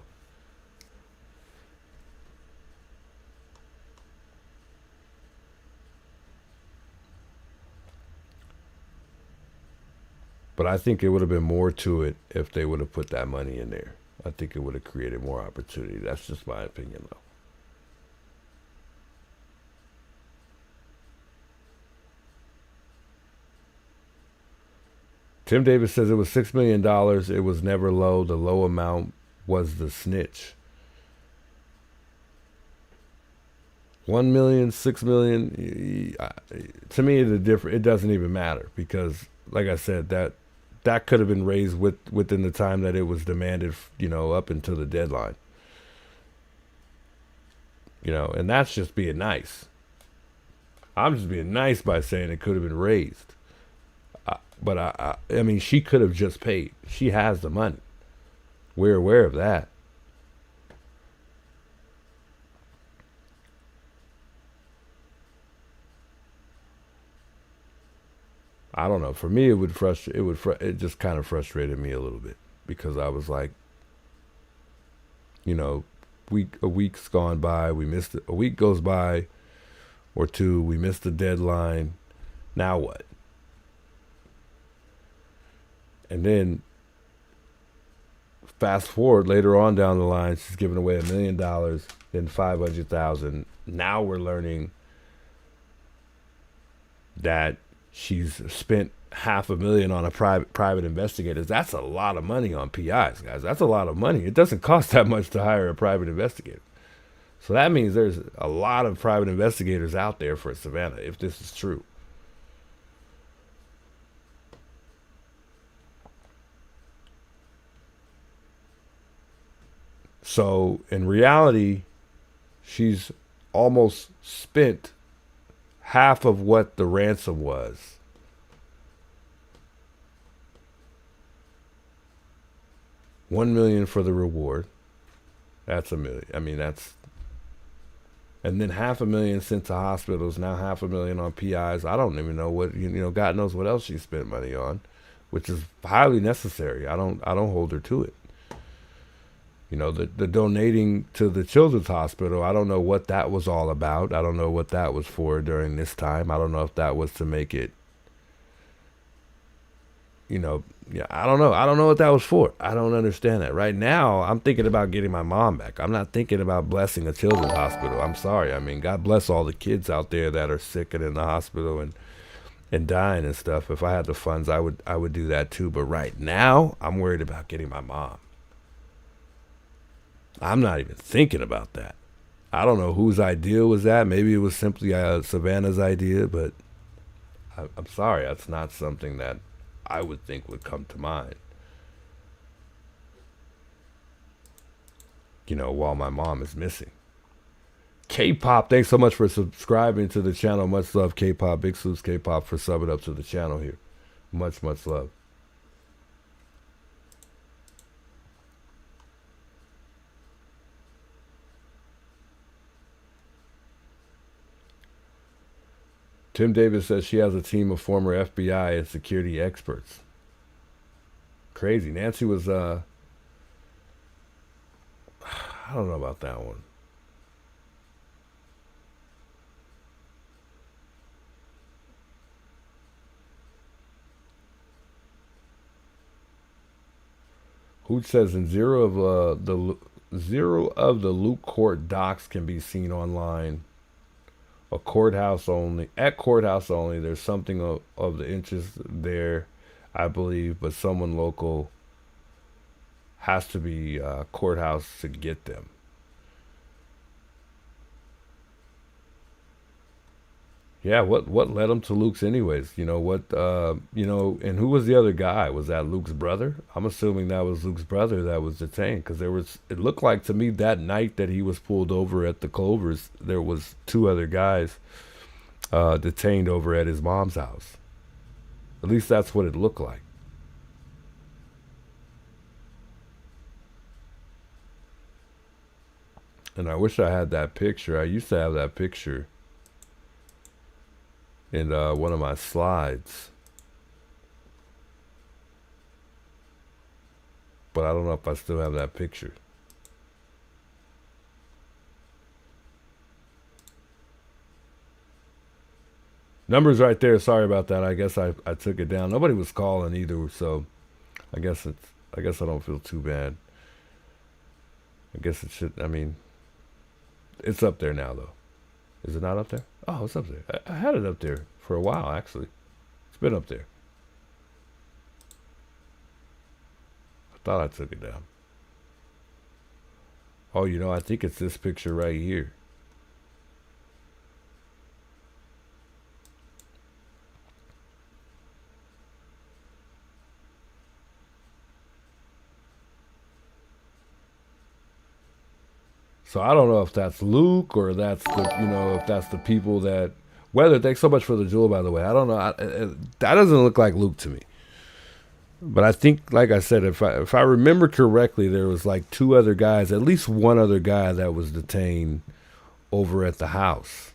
Speaker 1: But I think it would have been more to it if they would have put that money in there. I think it would have created more opportunity. That's just my opinion, though. Tim Davis says it was $6 million. It was never low. The low amount was the snitch. 1 million, 6 million. To me, it doesn't even matter because, like I said, that could have been raised within the time that it was demanded, up until the deadline. And that's just being nice. I'm just being nice by saying it could have been raised. But I mean, she could have just paid. She has the money. We're aware of that. I don't know. For me, it just kind of frustrated me a little bit because I was like, a week's gone by, we missed it. A week goes by or two, we missed the deadline. Now what? And then fast forward later on down the line, she's giving away $1 million, then $500,000. Now we're learning that she's spent $500,000 on a private investigators. That's a lot of money on PIs, guys. That's a lot of money. It doesn't cost that much to hire a private investigator. So that means there's a lot of private investigators out there for Savannah, if this is true. So in reality, she's almost spent half of what the ransom was. $1 million for the reward. That's $1 million. I mean, and then $500,000 sent to hospitals. Now $500,000 on PIs. I don't even know what, God knows what else she spent money on, which is highly necessary. I don't hold her to it. The donating to the children's hospital, I don't know what that was all about. I don't know what that was for during this time. I don't know if that was to make it, I don't know. I don't know what that was for. I don't understand that. Right now, I'm thinking about getting my mom back. I'm not thinking about blessing a children's hospital. I'm sorry. I mean, God bless all the kids out there that are sick and in the hospital and dying and stuff. If I had the funds, I would do that too. But right now, I'm worried about getting my mom. I'm not even thinking about that. I don't know whose idea was that. Maybe it was simply Savannah's idea, but I'm sorry, that's not something that I would think would come to mind. You know, while my mom is missing. K-pop, thanks so much for subscribing to the channel. Much love, K-pop. Big salutes, K-pop, for subbing up to the channel here. Much love. Tim Davis says she has a team of former FBI and security experts. Crazy. Nancy was, I don't know about that one. Hoot says in zero of the Luke Court docs can be seen online. At courthouse only. There's something of the interest there, I believe, but someone local has to be courthouse to get them. Yeah, what led him to Luke's anyways? You know, and who was the other guy? Was that Luke's brother? I'm assuming that was Luke's brother that was detained, because it looked like to me that night that he was pulled over at the Clovers, there was 2 other guys detained over at his mom's house. At least that's what it looked like. And I wish I had that picture. I used to have that picture in one of my slides, but I don't know if I still have that picture. Numbers right there. Sorry about that. I guess I took it down. Nobody was calling either, so I guess I don't feel too bad. I guess it should. I mean, it's up there now though. Is it not up there? Oh, it's up there. I had it up there for a while, actually. It's been up there. I thought I took it down. Oh, you know, I think it's this picture right here. So I don't know if that's Luke or that's the, you know, if that's the people that, Weather, thanks so much for the jewel, by the way. I don't know. That doesn't look like Luke to me. But I think, like I said, if I remember correctly, there was like 2 other guys, at least one other guy that was detained over at the house.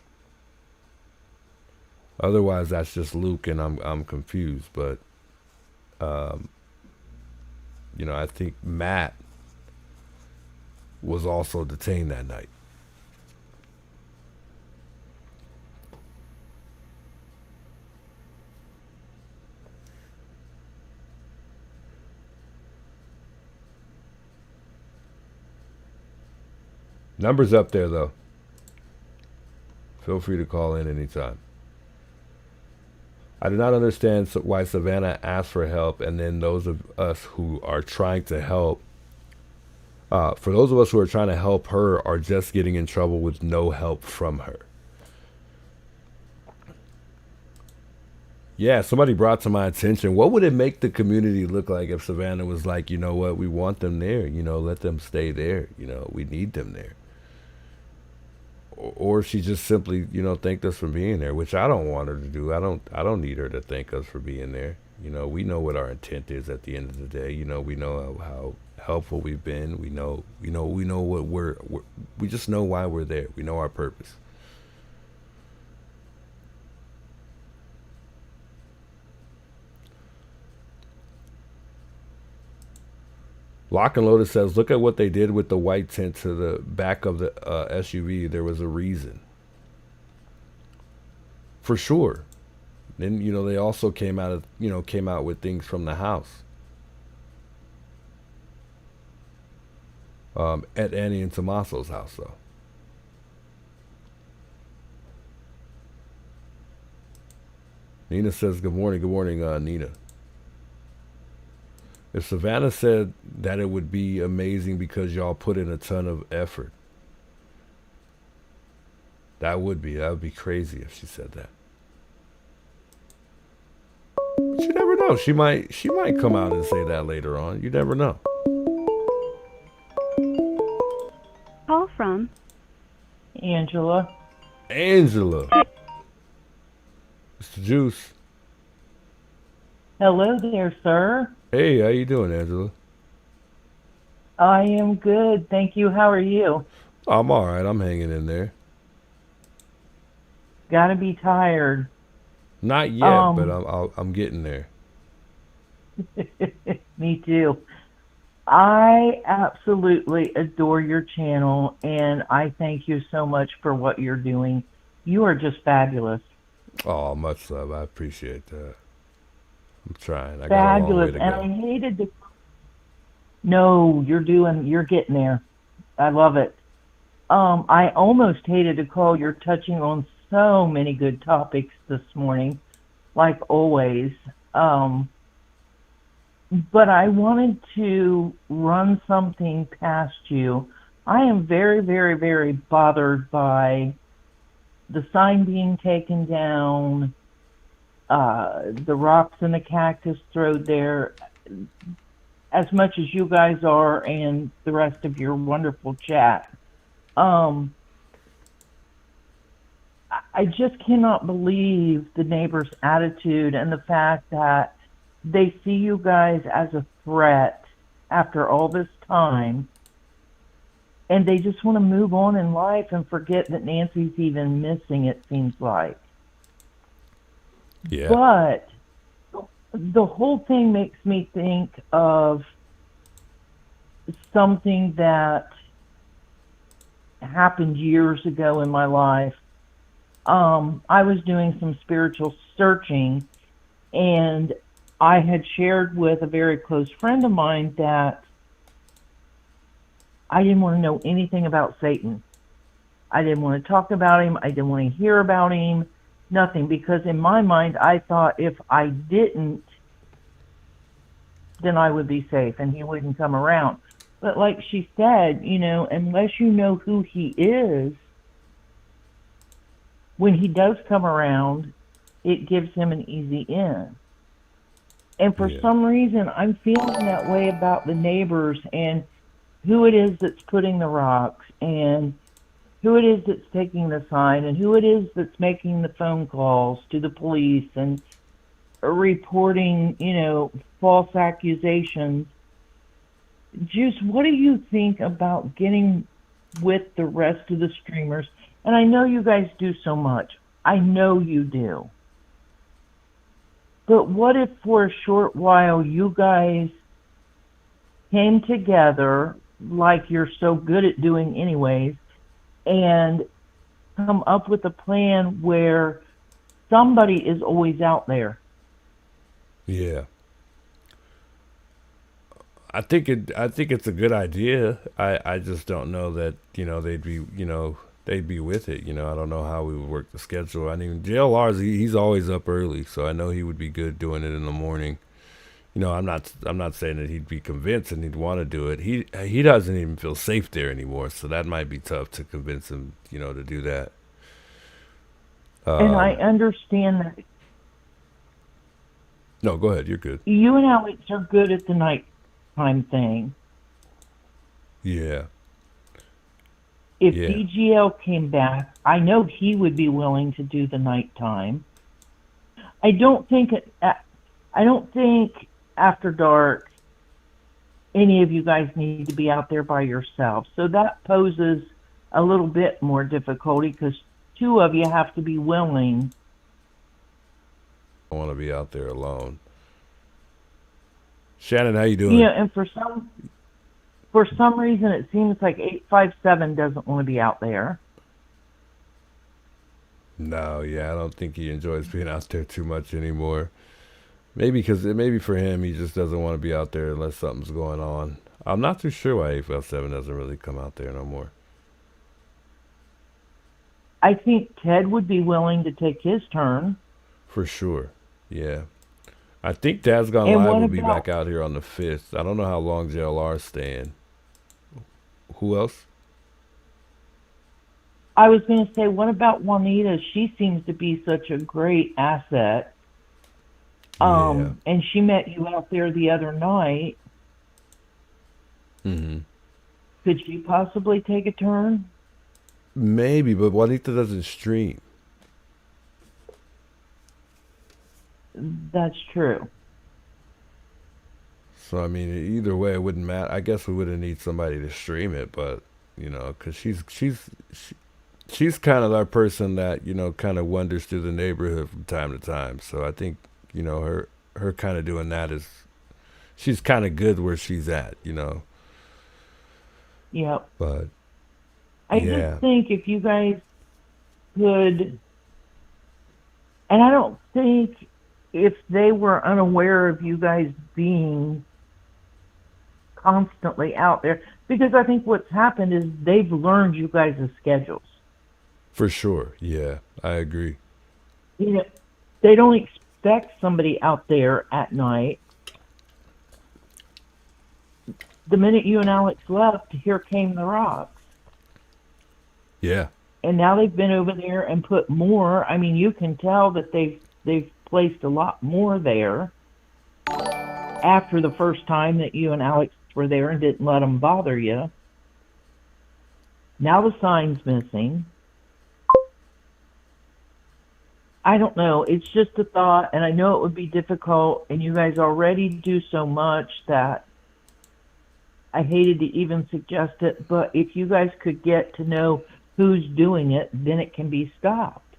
Speaker 1: Otherwise, that's just Luke, and I'm confused. But, you know, I think Matt was also detained that night. Numbers up there, though. Feel free to call in anytime. I do not understand why Savannah asked for help, and then those of us who are trying to help, for those of us who are trying to help her, are just getting in trouble with no help from her. Yeah, somebody brought to my attention, what would it make the community look like if Savannah was like, you know what, we want them there, you know, let them stay there, you know, we need them there. Or she just simply, you know, thanked us for being there, which I don't want her to do. I don't need her to thank us for being there. You know, we know what our intent is at the end of the day. You know, we know how helpful we've been. We know what we just know why we're there. We know our purpose. Lock and Loaded says, look at what they did with the white tint to the back of the SUV. There was a reason. For sure. Then, you know, they also came out with things from the house. At Annie and Tommaso's house, though. Nina says, good morning. Good morning, Nina. If Savannah said that it would be amazing because y'all put in a ton of effort, that would be crazy if she said that. know. She might come out and say that later on. You never know.
Speaker 14: Call from
Speaker 15: Angela.
Speaker 1: Angela. Mr. Juice.
Speaker 15: Hello there, sir.
Speaker 1: Hey, how you doing, Angela?
Speaker 15: I am good, thank you. How are you?
Speaker 1: I'm all right. I'm hanging in there.
Speaker 15: Gotta be tired.
Speaker 1: Not yet, but I'm getting there.
Speaker 15: Me too. I absolutely adore your channel, and I thank you so much for what you're doing. You are just fabulous.
Speaker 1: Oh, much love. I appreciate that. I'm trying. I got a long
Speaker 15: Fabulous.
Speaker 1: way to
Speaker 15: And
Speaker 1: go.
Speaker 15: I hated to. No, you're getting there. I love it. I almost hated to call. You're touching on so many good topics this morning, like always. But I wanted to run something past you. I am very, very, very bothered by the sign being taken down, the rocks and the cactus thrown there, as much as you guys are and the rest of your wonderful chat. I just cannot believe the neighbors' attitude and the fact that they see you guys as a threat after all this time, and they just want to move on in life and forget that Nancy's even missing, it seems like.
Speaker 1: Yeah.
Speaker 15: But the whole thing makes me think of something that happened years ago in my life. I was doing some spiritual searching, and I had shared with a very close friend of mine that I didn't want to know anything about Satan. I didn't want to talk about him. I didn't want to hear about him. Nothing, because in my mind, I thought if I didn't, then I would be safe and he wouldn't come around. But like she said, unless you know who he is, when he does come around, it gives him an easy in. And for some reason, I'm feeling that way about the neighbors and who it is that's putting the rocks and who it is that's taking the sign and who it is that's making the phone calls to the police and reporting, false accusations. Juice, what do you think about getting with the rest of the streamers? And I know you guys do so much. I know you do. But what if for a short while you guys came together, like you're so good at doing anyways, and come up with a plan where somebody is always out there?
Speaker 1: Yeah. I think it's a good idea. I just don't know that, they'd be with it. I don't know how we would work the schedule. I mean, JLR's he's always up early, so I know he would be good doing it in the morning. I'm not saying that he'd be convinced and he'd want to do it. He doesn't even feel safe there anymore, so that might be tough to convince him, to do that.
Speaker 15: And I understand that.
Speaker 1: No, go ahead. You're good.
Speaker 15: You and Alex are good at the nighttime thing.
Speaker 1: Yeah.
Speaker 15: If DGL came back, I know he would be willing to do the nighttime. I don't think after dark any of you guys need to be out there by yourselves. So that poses a little bit more difficulty because two of you have to be willing.
Speaker 1: I want to be out there alone. Shannon, how you doing?
Speaker 15: Yeah, and for some reason it seems like 857 doesn't want to be out there.
Speaker 1: No, yeah, I don't think he enjoys being out there too much anymore. Maybe for him, he just doesn't want to be out there unless something's going on. I'm not too sure why 857 doesn't really come out there no more.
Speaker 15: I think Ted would be willing to take his turn.
Speaker 1: For sure, yeah. I think Dad's Gone Live will be back out here on the 5th. I don't know how long JLR's staying. Who else?
Speaker 15: I was going to say, what about Juanita? She seems to be such a great asset. And she met you out there the other night.
Speaker 1: Mm-hmm.
Speaker 15: Could she possibly take a turn?
Speaker 1: Maybe, but Juanita doesn't stream.
Speaker 15: That's true.
Speaker 1: So I mean, either way, it wouldn't matter. I guess we wouldn't need somebody to stream it, but you know, because she's kind of our person that, you know, kind of wanders through the neighborhood from time to time. So I think, you know, her kind of doing that is, she's kind of good where she's at, you know.
Speaker 15: Yep.
Speaker 1: But
Speaker 15: I just think if you guys could, and I don't think if they were unaware of you guys being constantly out there, because I think what's happened is they've learned you guys' schedules.
Speaker 1: For sure. Yeah, I agree.
Speaker 15: You know, they don't expect somebody out there at night. The minute you and Alex left, here came the rocks.
Speaker 1: Yeah.
Speaker 15: And now they've been over there and put more. I mean, you can tell that they've placed a lot more there after the first time that you and Alex were there and didn't let them bother you. Now the sign's missing. I don't know. It's just a thought, and I know it would be difficult, and you guys already do so much that I hated to even suggest it, but if you guys could get to know who's doing it, then it can be stopped.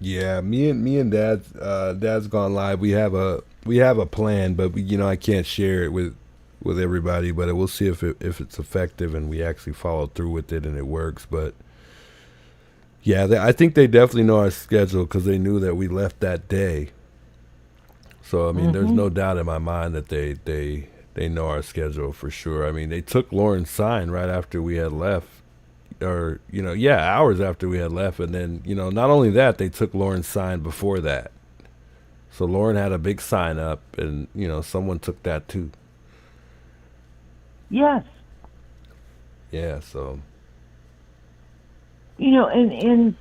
Speaker 1: Yeah, me and Dad's gone live. We have a plan, but you know, I can't share it with everybody, but we'll see if it's effective and we actually follow through with it and it works. But yeah, I think they definitely know our schedule because they knew that we left that day. So I mean, there's no doubt in my mind that they know our schedule for sure. I mean, they took Lauren's sign right after we had left, or, you know, hours after we had left. And then, you know, not only that, they took Lauren's sign before that. So Lauren had a big sign up and, you know, someone took that too.
Speaker 15: Yes.
Speaker 1: Yeah, so.
Speaker 15: You know, and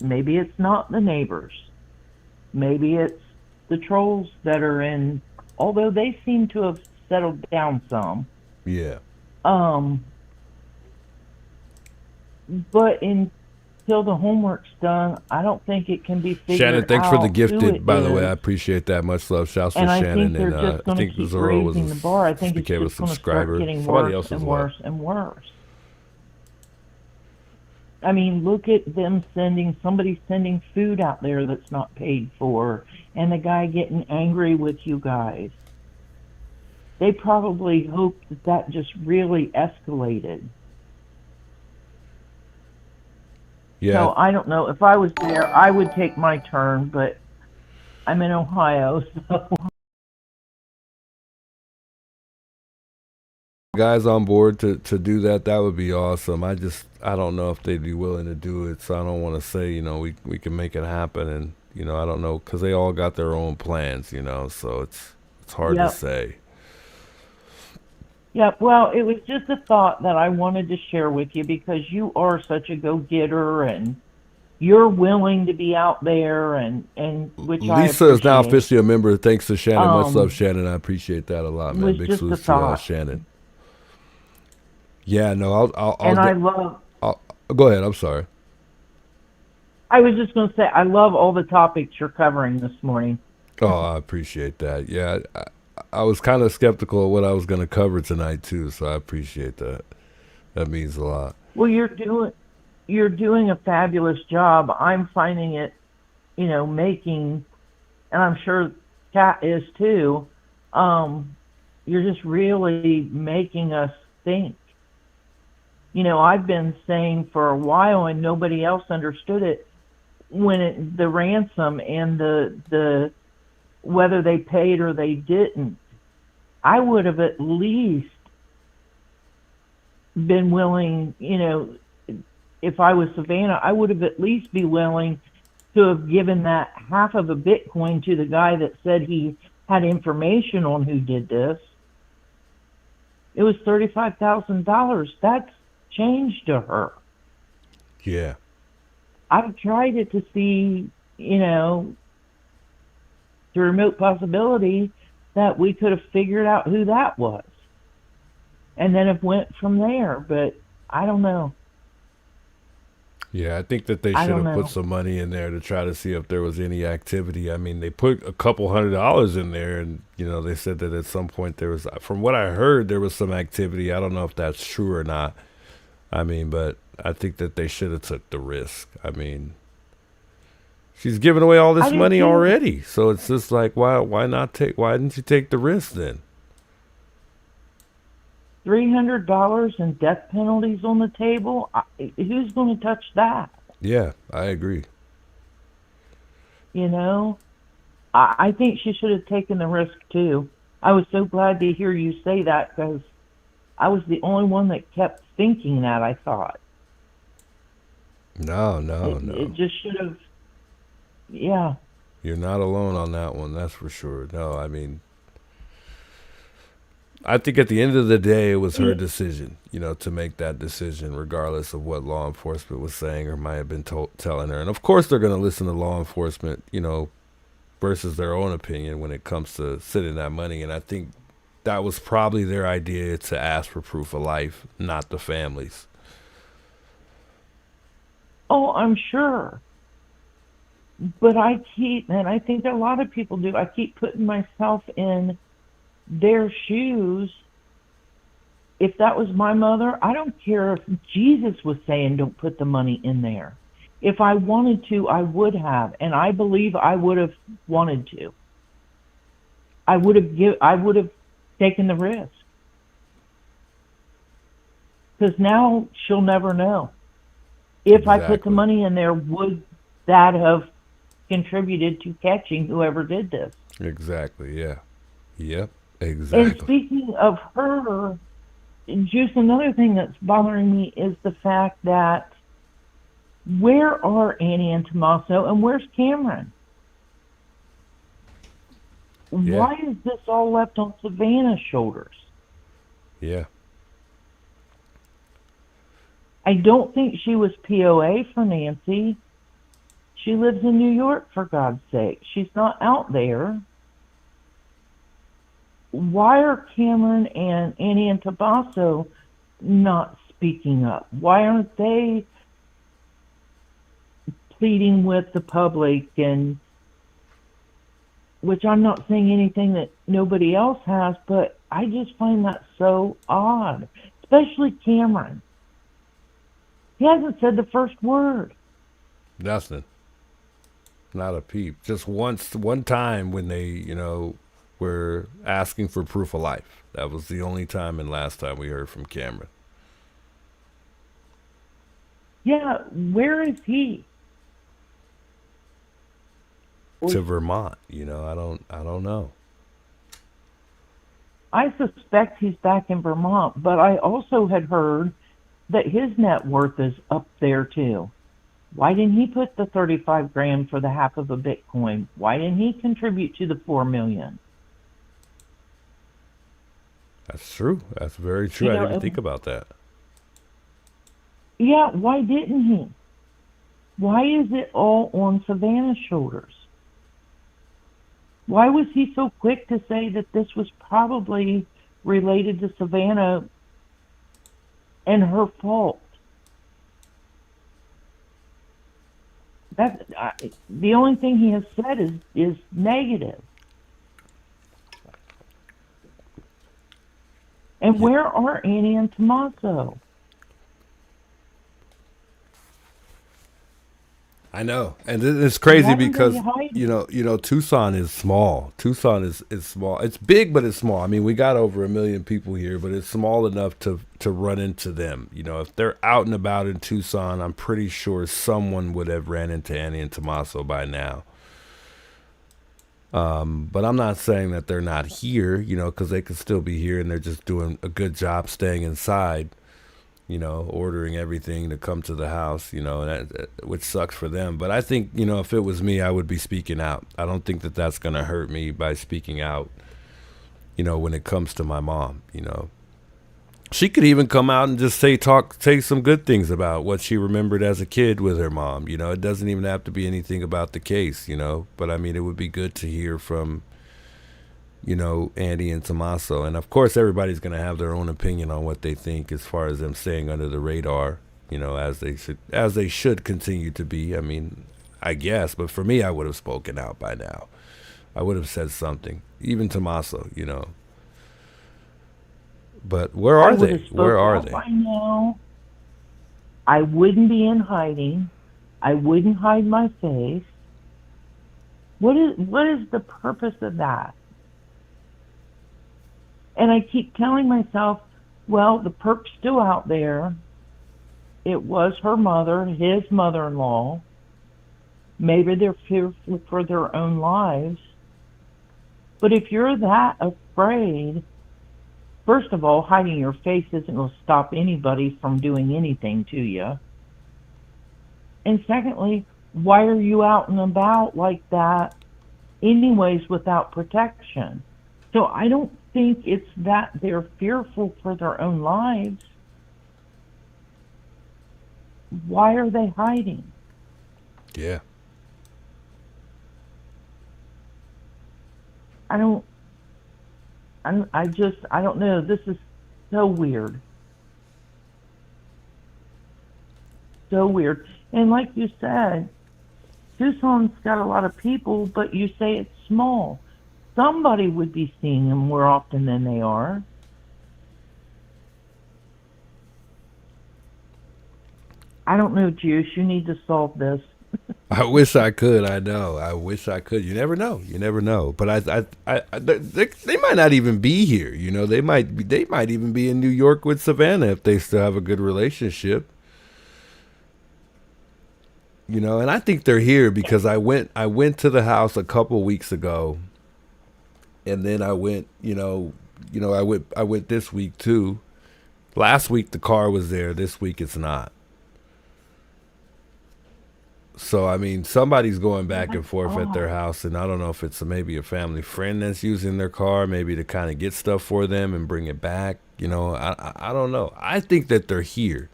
Speaker 15: maybe it's not the neighbors. Maybe it's the trolls that are in, although they seem to have settled down some.
Speaker 1: Yeah.
Speaker 15: But until the homework's done, I don't think it can be figured out.
Speaker 1: Shannon, thanks for the
Speaker 15: who
Speaker 1: gifted,
Speaker 15: it
Speaker 1: by the way.
Speaker 15: is.
Speaker 1: I appreciate that. Much love. Shouts to
Speaker 15: And I
Speaker 1: Shannon.
Speaker 15: think they're just
Speaker 1: I
Speaker 15: going
Speaker 1: think
Speaker 15: to keep
Speaker 1: Zora
Speaker 15: raising the bar. I think it's
Speaker 1: became a
Speaker 15: just going to
Speaker 1: subscriber.
Speaker 15: start getting
Speaker 1: Somebody
Speaker 15: worse
Speaker 1: else
Speaker 15: and
Speaker 1: as well.
Speaker 15: worse and worse. I mean, look at them somebody sending food out there that's not paid for, and the guy getting angry with you guys. They probably hope that just really escalated.
Speaker 1: Yeah.
Speaker 15: So I don't know. If I was there, I would take my turn, but I'm in Ohio, so.
Speaker 1: Guys on board to do that would be awesome. I don't know if they'd be willing to do it, so I don't want to say, you know, we can make it happen, and, you know, I don't know, because they all got their own plans, you know, so it's hard to say.
Speaker 15: Yeah, well, it was just a thought that I wanted to share with you because you are such a go-getter and you're willing to be out there, and which
Speaker 1: Lisa is now officially a member. Thanks to Shannon. Much love, Shannon. I appreciate that a lot, man. Big salute to Shannon. Yeah, no, I'll go ahead. I'm sorry.
Speaker 15: I was just going to say, I love all the topics you're covering this morning.
Speaker 1: Oh, I appreciate that. Yeah, I was kind of skeptical of what I was going to cover tonight too, so I appreciate that. That means a lot.
Speaker 15: Well, you're doing a fabulous job. I'm finding it, you know, making, and I'm sure Kat is too. You're just really making us think. You know, I've been saying for a while, and nobody else understood it, when the ransom and the whether they paid or they didn't, I would have at least been willing, you know, if I was Savannah, I would have at least be willing to have given that half of a Bitcoin to the guy that said he had information on who did this. It was $35,000. That's change to her.
Speaker 1: Yeah.
Speaker 15: I've tried it to see, you know, the remote possibility that we could have figured out who that was. And then it went from there, but I don't know.
Speaker 1: Yeah, I think that they should have put some money in there to try to see if there was any activity. I mean, they put a couple $100 in there, and they said that at some point there was, from what I heard, there was some activity. I don't know if that's true or not. I mean, but I think that they should have took the risk. I mean, she's giving away all this money already, so it's just like, why didn't you take the risk then?
Speaker 15: $300 in death penalties on the table. Who's going to touch that?
Speaker 1: Yeah, I agree.
Speaker 15: I think she should have taken the risk too. I was so glad to hear you say that, because I was the only one that kept thinking that, I thought.
Speaker 1: No.
Speaker 15: It just should have, yeah.
Speaker 1: You're not alone on that one, that's for sure. No, I mean, I think at the end of the day, it was her decision, to make that decision, regardless of what law enforcement was saying or might have been telling her. And of course, they're going to listen to law enforcement, versus their own opinion when it comes to sending that money. And I think that was probably their idea, to ask for proof of life, not the families.
Speaker 15: Oh, I'm sure. But I think a lot of people do, I keep putting myself in their shoes. If that was my mother, I don't care if Jesus was saying don't put the money in there. If I wanted to, I would have, and I believe I would have wanted to. I would have taken the risk. Because now she'll never know. If
Speaker 1: Exactly.
Speaker 15: I put the money in there, would that have contributed to catching whoever did this?
Speaker 1: Exactly, yeah. Yep, exactly.
Speaker 15: And speaking of her, just another thing that's bothering me is the fact that where are Annie and Tommaso, and where's Cameron?
Speaker 1: Yeah.
Speaker 15: Why is this all left on Savannah's shoulders?
Speaker 1: Yeah.
Speaker 15: I don't think she was POA for Nancy. She lives in New York, for God's sake. She's not out there. Why are Cameron and Annie and Tommaso not speaking up? Why aren't they pleading with the public? And which I'm not saying anything that nobody else has, but I just find that so odd, especially Cameron. He hasn't said the first word.
Speaker 1: Nothing. Not a peep. Just one time when they, were asking for proof of life. That was the only time and last time we heard from Cameron.
Speaker 15: Yeah, where is he?
Speaker 1: To Vermont, I don't know.
Speaker 15: I suspect he's back in Vermont, but I also had heard that his net worth is up there too. Why didn't he put the 35 grand for the half of a Bitcoin? Why didn't he contribute to the 4 million?
Speaker 1: That's true. That's very true. I didn't think about that.
Speaker 15: Yeah, why didn't he? Why is it all on Savannah's shoulders? Why was he so quick to say that this was probably related to Savannah and her fault? The only thing he has said is negative. And where are Annie and Tommaso?
Speaker 1: I know, and it's crazy
Speaker 15: Why do they
Speaker 1: because
Speaker 15: hide?
Speaker 1: Tucson is small. Tucson is small. It's big, but it's small. I mean, we got over 1 million people here, but it's small enough to run into them. If they're out and about in Tucson, I'm pretty sure someone would have ran into Annie and Tommaso by now. But I'm not saying that they're not here, because they could still be here and they're just doing a good job staying inside. Ordering everything to come to the house, which sucks for them. But I think, if it was me, I would be speaking out. I don't think that that's going to hurt me by speaking out, when it comes to my mom, She could even come out and just say some good things about what she remembered as a kid with her mom. You know, it doesn't even have to be anything about the case, you know. But I mean, it would be good to hear from, you know, Andy and Tommaso. And of course, everybody's going to have their own opinion on what they think as far as them staying under the radar, you know, as they should continue to be. I mean, I guess, but for me, I would have spoken out by now. I would have said something, even Tommaso, you know. But where are they? Where are they?
Speaker 15: By now, I wouldn't be in hiding. I wouldn't hide my face. What is the purpose of that? And I keep telling myself, well, the perp's still out there. It was her mother, his mother-in-law. Maybe they're fearful for their own lives. But if you're that afraid, first of all, hiding your face isn't going to stop anybody from doing anything to you. And secondly, why are you out and about like that anyways without protection? So I don't think it's that they're fearful for their own lives. Why are they hiding?
Speaker 1: Yeah.
Speaker 15: I don't know. This is so weird. So weird. And like you said, Tucson's got a lot of people, but you say it's small. Somebody would be seeing them more often than they are. I don't know, Juice. You need to solve this.
Speaker 1: I wish I could. I know. I wish I could. You never know. You never know. But they might not even be here. You know, they might even be in New York with Savannah if they still have a good relationship. You know, and I think they're here because I went to the house a couple weeks ago, and then I went this week too. Last week the car was there. This week it's not. So, I mean, somebody's going back and forth at their house, and I don't know if it's maybe a family friend that's using their car, maybe to kind of get stuff for them and bring it back. You know, I don't know. I think that they're here,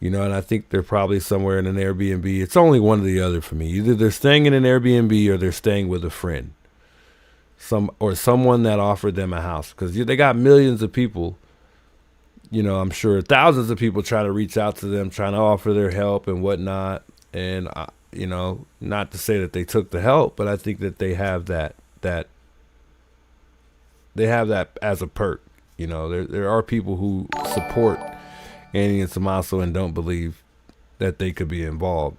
Speaker 1: you know, and I think they're probably somewhere in an Airbnb. It's only one or the other for me. Either they're staying in an Airbnb or they're staying with a friend, someone that offered them a house, because they got millions of people. You know, I'm sure thousands of people try to reach out to them, trying to offer their help and whatnot. And, you know, not to say that they took the help, but I think that they have that as a perk. You know, there are people who support Andy and Tommaso and don't believe that they could be involved.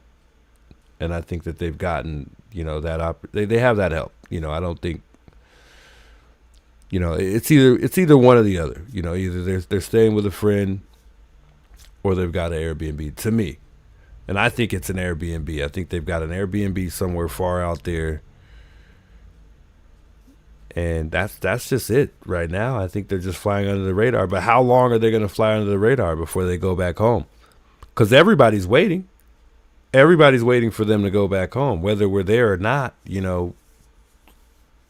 Speaker 1: And I think that they've gotten, you know, they have that help. You know, I don't think, you know, it's either one or the other. You know, either they're staying with a friend or they've got an Airbnb, to me. And I think it's an Airbnb. I think they've got an Airbnb somewhere far out there. And that's just it right now. I think they're just flying under the radar. But how long are they going to fly under the radar before they go back home? Because everybody's waiting. Everybody's waiting for them to go back home, whether we're there or not. You know,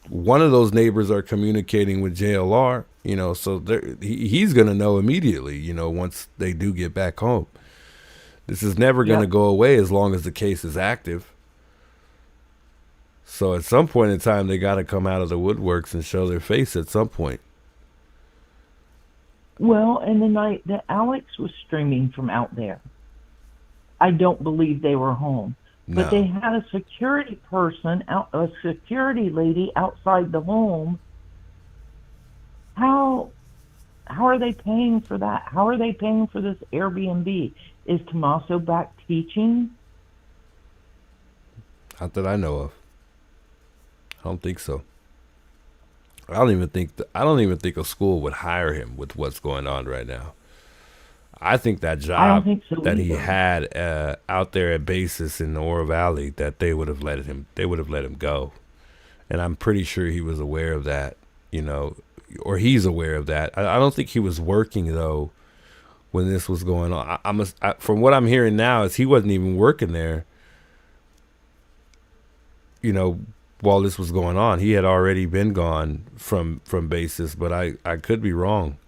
Speaker 1: one of those neighbors are communicating with JLR, you know, so he's going to know immediately, you know, once they do get back home. This is never going to go away as long as the case is active. So at some point in time, they got to come out of the woodworks and show their face at some point.
Speaker 15: Well, and the night that Alex was streaming from out there, I don't believe they were home.
Speaker 1: No.
Speaker 15: But they had a security person, a security lady outside the home. How are they paying for that? How are they paying for this Airbnb? Is Tommaso back teaching?
Speaker 1: Not that I know of. I don't think so. I don't even think a school would hire him with what's going on right now. I think that job that he had out there at basis in the Oro Valley, that they would have let him go. And I'm pretty sure he was aware of that, you know, or he's aware of that. I don't think he was working though when this was going on. From what I'm hearing now is he wasn't even working there, you know, while this was going on. He had already been gone from basis, but I could be wrong.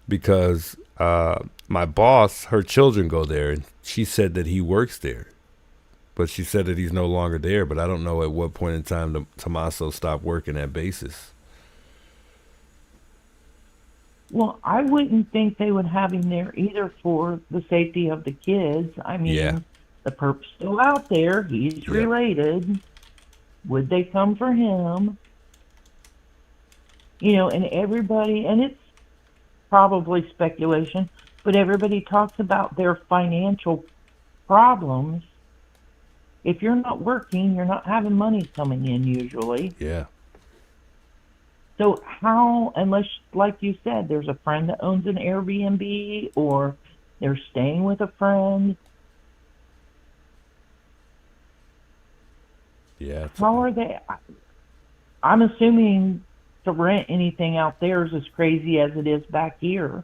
Speaker 1: because my boss, her children go there, and she said that he works there. But she said that he's no longer there, but I don't know at what point in time Tommaso stopped working at basis.
Speaker 15: Well, I wouldn't think they would have him there either for the safety of the kids. I mean, the perp's still out there. He's related. Would they come for him? You know, and everybody, and it's probably speculation, but everybody talks about their financial problems. If you're not working, you're not having money coming in usually.
Speaker 1: Yeah.
Speaker 15: So how, unless, like you said, there's a friend that owns an Airbnb or they're staying with a friend.
Speaker 1: Yeah.
Speaker 15: How are they? I'm assuming to rent anything out there is as crazy as it is back here.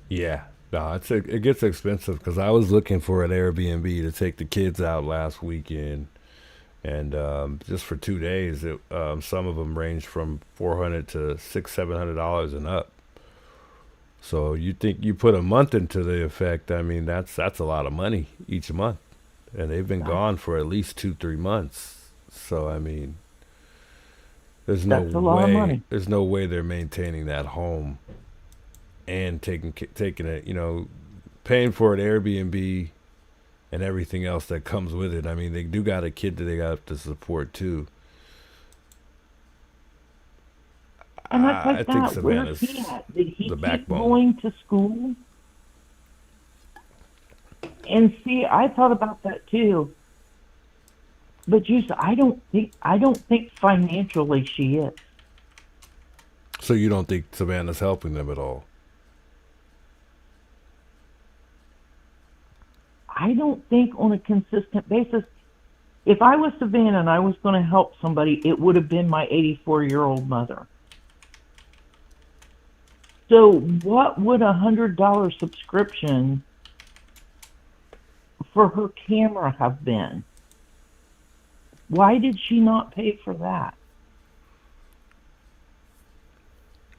Speaker 1: Yeah. No, it gets expensive because I was looking for an Airbnb to take the kids out last weekend, and just for 2 days, some of them ranged from $400 to $600-700 and up. So you think you put a month into the effect? I mean, that's a lot of money each month, and they've been gone for at least 2-3 months. So I mean, there's no way they're maintaining that home and taking it, you know, paying for an Airbnb and everything else that comes with it. I mean, they do got a kid that they got to support too.
Speaker 15: And that's like
Speaker 1: I
Speaker 15: that.
Speaker 1: think Savannah's
Speaker 15: Where's he at? Did he
Speaker 1: the
Speaker 15: keep
Speaker 1: backbone.
Speaker 15: going to school? And see, I thought about that too. But I don't think financially she is.
Speaker 1: So you don't think Savannah's helping them at all?
Speaker 15: I don't think on a consistent basis. If I was Savannah and I was going to help somebody, it would have been my 84-year-old mother. So what would $100 subscription for her camera have been? Why did she not pay for that?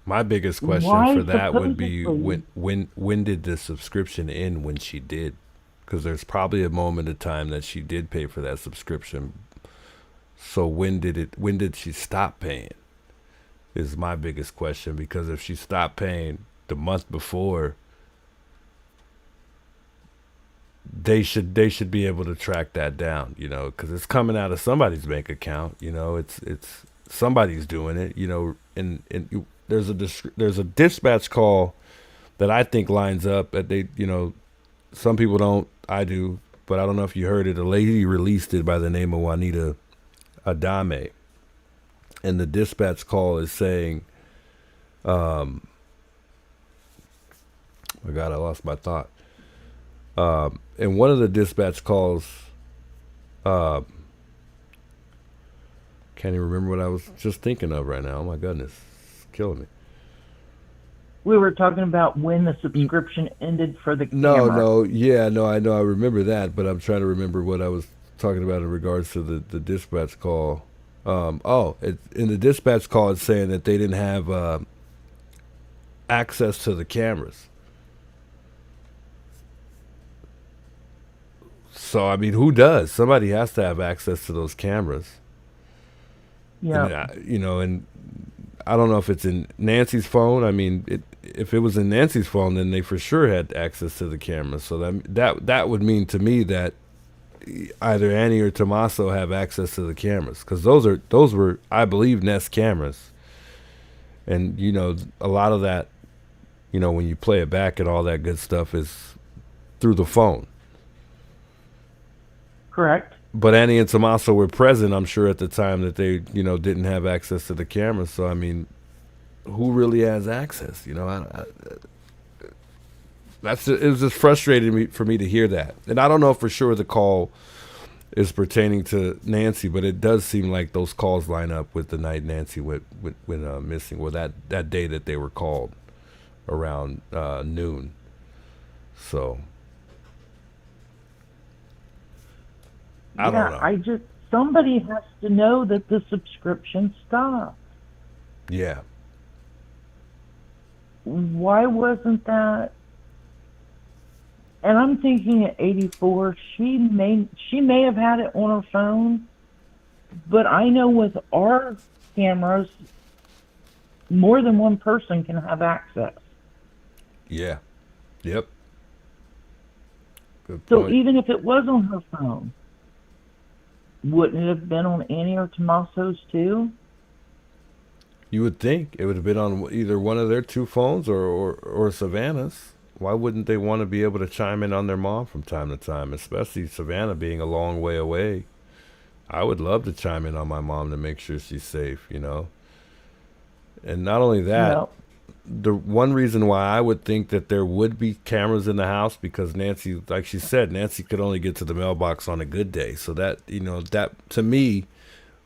Speaker 1: My biggest question for that would be when did the subscription end when she did? Because there's probably a moment of time that she did pay for that subscription. So when did she stop paying? Is my biggest question, because if she stopped paying the month before, they should be able to track that down, you know, because it's coming out of somebody's bank account, you know, it's somebody's doing it, you know, and there's a dispatch call that I think lines up that they, you know, some people don't, I do, but I don't know if you heard it. A lady released it by the name of Juanita Adame, and the dispatch call is saying, oh my God, I lost my thought. And one of the dispatch calls, can't even remember what I was just thinking of right now. Oh my goodness, it's killing me.
Speaker 15: We were talking about when the subscription ended for the camera.
Speaker 1: I know, I remember that, but I'm trying to remember what I was talking about in regards to the dispatch call. In the dispatch call, it's saying that they didn't have access to the cameras. So, I mean, who does? Somebody has to have access to those cameras.
Speaker 15: Yeah.
Speaker 1: And I don't know if it's in Nancy's phone. I mean, if it was in Nancy's phone, then they for sure had access to the cameras. So that would mean to me that either Annie or Tommaso have access to the cameras, because those were, I believe, Nest cameras. And, you know, a lot of that, you know, when you play it back and all that good stuff is through the phone.
Speaker 15: Correct.
Speaker 1: But Annie and Tommaso were present, I'm sure, at the time that they, you know, didn't have access to the cameras. So, I mean, who really has access? You know, it was just frustrating for me to hear that. And I don't know for sure the call is pertaining to Nancy, but it does seem like those calls line up with the night Nancy went missing, or that day that they were called around noon. So I don't know.
Speaker 15: Somebody has to know that the subscription stopped.
Speaker 1: Yeah.
Speaker 15: why wasn't that? And I'm thinking at 84, she may have had it on her phone, but I know with our cameras, more than one person can have access.
Speaker 1: Yeah. Yep. Good
Speaker 15: So
Speaker 1: point.
Speaker 15: even if it was on her phone, wouldn't it have been on Annie or Tommaso's too?
Speaker 1: You would think it would have been on either one of their two phones or Savannah's. Why wouldn't they want to be able to chime in on their mom from time to time, especially Savannah being a long way away? I would love to chime in on my mom to make sure she's safe, you know? And not only that,
Speaker 15: Well,
Speaker 1: the one reason why I would think that there would be cameras in the house, because Nancy, like she said, Nancy could only get to the mailbox on a good day. So that, you know, that to me,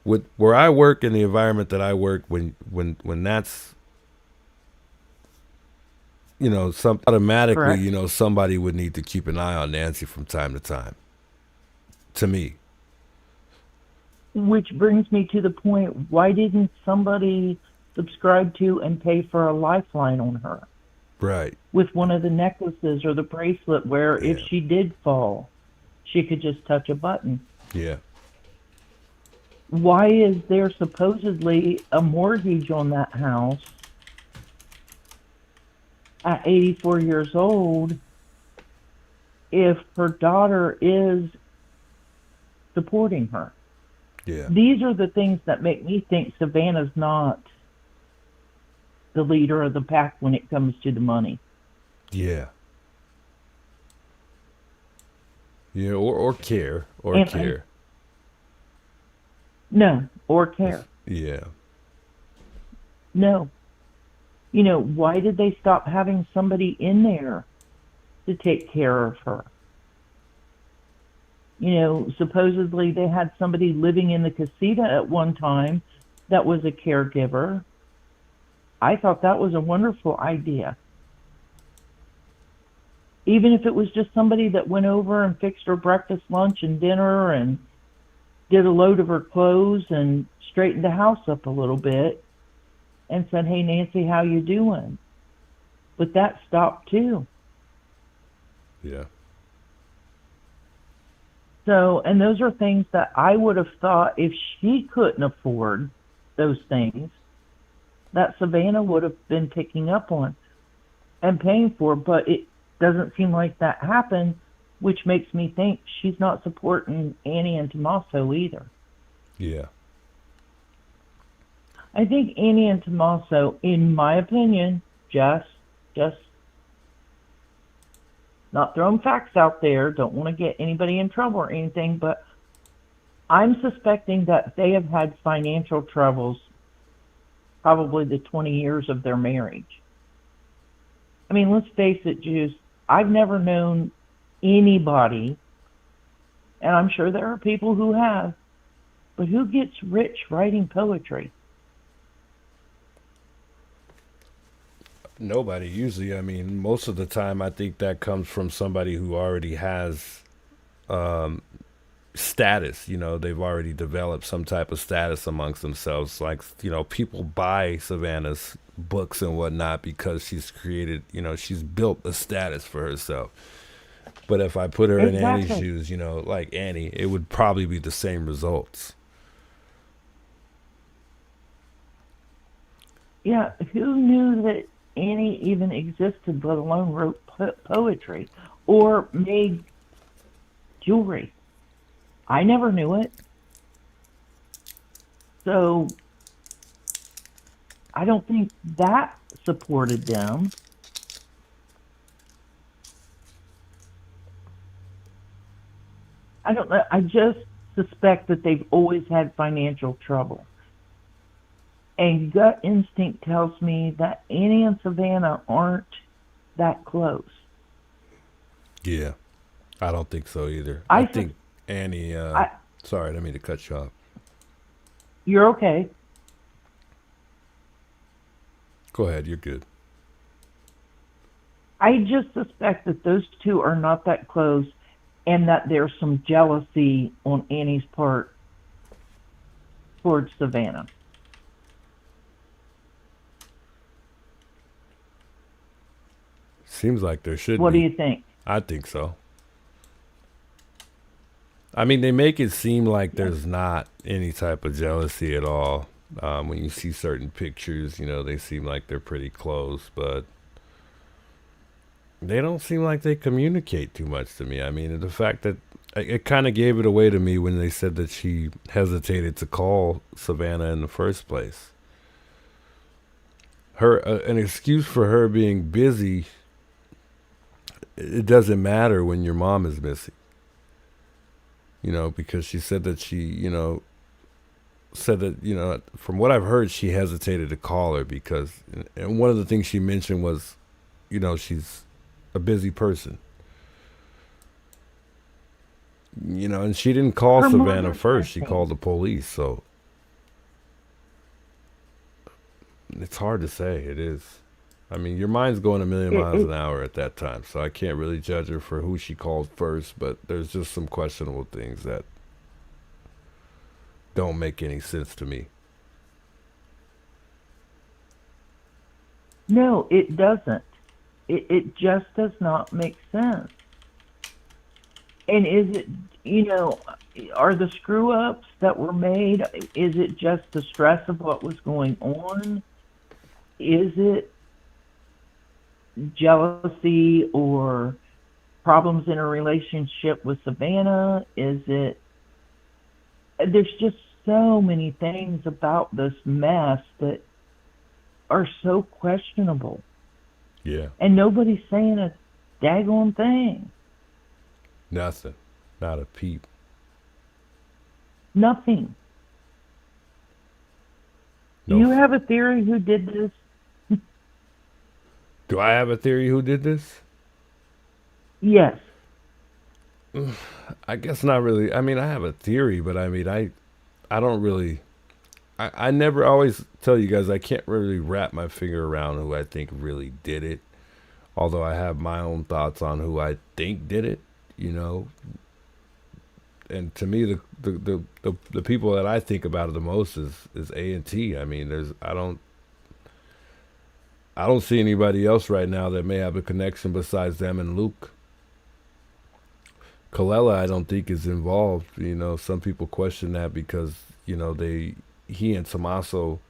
Speaker 1: with where I work in the environment that I work, when that's, you know, some automatically,
Speaker 15: correct.
Speaker 1: you know, somebody would need to keep an eye on Nancy from time to time. To me,
Speaker 15: Which brings me to the point, why didn't somebody subscribe to and pay for a lifeline on her
Speaker 1: right?
Speaker 15: with one of the necklaces or the bracelet where if
Speaker 1: Yeah.
Speaker 15: she did fall, she could just touch a button?
Speaker 1: Yeah,
Speaker 15: Why is there supposedly a mortgage on that house at 84 years old if her daughter is supporting her?
Speaker 1: yeah,
Speaker 15: These are the things that make me think Savannah's not the leader of the pack when it comes to the money.
Speaker 1: yeah, yeah, or care, or
Speaker 15: And
Speaker 1: care.
Speaker 15: no, or care.
Speaker 1: Yeah,
Speaker 15: No. You know, why did they stop having somebody in there to take care of her? You know, supposedly they had somebody living in the casita at one time that was a caregiver. I thought that was a wonderful idea. Even if it was just somebody that went over and fixed her breakfast, lunch, and dinner and did a load of her clothes and straightened the house up a little bit and said, "Hey, Nancy, how you doing?" But that stopped too.
Speaker 1: yeah,
Speaker 15: So, and those are things that I would have thought if she couldn't afford those things, that Savannah would have been picking up on and paying for, but it doesn't seem like that happened, which makes me think she's not supporting Annie and Tommaso either.
Speaker 1: yeah,
Speaker 15: I think Annie and Tommaso, in my opinion, just not throwing facts out there, don't want to get anybody in trouble or anything, but I'm suspecting that they have had financial troubles probably the 20 years of their marriage. I mean, let's face it, Juice, I've never known anybody, and I'm sure there are people who have, but who gets rich writing poetry?
Speaker 1: nobody usually. I mean, most of the time, I think that comes from somebody who already has status. You know, they've already developed some type of status amongst themselves. Like, you know, people buy Savannah's books and whatnot because she's created, you know, she's built a status for herself. But if I put her in Annie's
Speaker 15: Exactly.
Speaker 1: shoes, you know, like Annie, it would probably be the same results.
Speaker 15: Yeah, who knew that Annie even existed, let alone wrote poetry or made jewelry? I never knew it. So I don't think that supported them. I don't know. I just suspect that they've always had financial trouble. And gut instinct tells me that Annie and Savannah aren't that close.
Speaker 1: Yeah, I don't think so either.
Speaker 15: I
Speaker 1: I
Speaker 15: sus-
Speaker 1: think Annie.
Speaker 15: I,
Speaker 1: Sorry, I didn't mean to cut you off.
Speaker 15: you're okay.
Speaker 1: Go ahead. You're good.
Speaker 15: I just suspect that those two are not that close and that there's some jealousy on Annie's part towards Savannah.
Speaker 1: Seems like there should
Speaker 15: What
Speaker 1: be.
Speaker 15: do you think?
Speaker 1: I think so. I mean, they make it seem like there's not any type of jealousy at all. When you see certain pictures, you know, they seem like they're pretty close, but they don't seem like they communicate too much to me. I mean, the fact that it kind of gave it away to me when they said that she hesitated to call Savannah in the first place. An excuse for her being busy, it doesn't matter when your mom is missing. You know, because she said that from what I've heard, she hesitated to call her because, and one of the things she mentioned was, you know, she's a busy person. You know, and she didn't call Savannah first. She called the police. So it's hard to say. It is. I mean, your mind's going a million miles an hour at that time. So I can't really judge her for who she called first. But there's just some questionable things that don't make any sense to me.
Speaker 15: No, it doesn't. It just does not make sense. And is it, you know, are the screw ups that were made, is it just the stress of what was going on? Is it jealousy or problems in a relationship with Savannah? Is it, there's just so many things about this mess that are so questionable.
Speaker 1: Yeah.
Speaker 15: And nobody's saying a daggone thing.
Speaker 1: Nothing. Not a peep.
Speaker 15: Nothing.
Speaker 1: No.
Speaker 15: Do you have a theory who did this?
Speaker 1: Do I have a theory who did this?
Speaker 15: Yes.
Speaker 1: I guess not really. I mean, I have a theory, but I mean, I don't really. I never always tell you guys I can't really wrap my finger around who I think really did it. Although I have my own thoughts on who I think did it, you know. And to me, the people that I think about it the most is A&T. I mean, I don't see anybody else right now that may have a connection besides them and Luke. Colella, I don't think is involved. You know, some people question that because, you know, he and Tommaso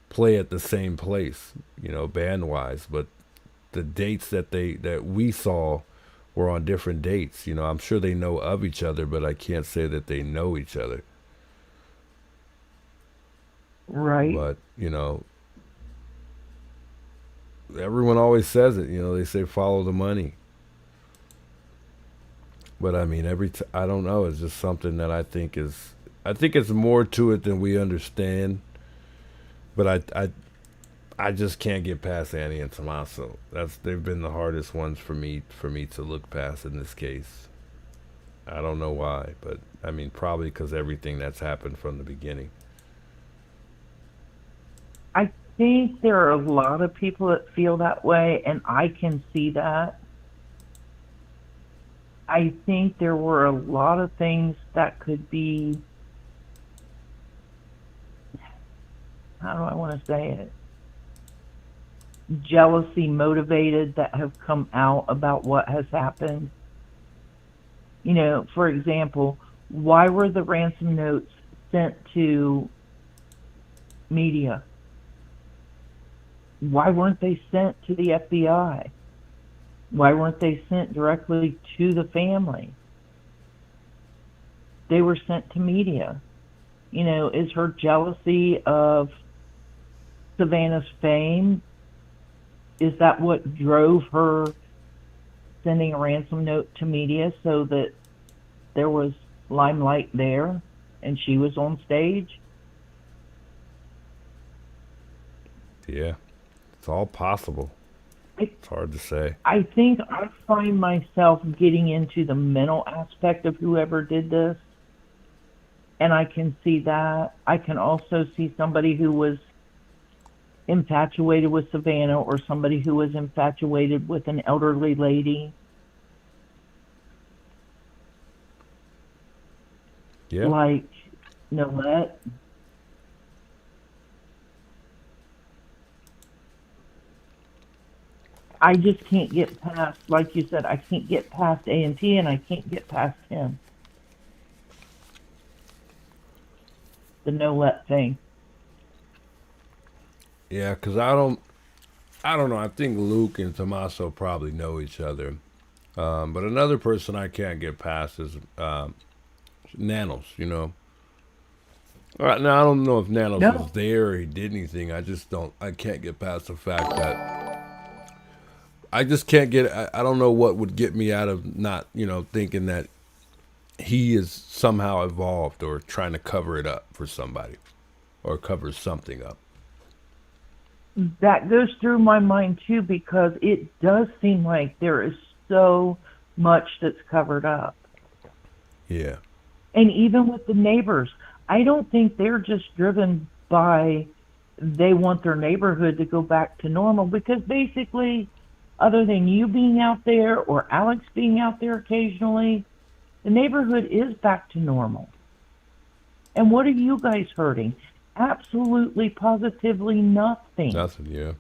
Speaker 1: play at the same place, you know, band-wise, but the dates that we saw were on different dates. You know, I'm sure they know of each other, but I can't say that they know each other.
Speaker 15: Right.
Speaker 1: But, you know, everyone always says it, you know, they say follow the money. But I mean, I don't know, it's just something that I think it's more to it than we understand. But I just can't get past Annie and Tommaso. They've been the hardest ones for me to look past in this case. I don't know why, but I mean, probably because everything that's happened from the beginning.
Speaker 15: I think there are a lot of people that feel that way, and I can see that. I think there were a lot of things that could be, how do I want to say it? Jealousy motivated that have come out about what has happened. You know, for example, why were the ransom notes sent to media? Why weren't they sent to the FBI? Why weren't they sent directly to the family? They were sent to media. You know, is her jealousy of Savannah's fame, is that what drove her sending a ransom note to media so that there was limelight there and she was on stage?
Speaker 1: Yeah, it's all possible. It's hard to say.
Speaker 15: I think I find myself getting into the mental aspect of whoever did this, and I can see that. I can also see somebody who was infatuated with Savannah or somebody who was infatuated with an elderly lady.
Speaker 1: Yeah.
Speaker 15: Like Nolette. I just can't get past, like you said, I can't get past A&T and I can't get past him. The no-let thing.
Speaker 1: Yeah, because I don't know. I think Luke and Tommaso probably know each other. But another person I can't get past is Nanos, you know. All right, now I don't know if Nanos was there or he did anything. I can't get past the fact that I just can't get, I don't know what would get me out of not, you know, thinking that he is somehow evolved or trying to cover it up for somebody or cover something up.
Speaker 15: That goes through my mind too, because it does seem like there is so much that's covered up.
Speaker 1: Yeah.
Speaker 15: And even with the neighbors, I don't think they're just driven by they want their neighborhood to go back to normal, because basically, other than you being out there or Alex being out there occasionally, the neighborhood is back to normal. And what are you guys hurting? Absolutely, positively nothing.
Speaker 1: Nothing, yeah.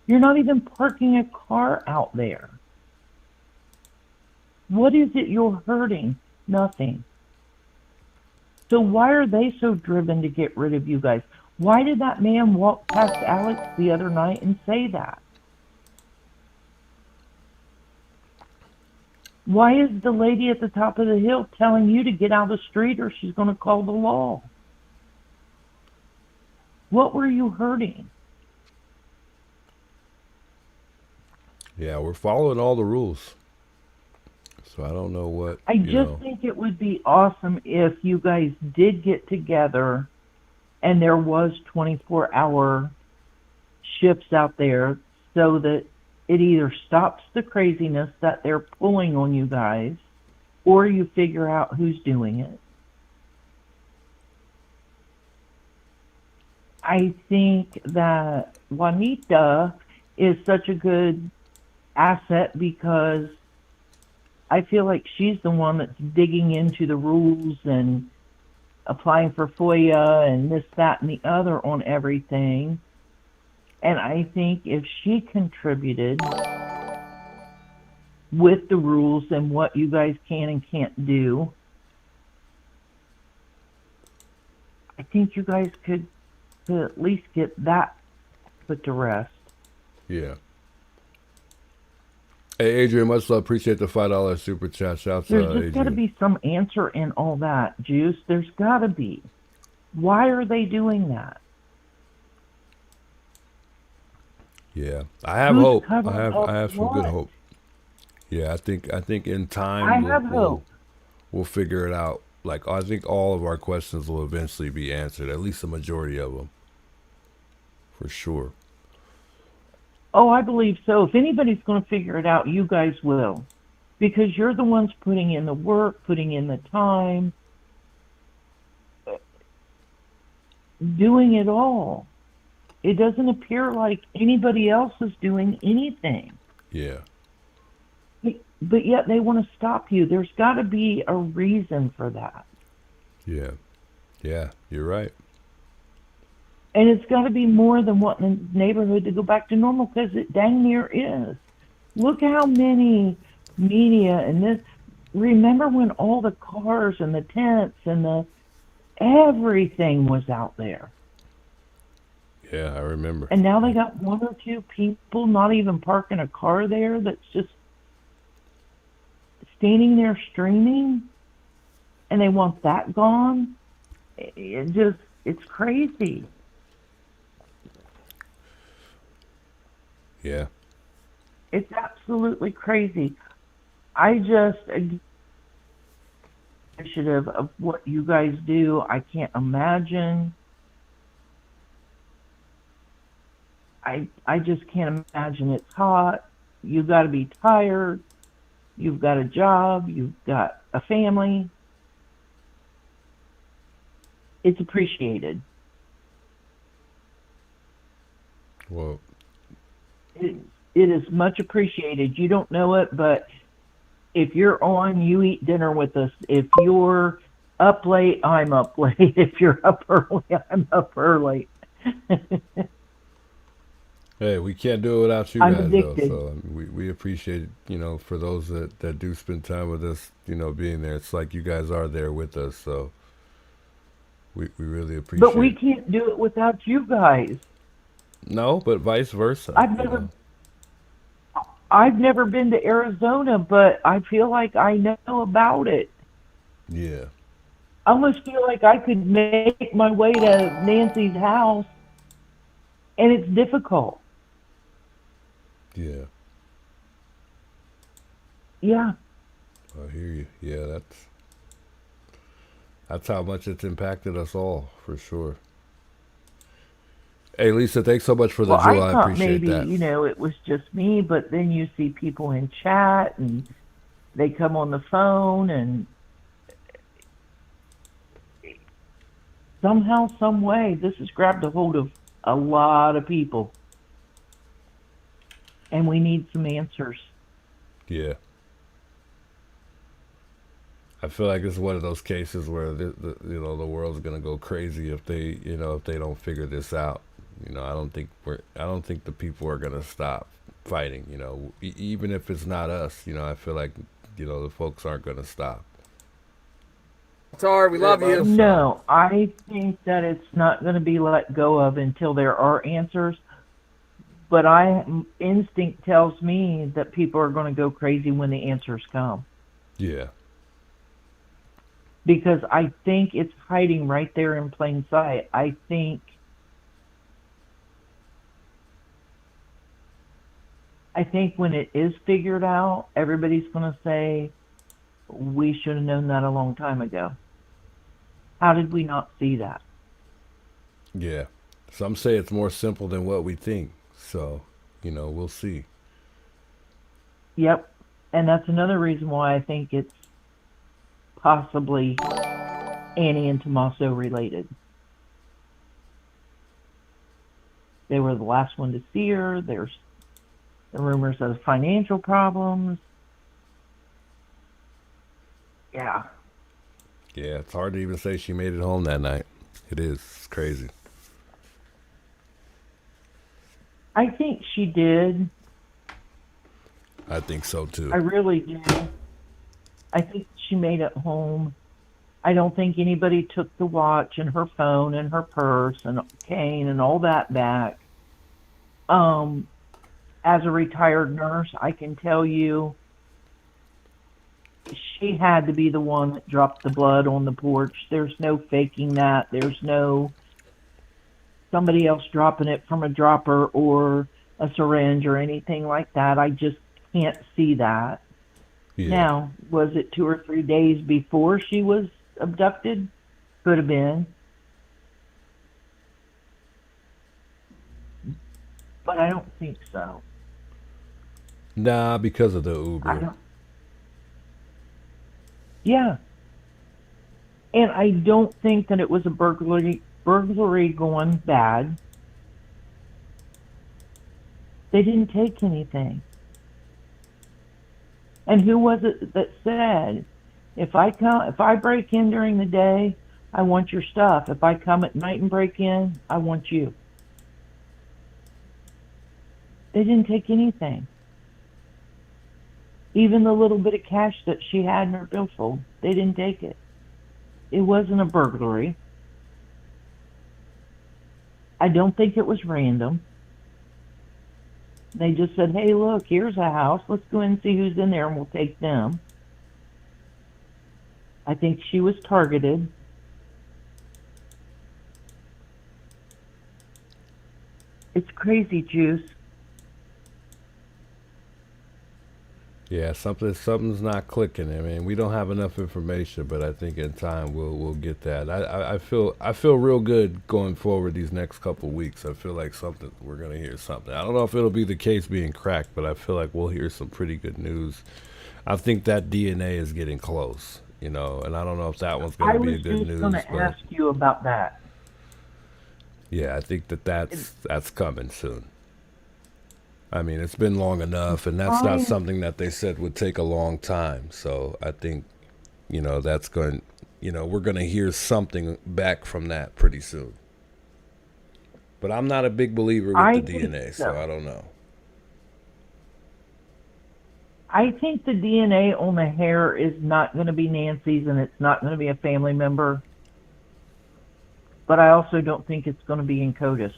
Speaker 15: You're not even parking a car out there. What is it you're hurting? Nothing. So why are they so driven to get rid of you guys? Why did that man walk past Alex the other night and say that? Why is the lady at the top of the hill telling you to get out of the street or she's going to call the law? What were you hurting?
Speaker 1: Yeah, we're following all the rules. So I don't know what.
Speaker 15: I just think it would be awesome if you guys did get together and there was 24-hour shifts out there so that it either stops the craziness that they're pulling on you guys or you figure out who's doing it. I think that Juanita is such a good asset because I feel like she's the one that's digging into the rules and applying for FOIA and this, that, and the other on everything. And I think if she contributed with the rules and what you guys can and can't do, I think you guys could at least get that put to rest.
Speaker 1: Yeah. Hey, Adrian, much love. Appreciate the $5 super chat. Shouts
Speaker 15: There's
Speaker 1: Adrian.
Speaker 15: just got to be some answer in all that, Juice. There's got to be. Why are they doing that?
Speaker 1: Yeah, I have hope. I have some good hope. Yeah, I think in time we'll figure it out. Like, I think all of our questions will eventually be answered, at least the majority of them, for sure.
Speaker 15: Oh, I believe so. If anybody's going to figure it out, you guys will, because you're the ones putting in the work, putting in the time, doing it all. It doesn't appear like anybody else is doing anything.
Speaker 1: Yeah.
Speaker 15: But yet they want to stop you. There's got to be a reason for that.
Speaker 1: Yeah. Yeah, you're right.
Speaker 15: And it's got to be more than wanting the neighborhood to go back to normal, because it dang near is. Look how many media and this. Remember when all the cars and the tents and everything was out there?
Speaker 1: Yeah, I remember.
Speaker 15: And now they got one or two people not even parking a car there that's just standing there streaming, and they want that gone. It's crazy.
Speaker 1: Yeah.
Speaker 15: It's absolutely crazy. I just appreciative of what you guys do. I can't imagine. I just can't imagine. It's hot. You've got to be tired. You've got a job. You've got a family. It's appreciated.
Speaker 1: Well,
Speaker 15: it is much appreciated. You don't know it, but if you're on, you eat dinner with us. If you're up late, I'm up late. If you're up early, I'm up early.
Speaker 1: Hey, we can't do it without you
Speaker 15: I'm
Speaker 1: guys, though.
Speaker 15: addicted.
Speaker 1: So we appreciate, for those that do spend time with us, being there. It's like you guys are there with us. So we really appreciate
Speaker 15: But we
Speaker 1: it.
Speaker 15: can't do it without you guys.
Speaker 1: No, but vice versa.
Speaker 15: I've never been to Arizona, but I feel like I know about it.
Speaker 1: Yeah.
Speaker 15: I almost feel like I could make my way to Nancy's house, and it's difficult.
Speaker 1: Yeah.
Speaker 15: Yeah.
Speaker 1: I hear you. Yeah, that's how much it's impacted us all, for sure. Hey, Lisa, thanks so much for the
Speaker 15: Well,
Speaker 1: jewel.
Speaker 15: I
Speaker 1: I
Speaker 15: thought
Speaker 1: appreciate
Speaker 15: maybe,
Speaker 1: that.
Speaker 15: it was just me, but then you see people in chat and they come on the phone, and somehow, some way, this has grabbed a hold of a lot of people. And we need some answers.
Speaker 1: Yeah. I feel like this is one of those cases where the world's gonna go crazy if they don't figure this out. I don't think the people are gonna stop fighting. Even if it's not us. I feel like the folks aren't gonna stop.
Speaker 16: Sorry, we love you.
Speaker 15: No, I think that it's not going to be let go of until there are answers. But instinct tells me that people are going to go crazy when the answers come.
Speaker 1: Yeah.
Speaker 15: Because I think it's hiding right there in plain sight. I think when it is figured out, everybody's going to say, we should have known that a long time ago. How did we not see that?
Speaker 1: Yeah. Some say it's more simple than what we think. So, we'll see.
Speaker 15: Yep. And that's another reason why I think it's possibly Annie and Tommaso related. They were the last one to see her. There's the rumors of financial problems. Yeah.
Speaker 1: Yeah, it's hard to even say she made it home that night. It is. It's crazy.
Speaker 15: I think she did.
Speaker 1: I think so, too.
Speaker 15: I really do. I think she made it home. I don't think anybody took the watch and her phone and her purse and cane and all that back. As a retired nurse, I can tell you she had to be the one that dropped the blood on the porch. There's no faking that. There's no somebody else dropping it from a dropper or a syringe or anything like that. I just can't see that. Yeah. Now, was it 2 or 3 days before she was abducted? Could have been. But I don't think so.
Speaker 1: Nah, because of the Uber.
Speaker 15: Yeah. And I don't think that it was a burglary going bad. They didn't take anything. And who was it that said, if I break in during the day, I want your stuff. If I come at night and break in, I want you. They didn't take anything. Even the little bit of cash that she had in her billfold, they didn't take it. It wasn't a burglary. I don't think it was random. They just said, hey, look, here's a house. Let's go in and see who's in there and we'll take them. I think she was targeted. It's crazy, Juice.
Speaker 1: Yeah, something's not clicking. I mean, we don't have enough information, but I think in time we'll get that. I feel real good going forward these next couple weeks. I feel like we're gonna hear something. I don't know if it'll be the case being cracked, but I feel like we'll hear some pretty good news. I think that DNA is getting close, and I don't know if that one's gonna be a good news.
Speaker 15: I was just gonna ask you about that.
Speaker 1: Yeah, I think that's coming soon. I mean, it's been long enough, and that's not something that they said would take a long time. So I think, that's we're going to hear something back from that pretty soon. But I'm not a big believer with
Speaker 15: I
Speaker 1: the
Speaker 15: think
Speaker 1: DNA,
Speaker 15: so.
Speaker 1: so I don't know.
Speaker 15: I think the DNA on the hair is not going to be Nancy's, and it's not going to be a family member. But I also don't think it's going to be in CODIS.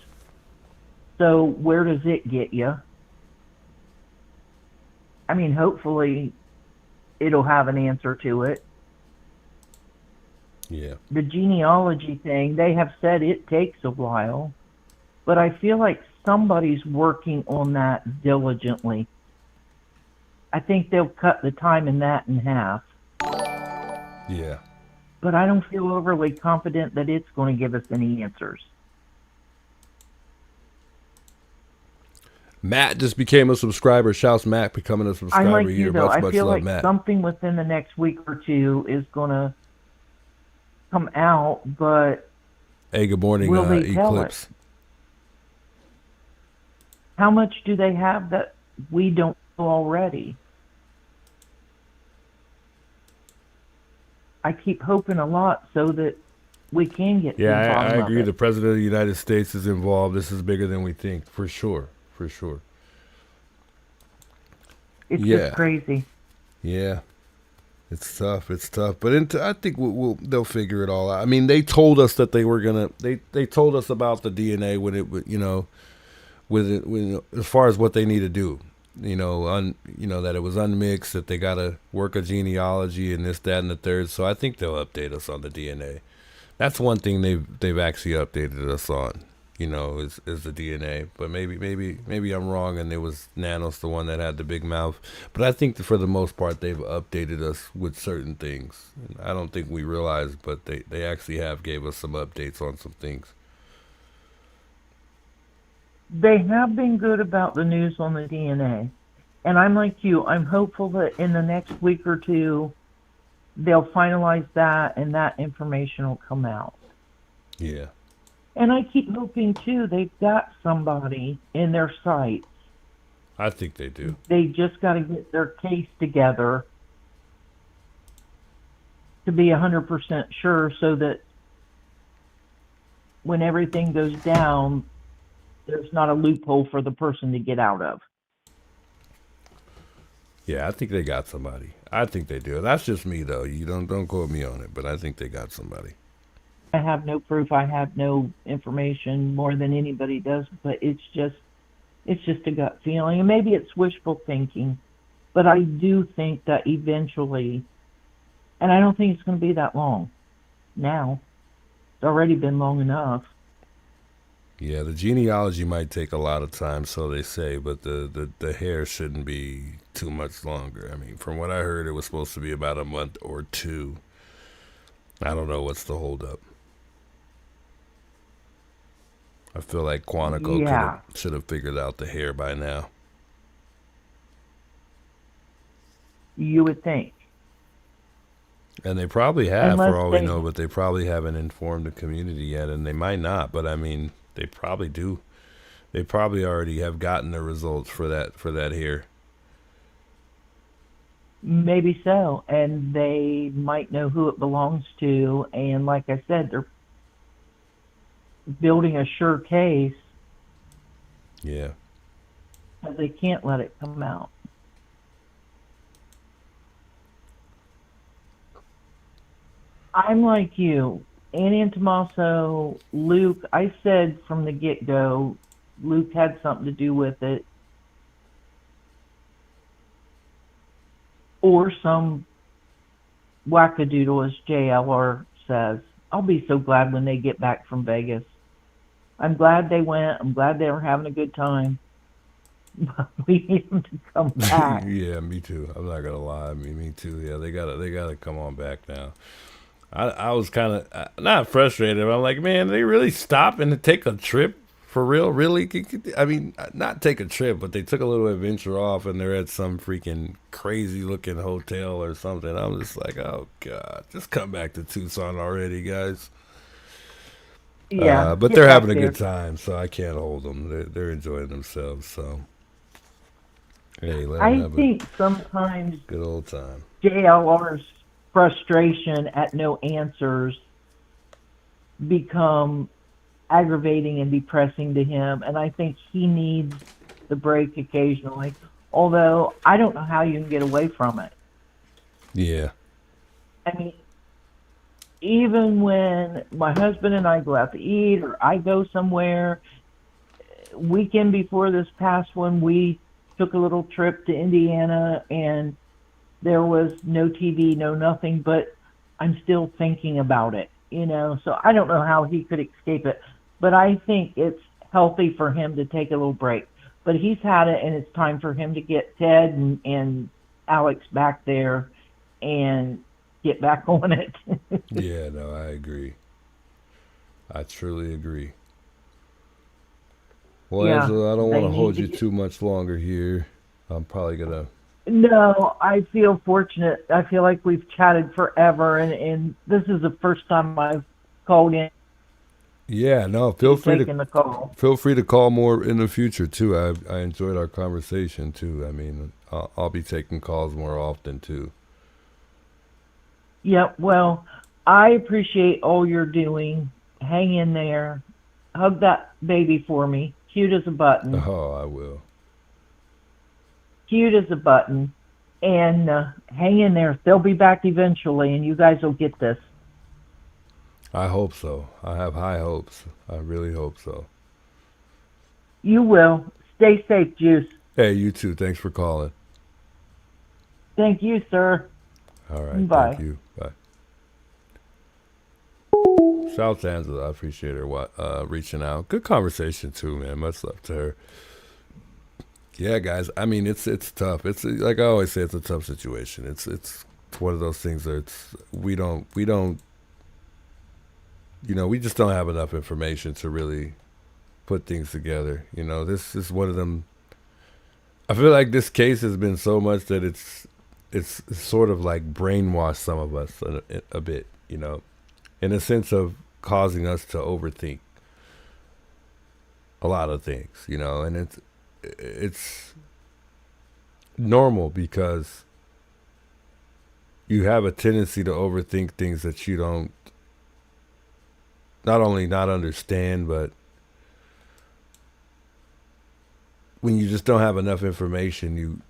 Speaker 15: So where does it get you? I mean, hopefully it'll have an answer to it.
Speaker 1: Yeah.
Speaker 15: The genealogy thing, they have said it takes a while, but I feel like somebody's working on that diligently. I think they'll cut the time in that in half.
Speaker 1: Yeah.
Speaker 15: But I don't feel overly confident that it's going to give us any answers.
Speaker 1: Matt just became a subscriber. Shouts Matt becoming a subscriber.
Speaker 15: I'm like
Speaker 1: here.
Speaker 15: you, though.
Speaker 1: Much,
Speaker 15: I
Speaker 1: much
Speaker 15: feel
Speaker 1: love,
Speaker 15: like
Speaker 1: Matt.
Speaker 15: something within the next week or two is going to come out, but
Speaker 1: Hey, good morning,
Speaker 15: will they tell
Speaker 1: Eclipse.
Speaker 15: it? How much do they have that we don't know already? I keep hoping a lot so that we can get to the
Speaker 1: Yeah,
Speaker 15: bottom
Speaker 1: I agree.
Speaker 15: of it.
Speaker 1: The President of the United States is involved. This is bigger than we think, for sure. For sure.
Speaker 15: It's
Speaker 1: Yeah.
Speaker 15: just crazy.
Speaker 1: Yeah. It's tough. It's tough. But I think they'll figure it all out. I mean, they told us that they were going to, they told us about the DNA when it, as far as what they need to do. That it was unmixed, that they got to work a genealogy and this, that, and the third. So I think they'll update us on the DNA. That's one thing they've actually updated us on, is the DNA. But maybe I'm wrong, and it was Nanos the one that had the big mouth. But I think that for the most part they've updated us with certain things. And I don't think we realize, but they actually have gave us some updates on some things.
Speaker 15: They have been good about the news on the DNA. And I'm like you, I'm hopeful that in the next week or two, they'll finalize that and that information will come out.
Speaker 1: Yeah.
Speaker 15: And I keep hoping, too, they've got somebody in their sights.
Speaker 1: I think they do.
Speaker 15: They just got to get their case together to be 100% sure so that when everything goes down, there's not a loophole for the person to get out of.
Speaker 1: Yeah, I think they got somebody. I think they do. That's just me, though. You don't quote me on it, but I think they got somebody.
Speaker 15: I have no proof. I have no information more than anybody does, but it's just a gut feeling, and maybe it's wishful thinking. But I do think that eventually, and I don't think it's going to be that long. Now, it's already been long enough.
Speaker 1: Yeah, the genealogy might take a lot of time, so they say, but the hair shouldn't be too much longer. I mean, from what I heard, it was supposed to be about a month or two. I don't know what's the holdup. I feel like Quantico should have figured out the hair by now.
Speaker 15: You would think.
Speaker 1: And they probably have,
Speaker 15: Unless
Speaker 1: for all we know, but they probably haven't informed the community yet, and they might not, but I mean, they probably do. They probably already have gotten the results for that hair.
Speaker 15: Maybe so, and they might know who it belongs to, and like I said, they're building a sure case.
Speaker 1: Yeah.
Speaker 15: But they can't let it come out. I'm like you. Annie and Tommaso, Luke, I said from the get-go, Luke had something to do with it. Or some wackadoodle, as JLR says. I'll be so glad when they get back from Vegas. I'm glad they went. I'm glad they were having a good time. But we need them to come back.
Speaker 1: Yeah, me too. I'm not gonna lie. I mean, me too. Yeah, they gotta come on back now. I was kind of not frustrated, but I'm like, man, they really stop and take a trip for real? Really? I mean, not take a trip, but they took a little adventure off and they're at some freaking crazy looking hotel or something. I'm just like, oh God, just come back to Tucson already, guys.
Speaker 15: Yeah,
Speaker 1: but they're having a good time, so I can't hold them. They're enjoying themselves. So, hey, let them have
Speaker 15: think sometimes
Speaker 1: a good old time.
Speaker 15: JLR's frustration at no answers become aggravating and depressing to him, and I think he needs the break occasionally. Although I don't know how you can get away from it.
Speaker 1: Yeah.
Speaker 15: I mean, even when my husband and I go out to eat or I go somewhere, weekend before this past one, we took a little trip to Indiana and there was no TV, no nothing, but I'm still thinking about it, you know, so I don't know how he could escape it, but I think it's healthy for him to take a little break. But he's had it, and it's time for him to get Ted and Alex back there and get back on it.
Speaker 1: Yeah, no, I agree. I truly agree. Well,
Speaker 15: Yeah,
Speaker 1: Angela, I don't
Speaker 15: they
Speaker 1: want to hold
Speaker 15: need
Speaker 1: you
Speaker 15: to
Speaker 1: too much longer here. I'm probably gonna.
Speaker 15: No, I feel fortunate. I feel like we've chatted forever, and this is the first time I've called in.
Speaker 1: Yeah, no. Feel free
Speaker 15: Taking the call.
Speaker 1: Feel free to call more in the future too. I enjoyed our conversation too. I mean, I'll be taking calls more often too.
Speaker 15: Yep. Well, I appreciate all you're doing. Hang in there. Hug that baby for me. Cute as a button.
Speaker 1: Oh, I will.
Speaker 15: Cute as a button. And hang in there. They'll be back eventually, and you guys will get this.
Speaker 1: I hope so. I have high hopes. I really hope so.
Speaker 15: You will. Stay safe, Juice.
Speaker 1: Hey, you too. Thanks for calling.
Speaker 15: Thank you, sir.
Speaker 1: All right.
Speaker 15: Bye.
Speaker 1: Thank you. Bye. Shout out to Angela. I appreciate her reaching out. Good conversation too, man. Much love to her. Yeah, guys. I mean, it's tough. It's like I always say, it's a tough situation. It's one of those things that we don't. You know, we just don't have enough information to really put things together. You know, this is one of them. I feel like this case has been so much that it's sort of like brainwashed some of us a bit, you know, in a sense of causing us to overthink a lot of things, you know, and it's normal because you have a tendency to overthink things that you don't not only not understand, but when you just don't have enough information,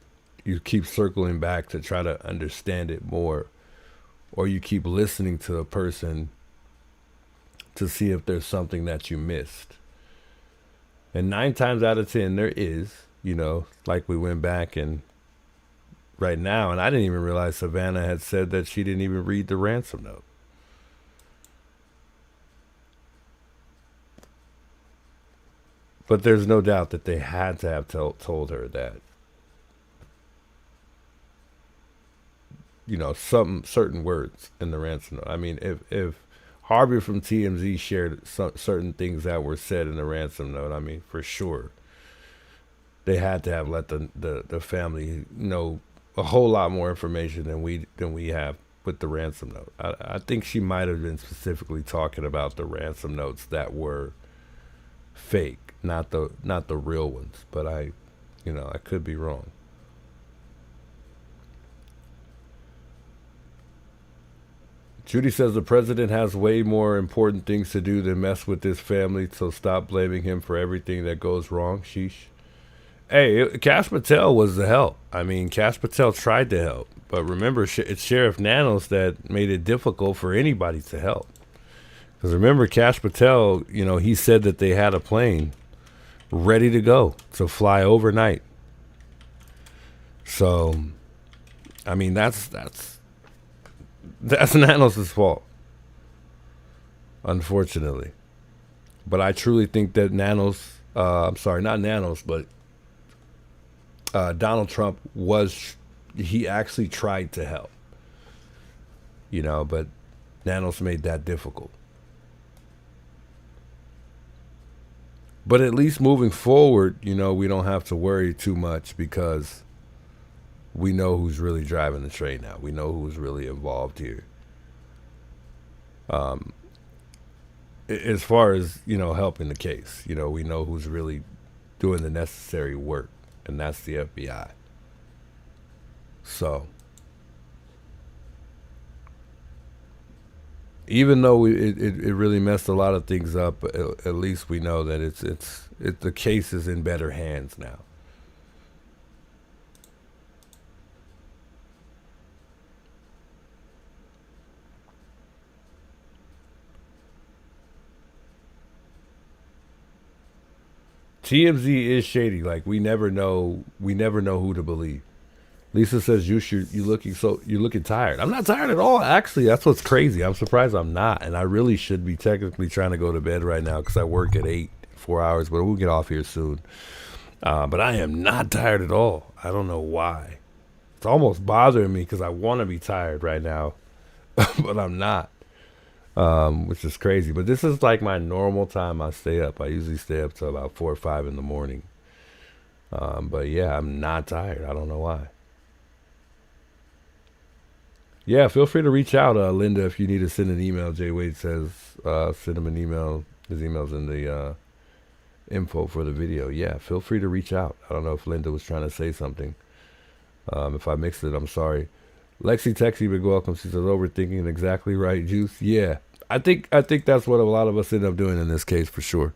Speaker 1: you keep circling back to try to understand it more, or you keep listening to a person to see if there's something that you missed. And 9 times out of 10 there is, you know, like we went back and right now, and I didn't even realize Savannah had said that she didn't even read the ransom note. But there's no doubt that they had to have told her that, you know, some certain words in the ransom note. I mean, if Harvey from TMZ shared certain things that were said in the ransom note, I mean, for sure, they had to have let the family know a whole lot more information than we have with the ransom note. I think she might have been specifically talking about the ransom notes that were fake. Not the real ones, but I could be wrong. Judy says the president has way more important things to do than mess with this family, so stop blaming him for everything that goes wrong. Sheesh. Hey, Cash Patel was the help. I mean, Cash Patel tried to help, but remember, it's Sheriff Nanos that made it difficult for anybody to help. Because remember, Cash Patel, you know, he said that they had a plane ready to go to fly overnight. So, I mean, that's Nanos' fault, unfortunately. But I truly think that Donald Trump he actually tried to help, you know, but Nanos made that difficult. But at least moving forward, you know, we don't have to worry too much because we know who's really driving the train now. We know who's really involved here. As far as, you know, helping the case, you know, we know who's really doing the necessary work, and that's the FBI. So, Even though it really messed a lot of things up, at least we know that the case is in better hands now. TMZ is shady. Like we never know who to believe. Lisa says you're looking tired. I'm not tired at all. Actually, that's what's crazy. I'm surprised I'm not, and I really should be technically trying to go to bed right now because I work at 4 hours, but we'll get off here soon. But I am not tired at all. I don't know why. It's almost bothering me because I want to be tired right now, but I'm not, which is crazy. But this is like my normal time I stay up. I usually stay up till about 4 or 5 in the morning. But yeah, I'm not tired. I don't know why. Yeah, feel free to reach out, Linda, if you need to send an email. Jay Wade says send him an email. His email's in the info for the video. Yeah, feel free to reach out. I don't know if Linda was trying to say something. If I mixed it, I'm sorry. Lexi Texie, big welcome. She says overthinking, exactly right, Juice. Yeah, I think that's what a lot of us end up doing in this case for sure.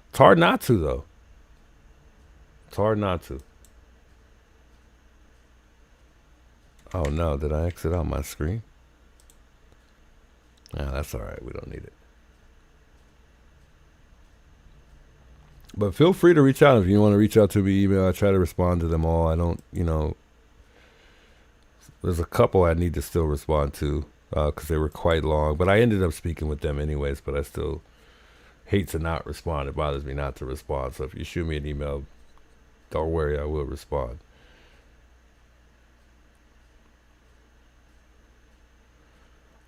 Speaker 1: It's hard not to though. It's hard not to. Oh no, did I exit out my screen? Nah, that's all right. We don't need it. But feel free to reach out if you want to reach out to me. Email. I try to respond to them all. I don't, there's a couple I need to still respond to because they were quite long. But I ended up speaking with them anyways. But I still hate to not respond. It bothers me not to respond. So if you shoot me an email, don't worry, I will respond.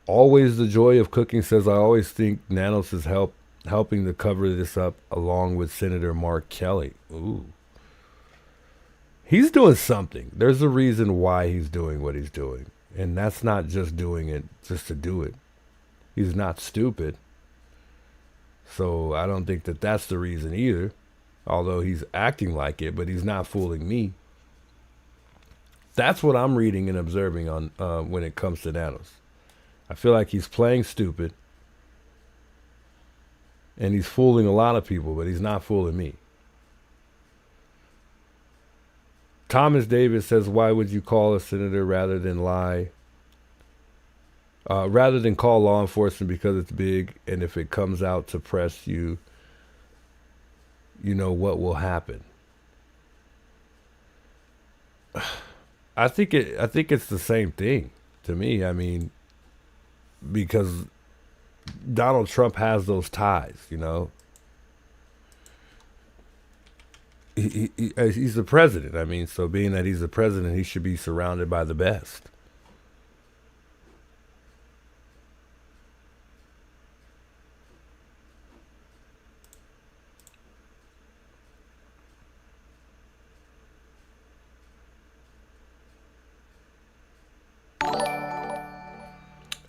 Speaker 1: Always the joy of cooking says, I always think Nanos is helping to cover this up along with Senator Mark Kelly. Ooh. He's doing something. There's a reason why he's doing what he's doing. And that's not just doing it just to do it. He's not stupid. So I don't think that that's the reason either. Although he's acting like it, but he's not fooling me. That's what I'm reading and observing on when it comes to Nanos. I feel like he's playing stupid and he's fooling a lot of people, but he's not fooling me. Thomas Davis says, why would you call a senator rather than lie? Rather than call law enforcement because it's big, and if it comes out to press you, you know what will happen. I think it's the same thing to me. I mean, because Donald Trump has those ties, He's the president. I mean, so being that he's the president, he should be surrounded by the best.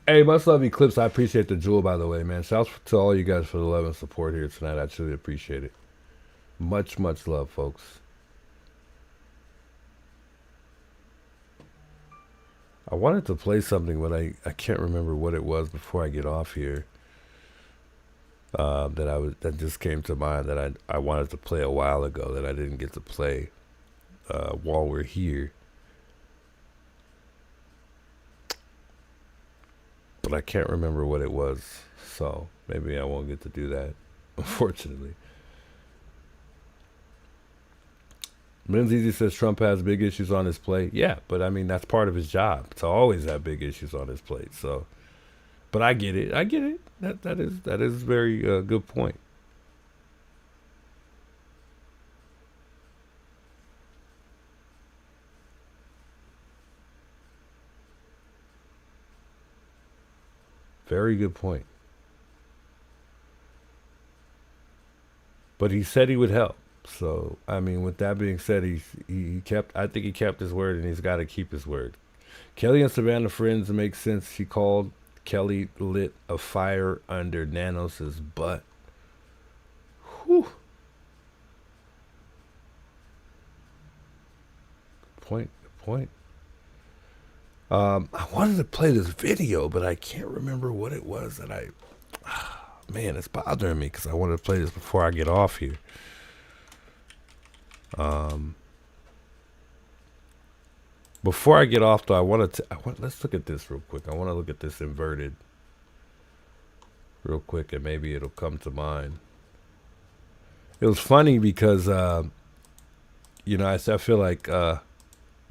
Speaker 1: Hey, much love, Eclipse. I appreciate the jewel, by the way, man. Shouts to all you guys for the love and support here tonight. I truly appreciate it. Much, much love, folks. I wanted to play something, but I can't remember what it was before I get off here. That just came to mind that I wanted to play a while ago that I didn't get to play while we're here. But I can't remember what it was, so maybe I won't get to do that, unfortunately. Lindsay says Trump has big issues on his plate. Yeah, but I mean, that's part of his job to always have big issues on his plate. So, but I get it. That is very good point. Very good point. But he said he would help. So, I mean, with that being said, I think he kept his word, and he's got to keep his word. Kelly and Savannah friends make sense. She called Kelly lit a fire under Nanos's butt. Whew. Good point. I wanted to play this video, but I can't remember what it was that man, it's bothering me because I wanted to play this before I get off here. Before I get off, though, let's look at this real quick. I want to look at this inverted real quick, and maybe it'll come to mind. It was funny because, you know, I feel like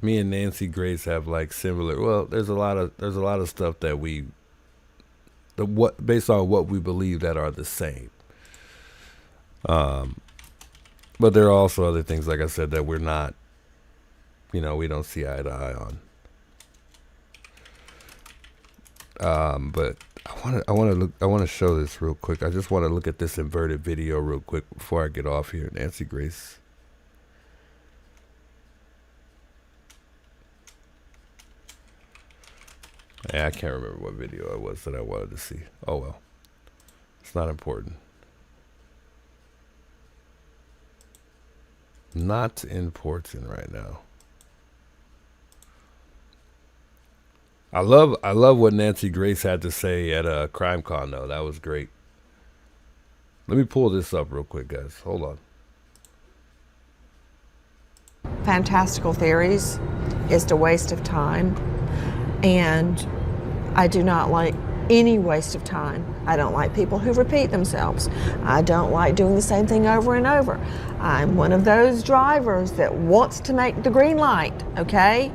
Speaker 1: me and Nancy Grace have like similar. Well, there's a lot of stuff that based on what we believe that are the same. But there are also other things, like I said, that we're not. You know, we don't see eye to eye on. But I want to show this real quick. I just want to look at this inverted video real quick before I get off here. Nancy Grace. Yeah, I can't remember what video it was that I wanted to see. Oh well, it's not important. Not important right now. I love what Nancy Grace had to say at a crime con though. That was great. Let me pull this up real quick, guys. Hold on.
Speaker 16: Fantastical theories is a waste of time, and I do not like any waste of time. I don't like people who repeat themselves. I don't like doing the same thing over and over. I'm one of those drivers that wants to make the green light, okay?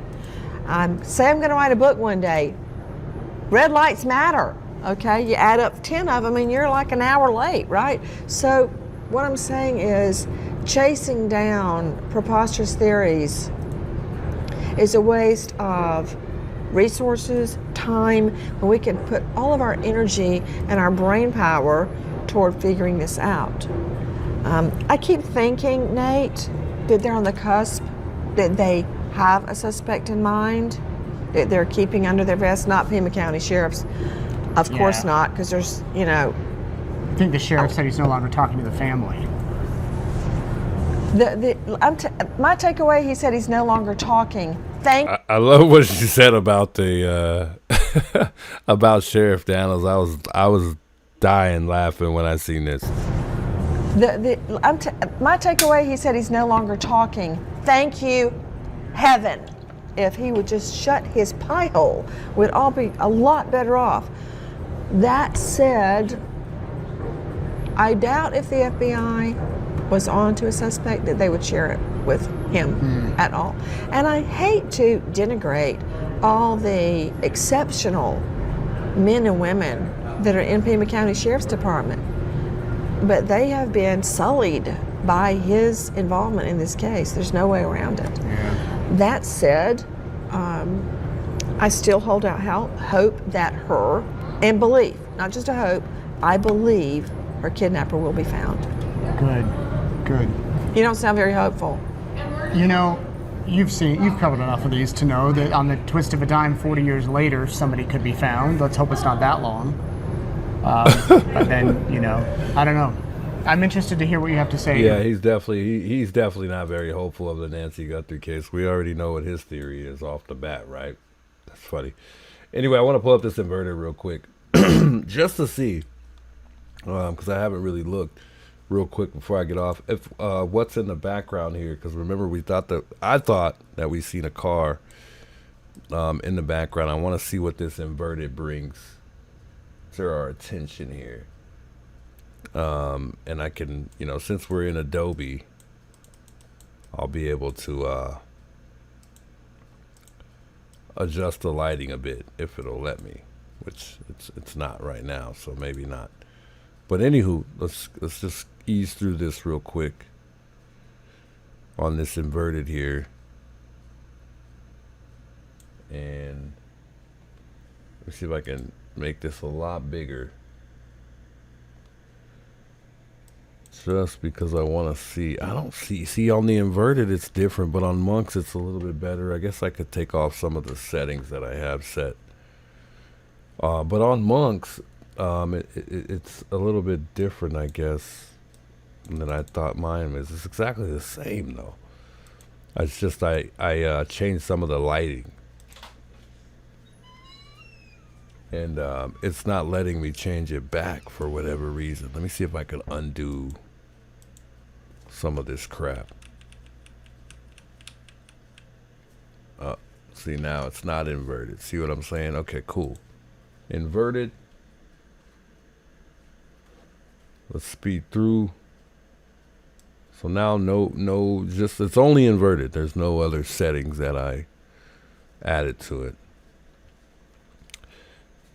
Speaker 16: Say I'm going to write a book one day. Red lights matter, okay? You add up 10 of them and you're like an hour late, right? So what I'm saying is chasing down preposterous theories is a waste of resources, time, when we can put all of our energy and our brain power toward figuring this out. I keep thinking, Nate, that they're on the cusp, that they have a suspect in mind, that they're keeping under their vest, not Pima County Sheriff's. Of course not, because there's, you know.
Speaker 17: I think the sheriff said he's no longer talking to the family.
Speaker 16: My takeaway, he said he's no longer talking.
Speaker 1: I love what she said about the about Sheriff Daniels. I was dying laughing when I seen this.
Speaker 16: My takeaway, he said he's no longer talking. Thank you, heaven. If he would just shut his pie hole, we'd all be a lot better off. That said, I doubt if the FBI was on to a suspect that they would share it with him at all. And I hate to denigrate all the exceptional men and women that are in Pima County Sheriff's Department, but they have been sullied by his involvement in this case. There's no way around it. Yeah. That said, I still hold out hope that her, and belief, not just a hope, I believe her kidnapper will be found.
Speaker 17: Good.
Speaker 16: You don't sound very hopeful.
Speaker 17: You know, you've covered enough of these to know that on the twist of a dime, 40 years later, somebody could be found. Let's hope it's not that long. But then, you know, I don't know. I'm interested to hear what you have to say.
Speaker 1: Yeah, he's definitely not very hopeful of the Nancy Guthrie case. We already know what his theory is off the bat, right? That's funny. Anyway, I want to pull up this inverter real quick just to see, because I haven't really looked real quick before I get off. If what's in the background here? Because remember, I thought that we seen a car in the background. I want to see what this inverted brings to our attention here. And I can, you know, since we're in Adobe, I'll be able to adjust the lighting a bit if it'll let me, which it's not right now, so maybe not. But anywho, let's just ease through this real quick on this inverted here, and let's see if I can make this a lot bigger. Just because I want to see. I don't see on the inverted it's different, but on Monks it's a little bit better. I guess I could take off some of the settings that I have set. But on Monks, it's a little bit different, I guess, than I thought mine was. It's exactly the same though. It's just I changed some of the lighting. And it's not letting me change it back for whatever reason. Let me see if I can undo some of this crap. See, now it's not inverted. See what I'm saying? Okay, cool. Inverted. Let's speed through. So now just it's only inverted. There's no other settings that I added to it.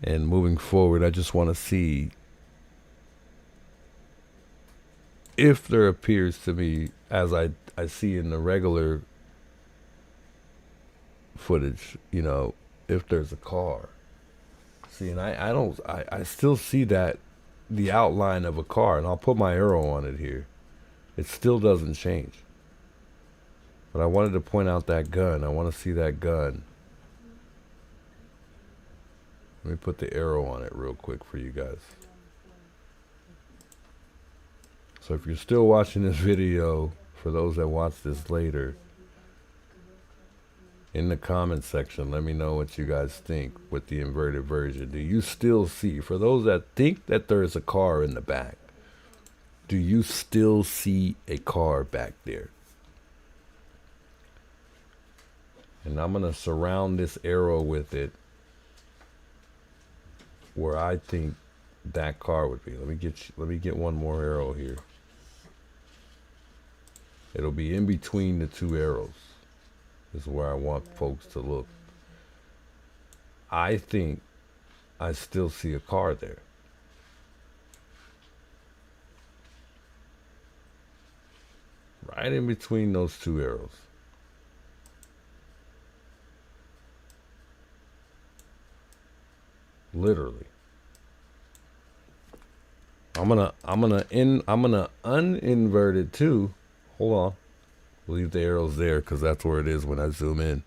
Speaker 1: And moving forward, I just want to see if there appears to be, as I see in the regular footage, you know, if there's a car. See, and I still see that, the outline of a car, and I'll put my arrow on it here. It still doesn't change. But I wanted to point out that gun. I want to see that gun. Let me put the arrow on it real quick for you guys. So if you're still watching this video, for those that watch this later, in the comment section, let me know what you guys think with the inverted version. Do you still see, for those that think that there is a car in the back, do you still see a car back there? And I'm going to surround this arrow with it where I think that car would be. Let me get one more arrow here. It'll be in between the two arrows. This is where I want folks to look. I think I still see a car there. Right in between those two arrows. Literally. I'm gonna uninvert it too. Hold on. Leave the arrows there because that's where it is when I zoom in.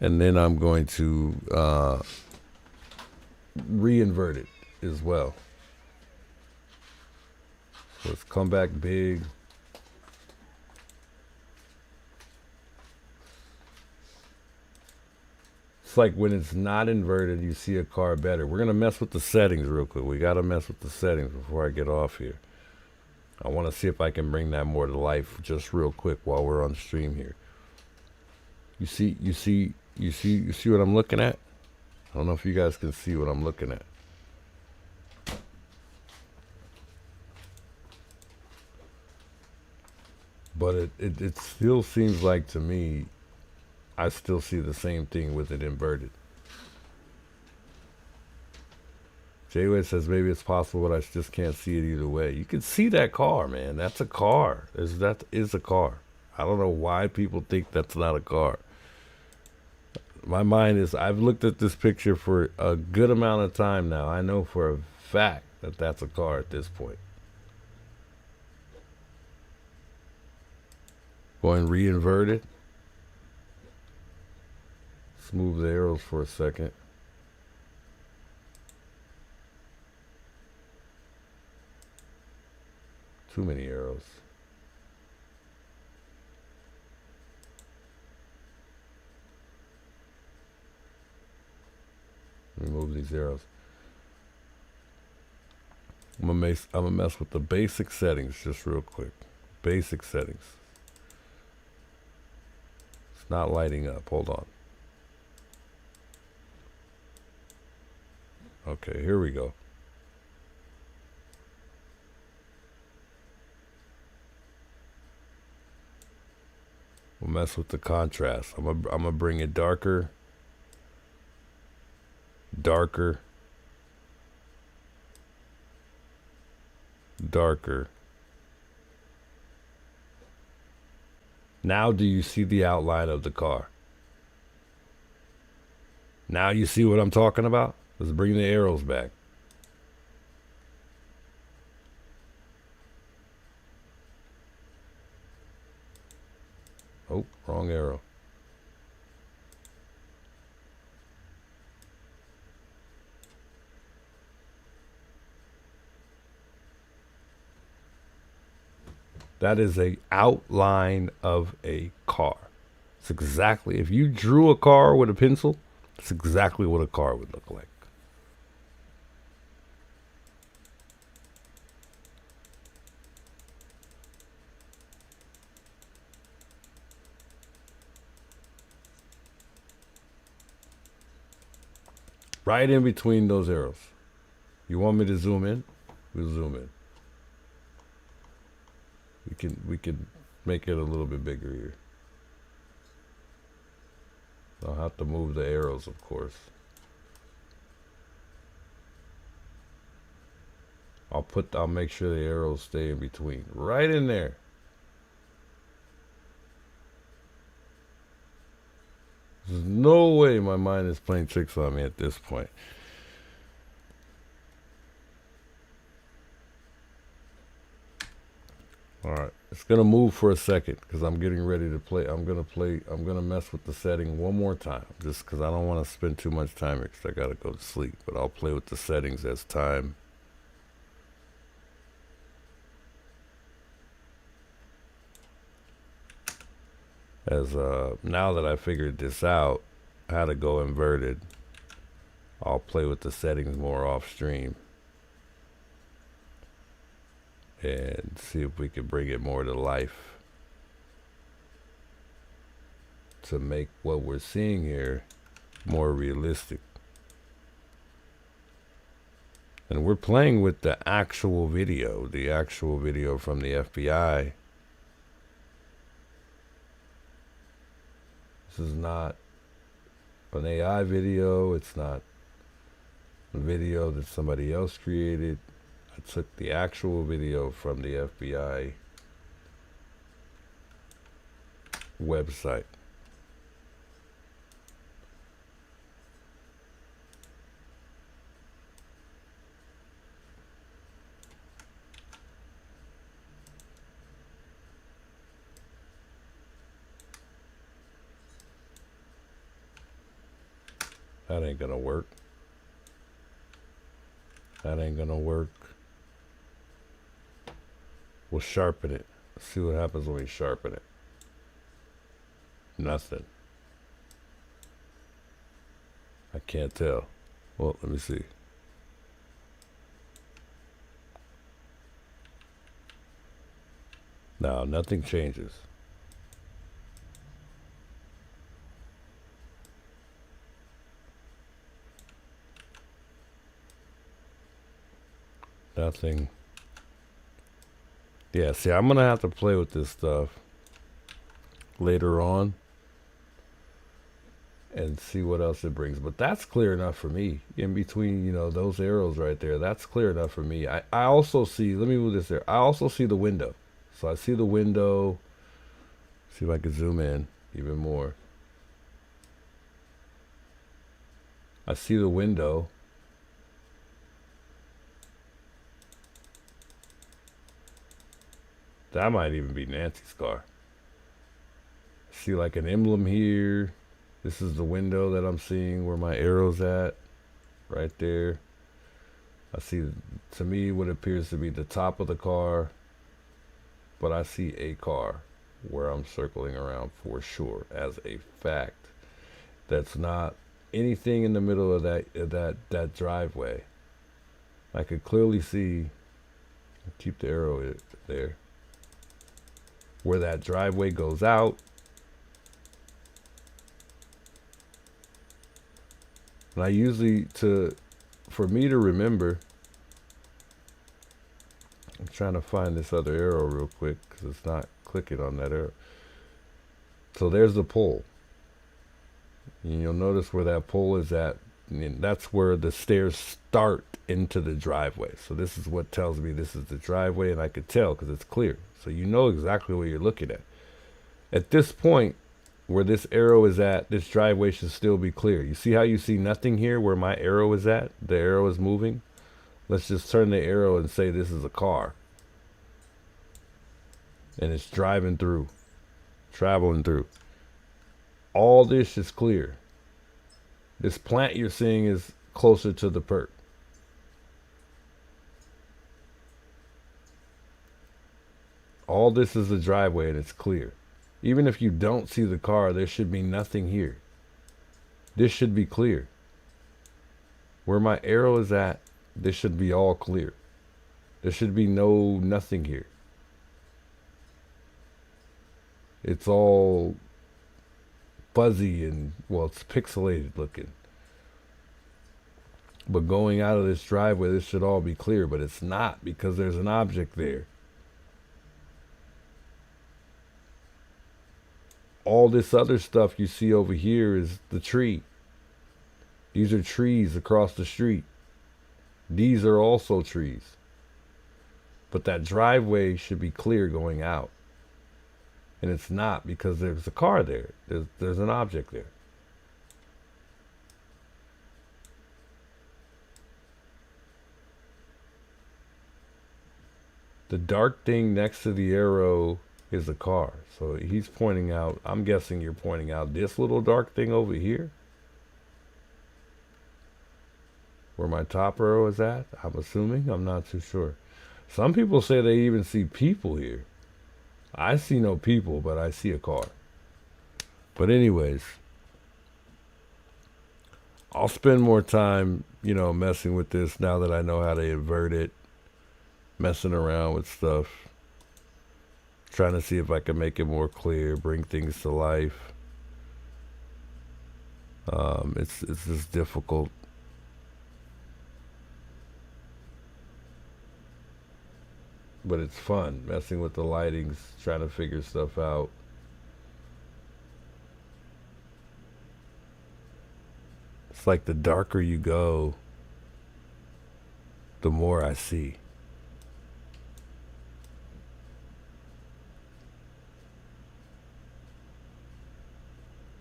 Speaker 1: And then I'm going to re-invert it as well. So let's come back big. It's like when it's not inverted, you see a car better. We're going to mess with the settings real quick. We got to mess with the settings before I get off here. I want to see if I can bring that more to life just real quick while we're on stream here. You see what I'm looking at? I don't know if you guys can see what I'm looking at. But it still seems like to me, I still see the same thing with it inverted. Jay-Wade says maybe it's possible, but I just can't see it either way. You can see that car, man. That's a car. That is a car. I don't know why people think that's not a car. My mind is, I've looked at this picture for a good amount of time now. I know for a fact that that's a car at this point. Go and re-invert it. Let's move the arrows for a second. Too many arrows. Let me move these arrows. I'm gonna mess with the basic settings just real quick. Basic settings. It's not lighting up. Hold on. Okay, here we go. We'll mess with the contrast. I'm gonna bring it darker, darker, darker. Now do you see the outline of the car? Now you see what I'm talking about? Let's bring the arrows back. Oh, wrong arrow. That is an outline of a car. It's exactly, if you drew a car with a pencil, It's exactly what a car would look like. Right in between those arrows. You want me to zoom in? We'll zoom in. We can make it a little bit bigger here. I'll have to move the arrows, of course. I'll make sure the arrows stay in between. Right in there. There's no way my mind is playing tricks on me at this point. Alright, it's gonna move for a second because I'm getting ready to play. I'm gonna mess with the setting one more time just because I don't want to spend too much time here because I gotta go to sleep. But I'll play with the settings as time. Now that I figured this out, how to go inverted, I'll play with the settings more off stream and see if we can bring it more to life to make what we're seeing here more realistic. And we're playing with the actual video from the FBI. This is not an AI video. It's not a video that somebody else created. I took the actual video from the FBI website. That ain't gonna work. That ain't gonna work. We'll sharpen it. Let's see what happens when we sharpen it. Nothing. I can't tell. Well, let me see. No, nothing changes. Nothing. Yeah, see, I'm gonna have to play with this stuff later on and see what else it brings. But that's clear enough for me. In between, you know, those arrows right there, that's clear enough for me. I also see, let me move this there. I also see the window. So I see the window. See if I can zoom in even more. I see the window. That might even be Nancy's car. See like an emblem here. This is the window that I'm seeing where my arrow's at. Right there. I see, to me, what appears to be the top of the car. But I see a car where I'm circling around for sure as a fact. That's not anything in the middle of that driveway. I could clearly see, keep the arrow there, where that driveway goes out. And I usually, for me to remember, I'm trying to find this other arrow real quick because it's not clicking on that arrow. So there's the pole. And you'll notice where that pole is at. And that's where the stairs start into the driveway. So this is what tells me this is the driveway, and I could tell because it's clear. So you know exactly what you're looking at. At this point, where this arrow is at, this driveway should still be clear. You see how you see nothing here where my arrow is at? The arrow is moving. Let's just turn the arrow and say this is a car. And it's driving through, traveling through. All this is clear. This plant you're seeing is closer to the perp. All this is the driveway and it's clear. Even if you don't see the car, there should be nothing here. This should be clear. Where my arrow is at, this should be all clear. There should be nothing here. It's all fuzzy and, well, it's pixelated looking. But going out of this driveway, this should all be clear, but it's not because there's an object there. All this other stuff you see over here is the tree. These are trees across the street. These are also trees. But that driveway should be clear going out. And it's not because there's a car there. There's an object there. The dark thing next to the arrow is a car. So he's pointing out, I'm guessing you're pointing out this little dark thing over here. Where my top arrow is at, I'm assuming. I'm not too sure. Some people say they even see people here. I see no people, but I see a car. But anyways, I'll spend more time, messing with this now that I know how to invert it. Messing around with stuff. Trying to see if I can make it more clear, bring things to life. It's just difficult. But it's fun, messing with the lightings, trying to figure stuff out. It's like the darker you go, the more I see.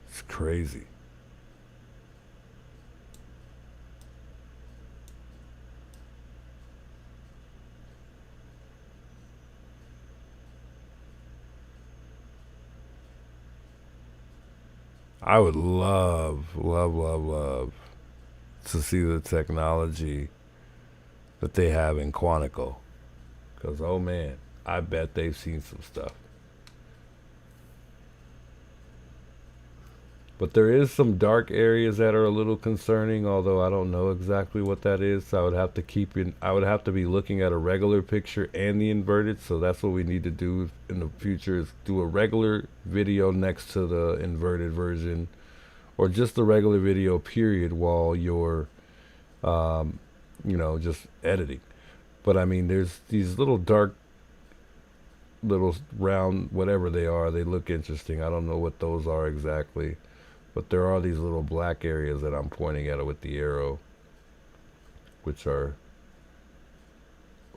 Speaker 1: It's crazy. I would love to see the technology that they have in Quantico. Because, oh man, I bet they've seen some stuff. But there is some dark areas that are a little concerning, although I don't know exactly what that is. So I would have to be looking at a regular picture and the inverted. So that's what we need to do in the future, is do a regular video next to the inverted version, or just the regular video period while you're just editing. But I mean, there's these little dark, little round, whatever they are, they look interesting. I don't know what those are exactly. But there are these little black areas that I'm pointing at with the arrow, which are,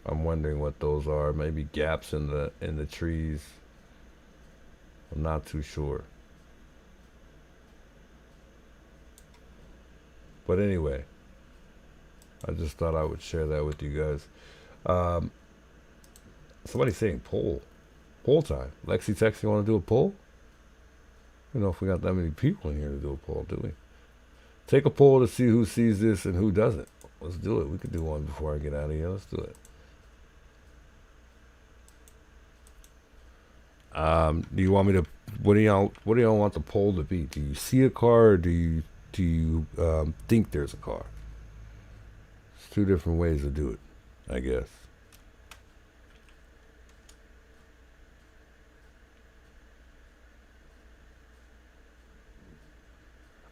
Speaker 1: I'm wondering what those are. Maybe gaps in the trees. I'm not too sure. But anyway, I just thought I would share that with you guys. Somebody's saying poll time. Lexi texting, you want to do a poll? I don't know if we got that many people in here to do a poll, do we? Take a poll to see who sees this and who doesn't. Let's do it. We could do one before I get out of here. Let's do it. Do you want me to? What do y'all want the poll to be? Do you see a car, or do you think there's a car? It's two different ways to do it, I guess.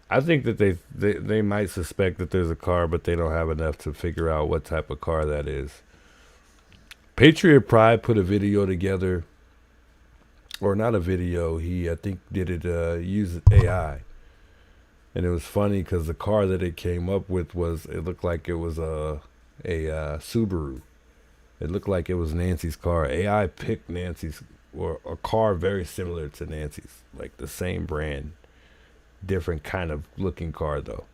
Speaker 1: I think that they might suspect that there's a car, but they don't have enough to figure out what type of car that is. Patriot Pride put a video together, or not a video. He, I think, did it use AI, and it was funny because the car that it came up with it looked like it was a Subaru. It looked like it was Nancy's car. AI picked Nancy's, or a car very similar to Nancy's, like the same brand. Different kind of looking car though.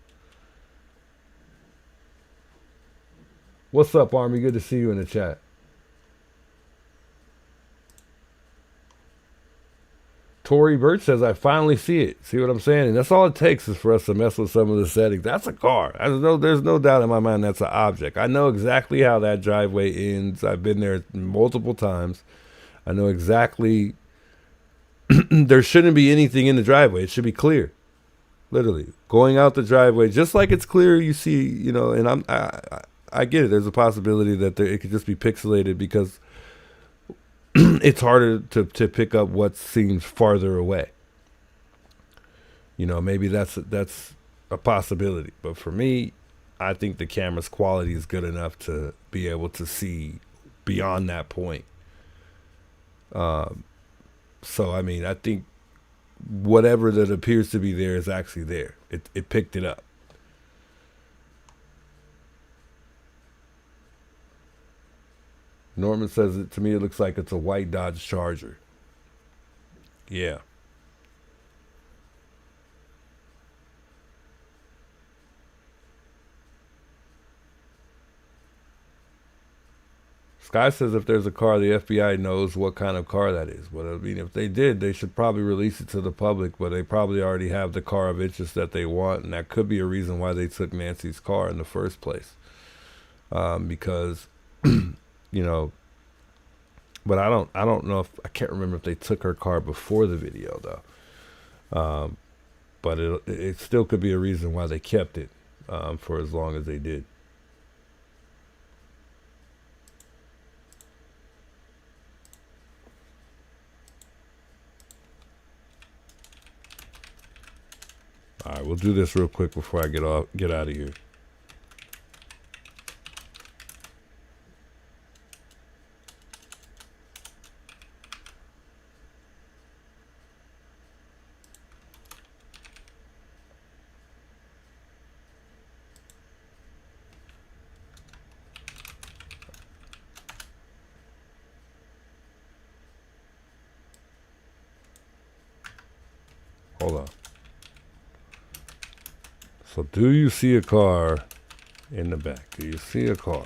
Speaker 1: What's up, Army? Good to see you in the chat. Tori Birch says, I finally see it. See what I'm saying? And that's all it takes is for us to mess with some of the settings. That's a car. There's no doubt in my mind that's an object. I know exactly how that driveway ends. I've been there multiple times. I know exactly. There shouldn't be anything in the driveway. It should be clear. literally going out the driveway, just like it's clear. You see, you know, and I get it. There's a possibility that it could just be pixelated because it's harder to pick up what seems farther away. You know, maybe that's a possibility. But for me, I think the camera's quality is good enough to be able to see beyond that point. So, I mean, I think whatever that appears to be there is actually there. It picked it up. Norman says it to me, it looks like it's a white Dodge Charger. Yeah. Sky says if there's a car, the FBI knows what kind of car that is. But I mean, if they did, they should probably release it to the public, but they probably already have the car of interest that they want, and that could be a reason why they took Nancy's car in the first place. Because, you know, but I don't know if, I can't remember if they took her car before the video, though. But it still could be a reason why they kept it for as long as they did. All right, we'll do this real quick before I get out of here. Hold on. So do you see a car in the back? Do you see a car?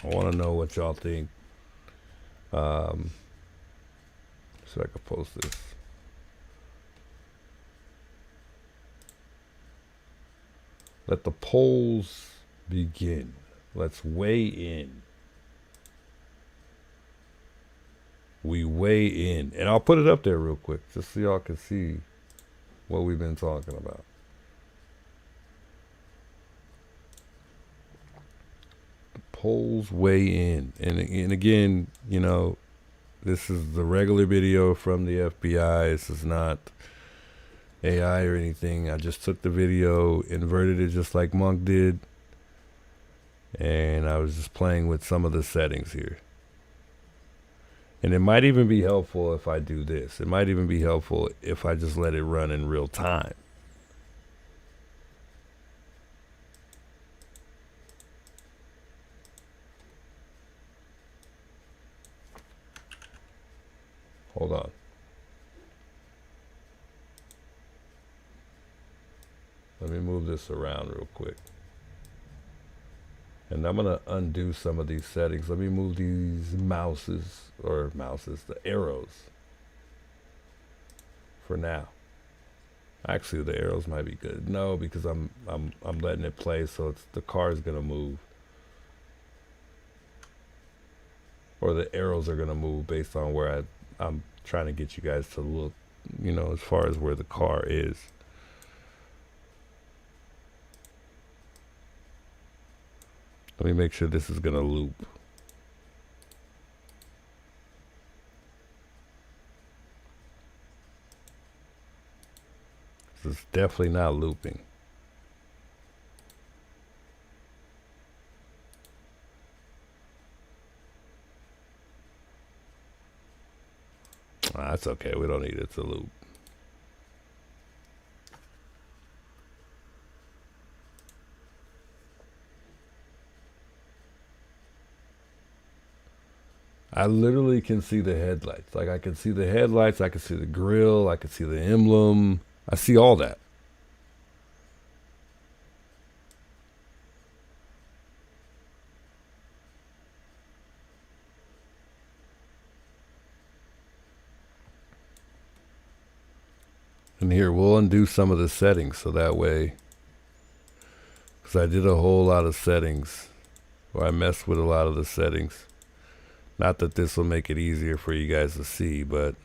Speaker 1: I want to know what y'all think. So I can post this. Let the polls begin. Let's weigh in. We weigh in. And I'll put it up there real quick just so y'all can see what we've been talking about. Polls weigh in, and again, you know, this is the regular video from the FBI. This is not AI or anything. I just took the video, inverted it just like Monk did, and I was just playing with some of the settings here. And it might even be helpful if I do this. It might even be helpful if I just let it run in real time. Hold on. Let me move this around real quick. And I'm going to undo some of these settings. Let me move these the arrows for now. Actually, the arrows might be good. No, because I'm letting it play, so the car is going to move. Or the arrows are going to move based on where I'm trying to get you guys to look, you know, as far as where the car is. Let me make sure this is going to loop. This is definitely not looping. That's okay. We don't need it to loop. I literally can see the headlights. Like I can see the headlights, I can see the grill, I can see the emblem. I see all that. And here, we'll undo some of the settings so that way, because I did a whole lot of settings, or I messed with a lot of the settings. Not that this will make it easier for you guys to see, but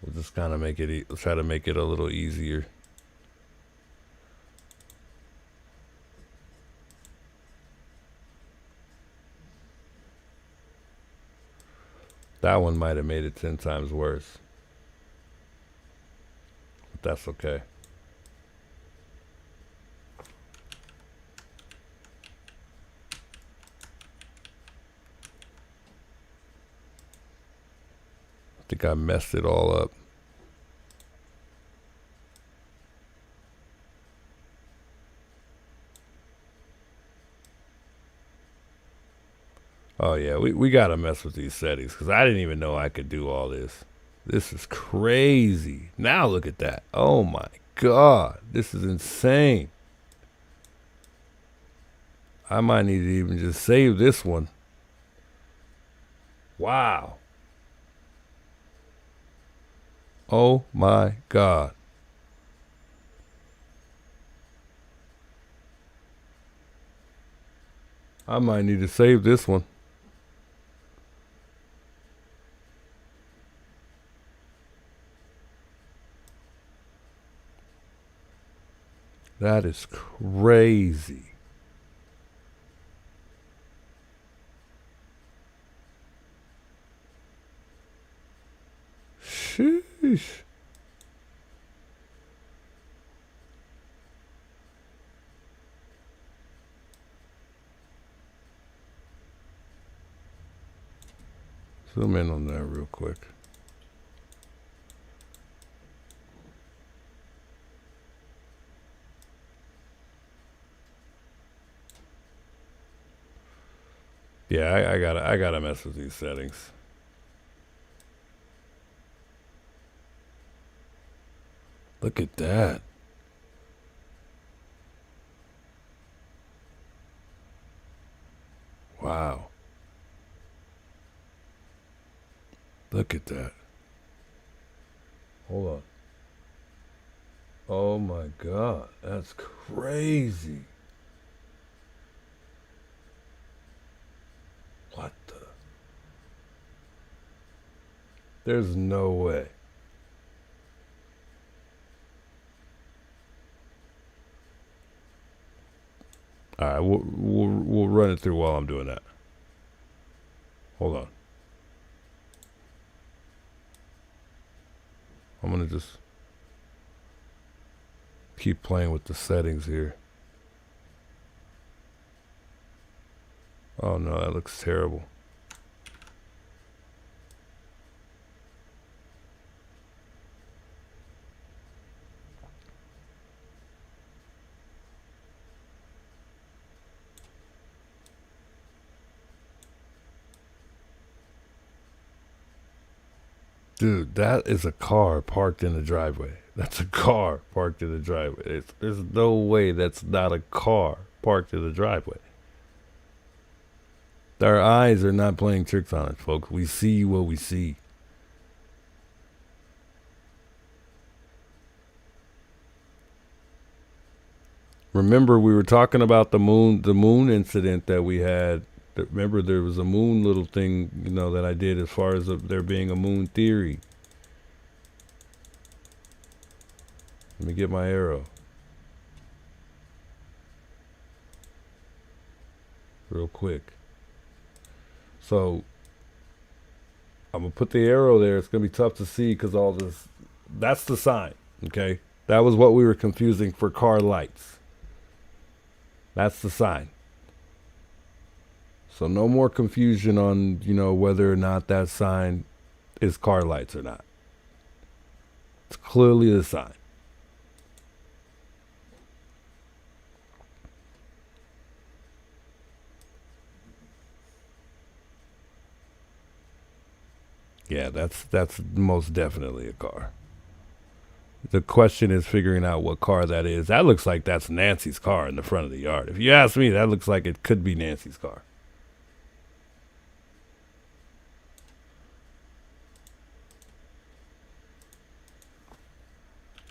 Speaker 1: We'll just kind of make it, try to make it a little easier. That one might have made it 10 times worse. But that's okay. I think I messed it all up. Oh yeah, we gotta mess with these settings because I didn't even know I could do all this. This is crazy. Now look at that. Oh my God, this is insane. I might need to even just save this one. Wow. Oh my God. I might need to save this one. That is crazy. Sheesh. Zoom in on that real quick. Yeah, I gotta mess with these settings. Look at that. Wow. Look at that. Hold on. Oh my God, that's crazy. What the? There's no way. All right, we'll run it through while I'm doing that. Hold on. I'm gonna just keep playing with the settings here. Oh no, that looks terrible. Dude, that is a car parked in the driveway. That's a car parked in the driveway. There's no way that's not a car parked in the driveway. Our eyes are not playing tricks on us, folks. We see what we see. Remember, we were talking about the moon incident that we had. Remember, there was a moon little thing, you know, that I did as far as there being a moon theory. Let me get my arrow. Real quick. So, I'm going to put the arrow there. It's going to be tough to see because all this, that's the sign, okay? That was what we were confusing for car lights. That's the sign. So no more confusion on, you know, whether or not that sign is car lights or not. It's clearly the sign. Yeah, that's most definitely a car. The question is figuring out what car that is. That looks like that's Nancy's car in the front of the yard. If you ask me, that looks like it could be Nancy's car.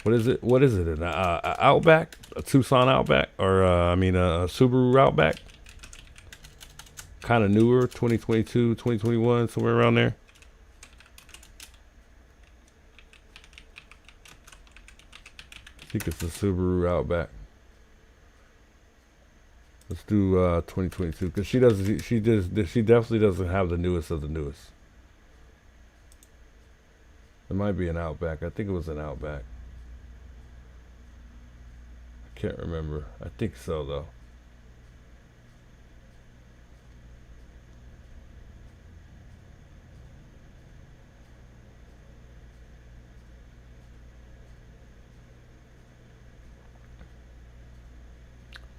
Speaker 1: What is it? What is it? An Outback? A Tucson Outback? Or, I mean, a Subaru Outback? Kind of newer, 2022, 2021, somewhere around there. think it's the Subaru Outback. Let's do 2022 because she definitely doesn't have the newest of the newest. It might be an Outback. I think it was an Outback. I can't remember. I think so though.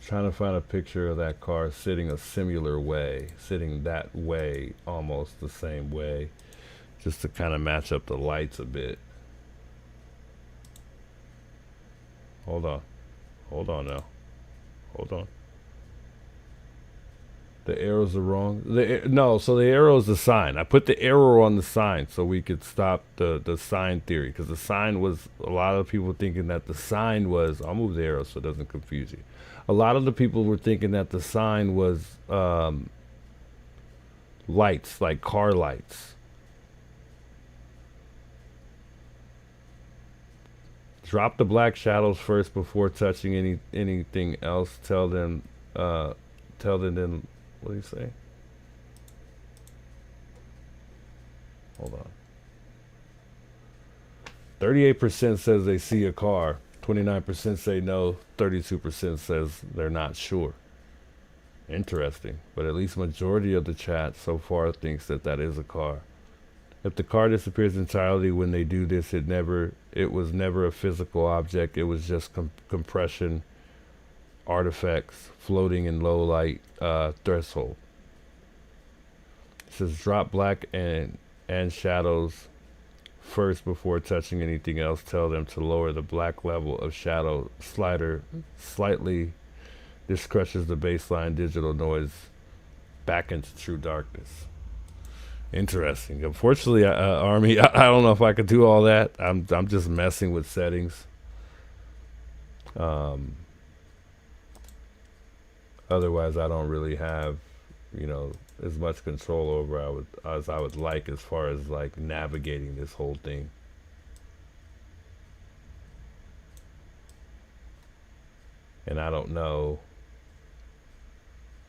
Speaker 1: Trying to find a picture of that car sitting a similar way, sitting that way, almost the same way, just to kind of match up the lights a bit. Hold on now, hold on. The arrows are wrong. No, so the arrow is the sign. I put the arrow on the sign so we could stop the sign theory, because the sign was, a lot of people thinking that the sign was, I'll move the arrow so it doesn't confuse you. A lot of the people were thinking that the sign was lights, like car lights. Drop the black shadows first before touching anything else. Tell them then, what do you say? Hold on. 38% says they see a car. 29% say no. 32% says they're not sure. Interesting. But at least majority of the chat so far thinks that that is a car. If the car disappears entirely when they do this, it was never a physical object. It was just compression artifacts floating in low light threshold. It says drop black and shadows first before touching anything else. Tell them to lower the black level of shadow slider slightly. This crushes the baseline digital noise back into true darkness. Interesting. Unfortunately, Army, I don't know if I could do all that. I'm just messing with settings. Otherwise, I don't really have, as much control over as I would like as far as like navigating this whole thing. And I don't know.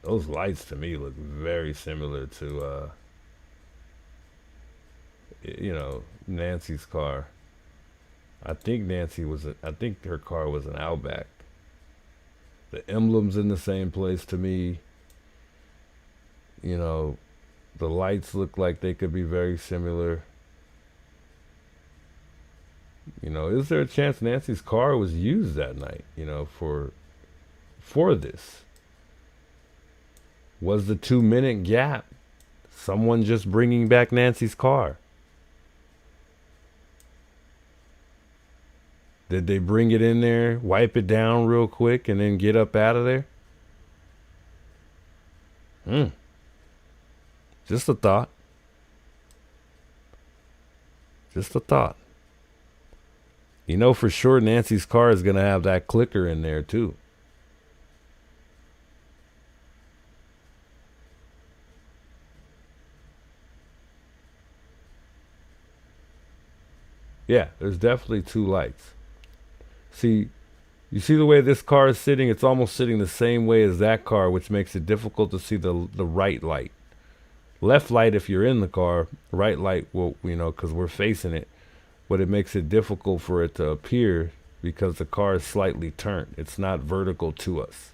Speaker 1: Those lights to me look very similar to, Nancy's car. I think I think her car was an Outback. The emblem's in the same place to me. The lights look like they could be very similar. Is there a chance Nancy's car was used that night, for this? Was the 2-minute gap someone just bringing back Nancy's car? Did they bring it in there, wipe it down real quick, and then get up out of there? Just a thought. Just a thought. For sure Nancy's car is going to have that clicker in there too. Yeah, there's definitely two lights. See, you see the way this car is sitting? It's almost sitting the same way as that car, which makes it difficult to see the right light. Left light if you're in the car, right light, well, because we're facing it. But it makes it difficult for it to appear because the car is slightly turned. It's not vertical to us.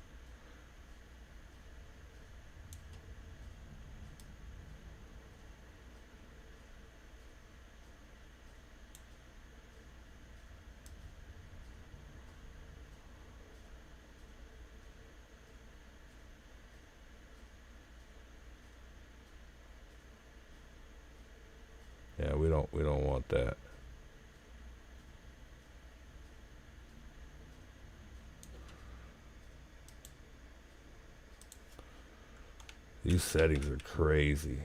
Speaker 1: Yeah, we don't want that. These settings are crazy.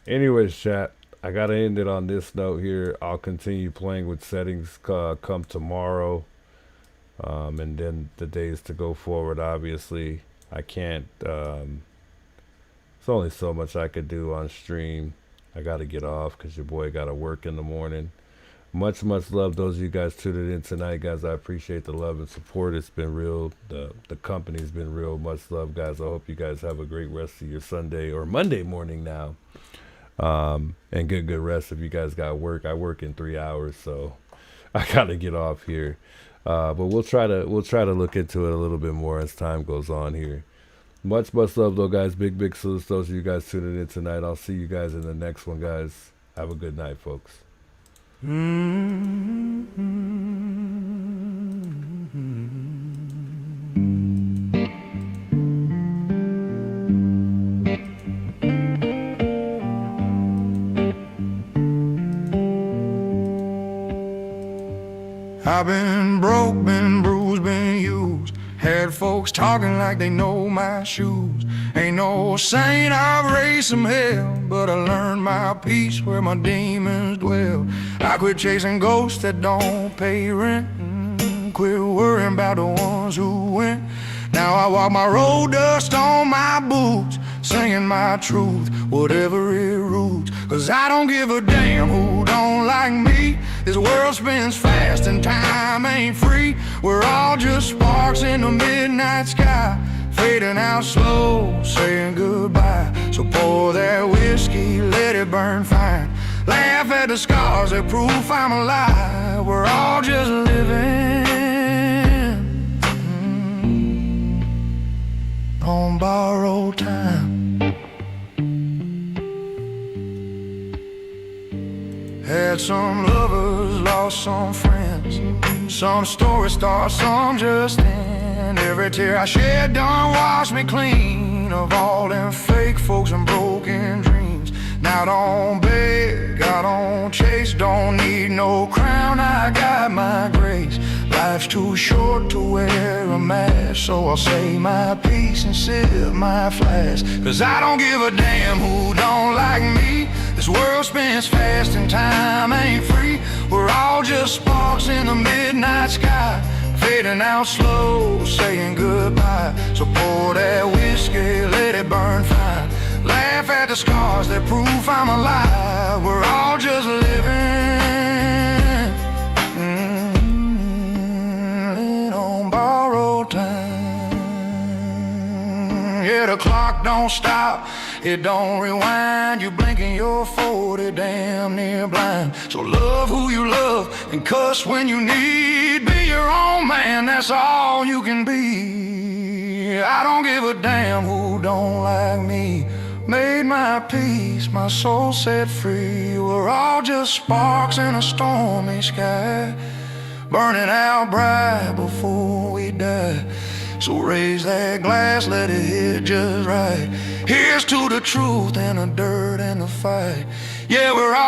Speaker 1: Anyways, chat, I gotta end it on this note here. I'll continue playing with settings come tomorrow. And then the days to go forward, obviously, I can't, there's only so much I could do on stream. I got to get off because your boy got to work in the morning. Much love those of you guys tuning in tonight, guys. I appreciate the love and support. It's been real. The company's been real. Much love, guys. I hope you guys have a great rest of your Sunday or Monday morning now. And good rest if you guys got work. I work in 3 hours, so I gotta get off here. But we'll try to look into it a little bit more as time goes on here. Much love though, guys. Big salutes those of you guys tuning in tonight. I'll see you guys in the next one, guys. Have a good night, folks.
Speaker 18: I've been broke, been bruised, been used. Had folks talking like they know my shoes. Ain't no saint, I've raised some hell, but I learned my peace where my demons dwell. I quit chasing ghosts that don't pay rent, quit worrying about the ones who went. Now I walk my road, dust on my boots, singing my truth, whatever it roots. Cause I don't give a damn who don't like me. This world spins fast and time ain't free. We're all just sparks in the midnight sky, fading out slow, saying goodbye. So pour that whiskey, let it burn fine. Laugh at the scars that prove I'm alive. We're all just living on borrowed time. Had some lovers, lost some friends. Some stories start, some just end. Every tear I shed done washed me clean of all them fake folks and broken dreams. Now don't beg, I don't chase, don't need no crown, I got my grace. Life's too short to wear a mask, so I'll say my piece and sip my flask. Cause I don't give a damn who don't like me. This world spins fast and time ain't free. We're all just sparks in the midnight sky, fading out slow, saying goodbye. So pour that whiskey, let it burn fine. Laugh at the scars that prove I'm alive. We're all just living on borrowed time. Yeah, the clock don't stop, it don't rewind. You blink and you're 40, damn near blind. So love who you love and cuss when you need. Be your own man, that's all you can be. I don't give a damn who don't like me. Made my peace, my soul set free. We're all just sparks in a stormy sky, burning out bright before we die. So raise that glass, let it hit just right. Here's to the truth and the dirt and the fight. Yeah, we're all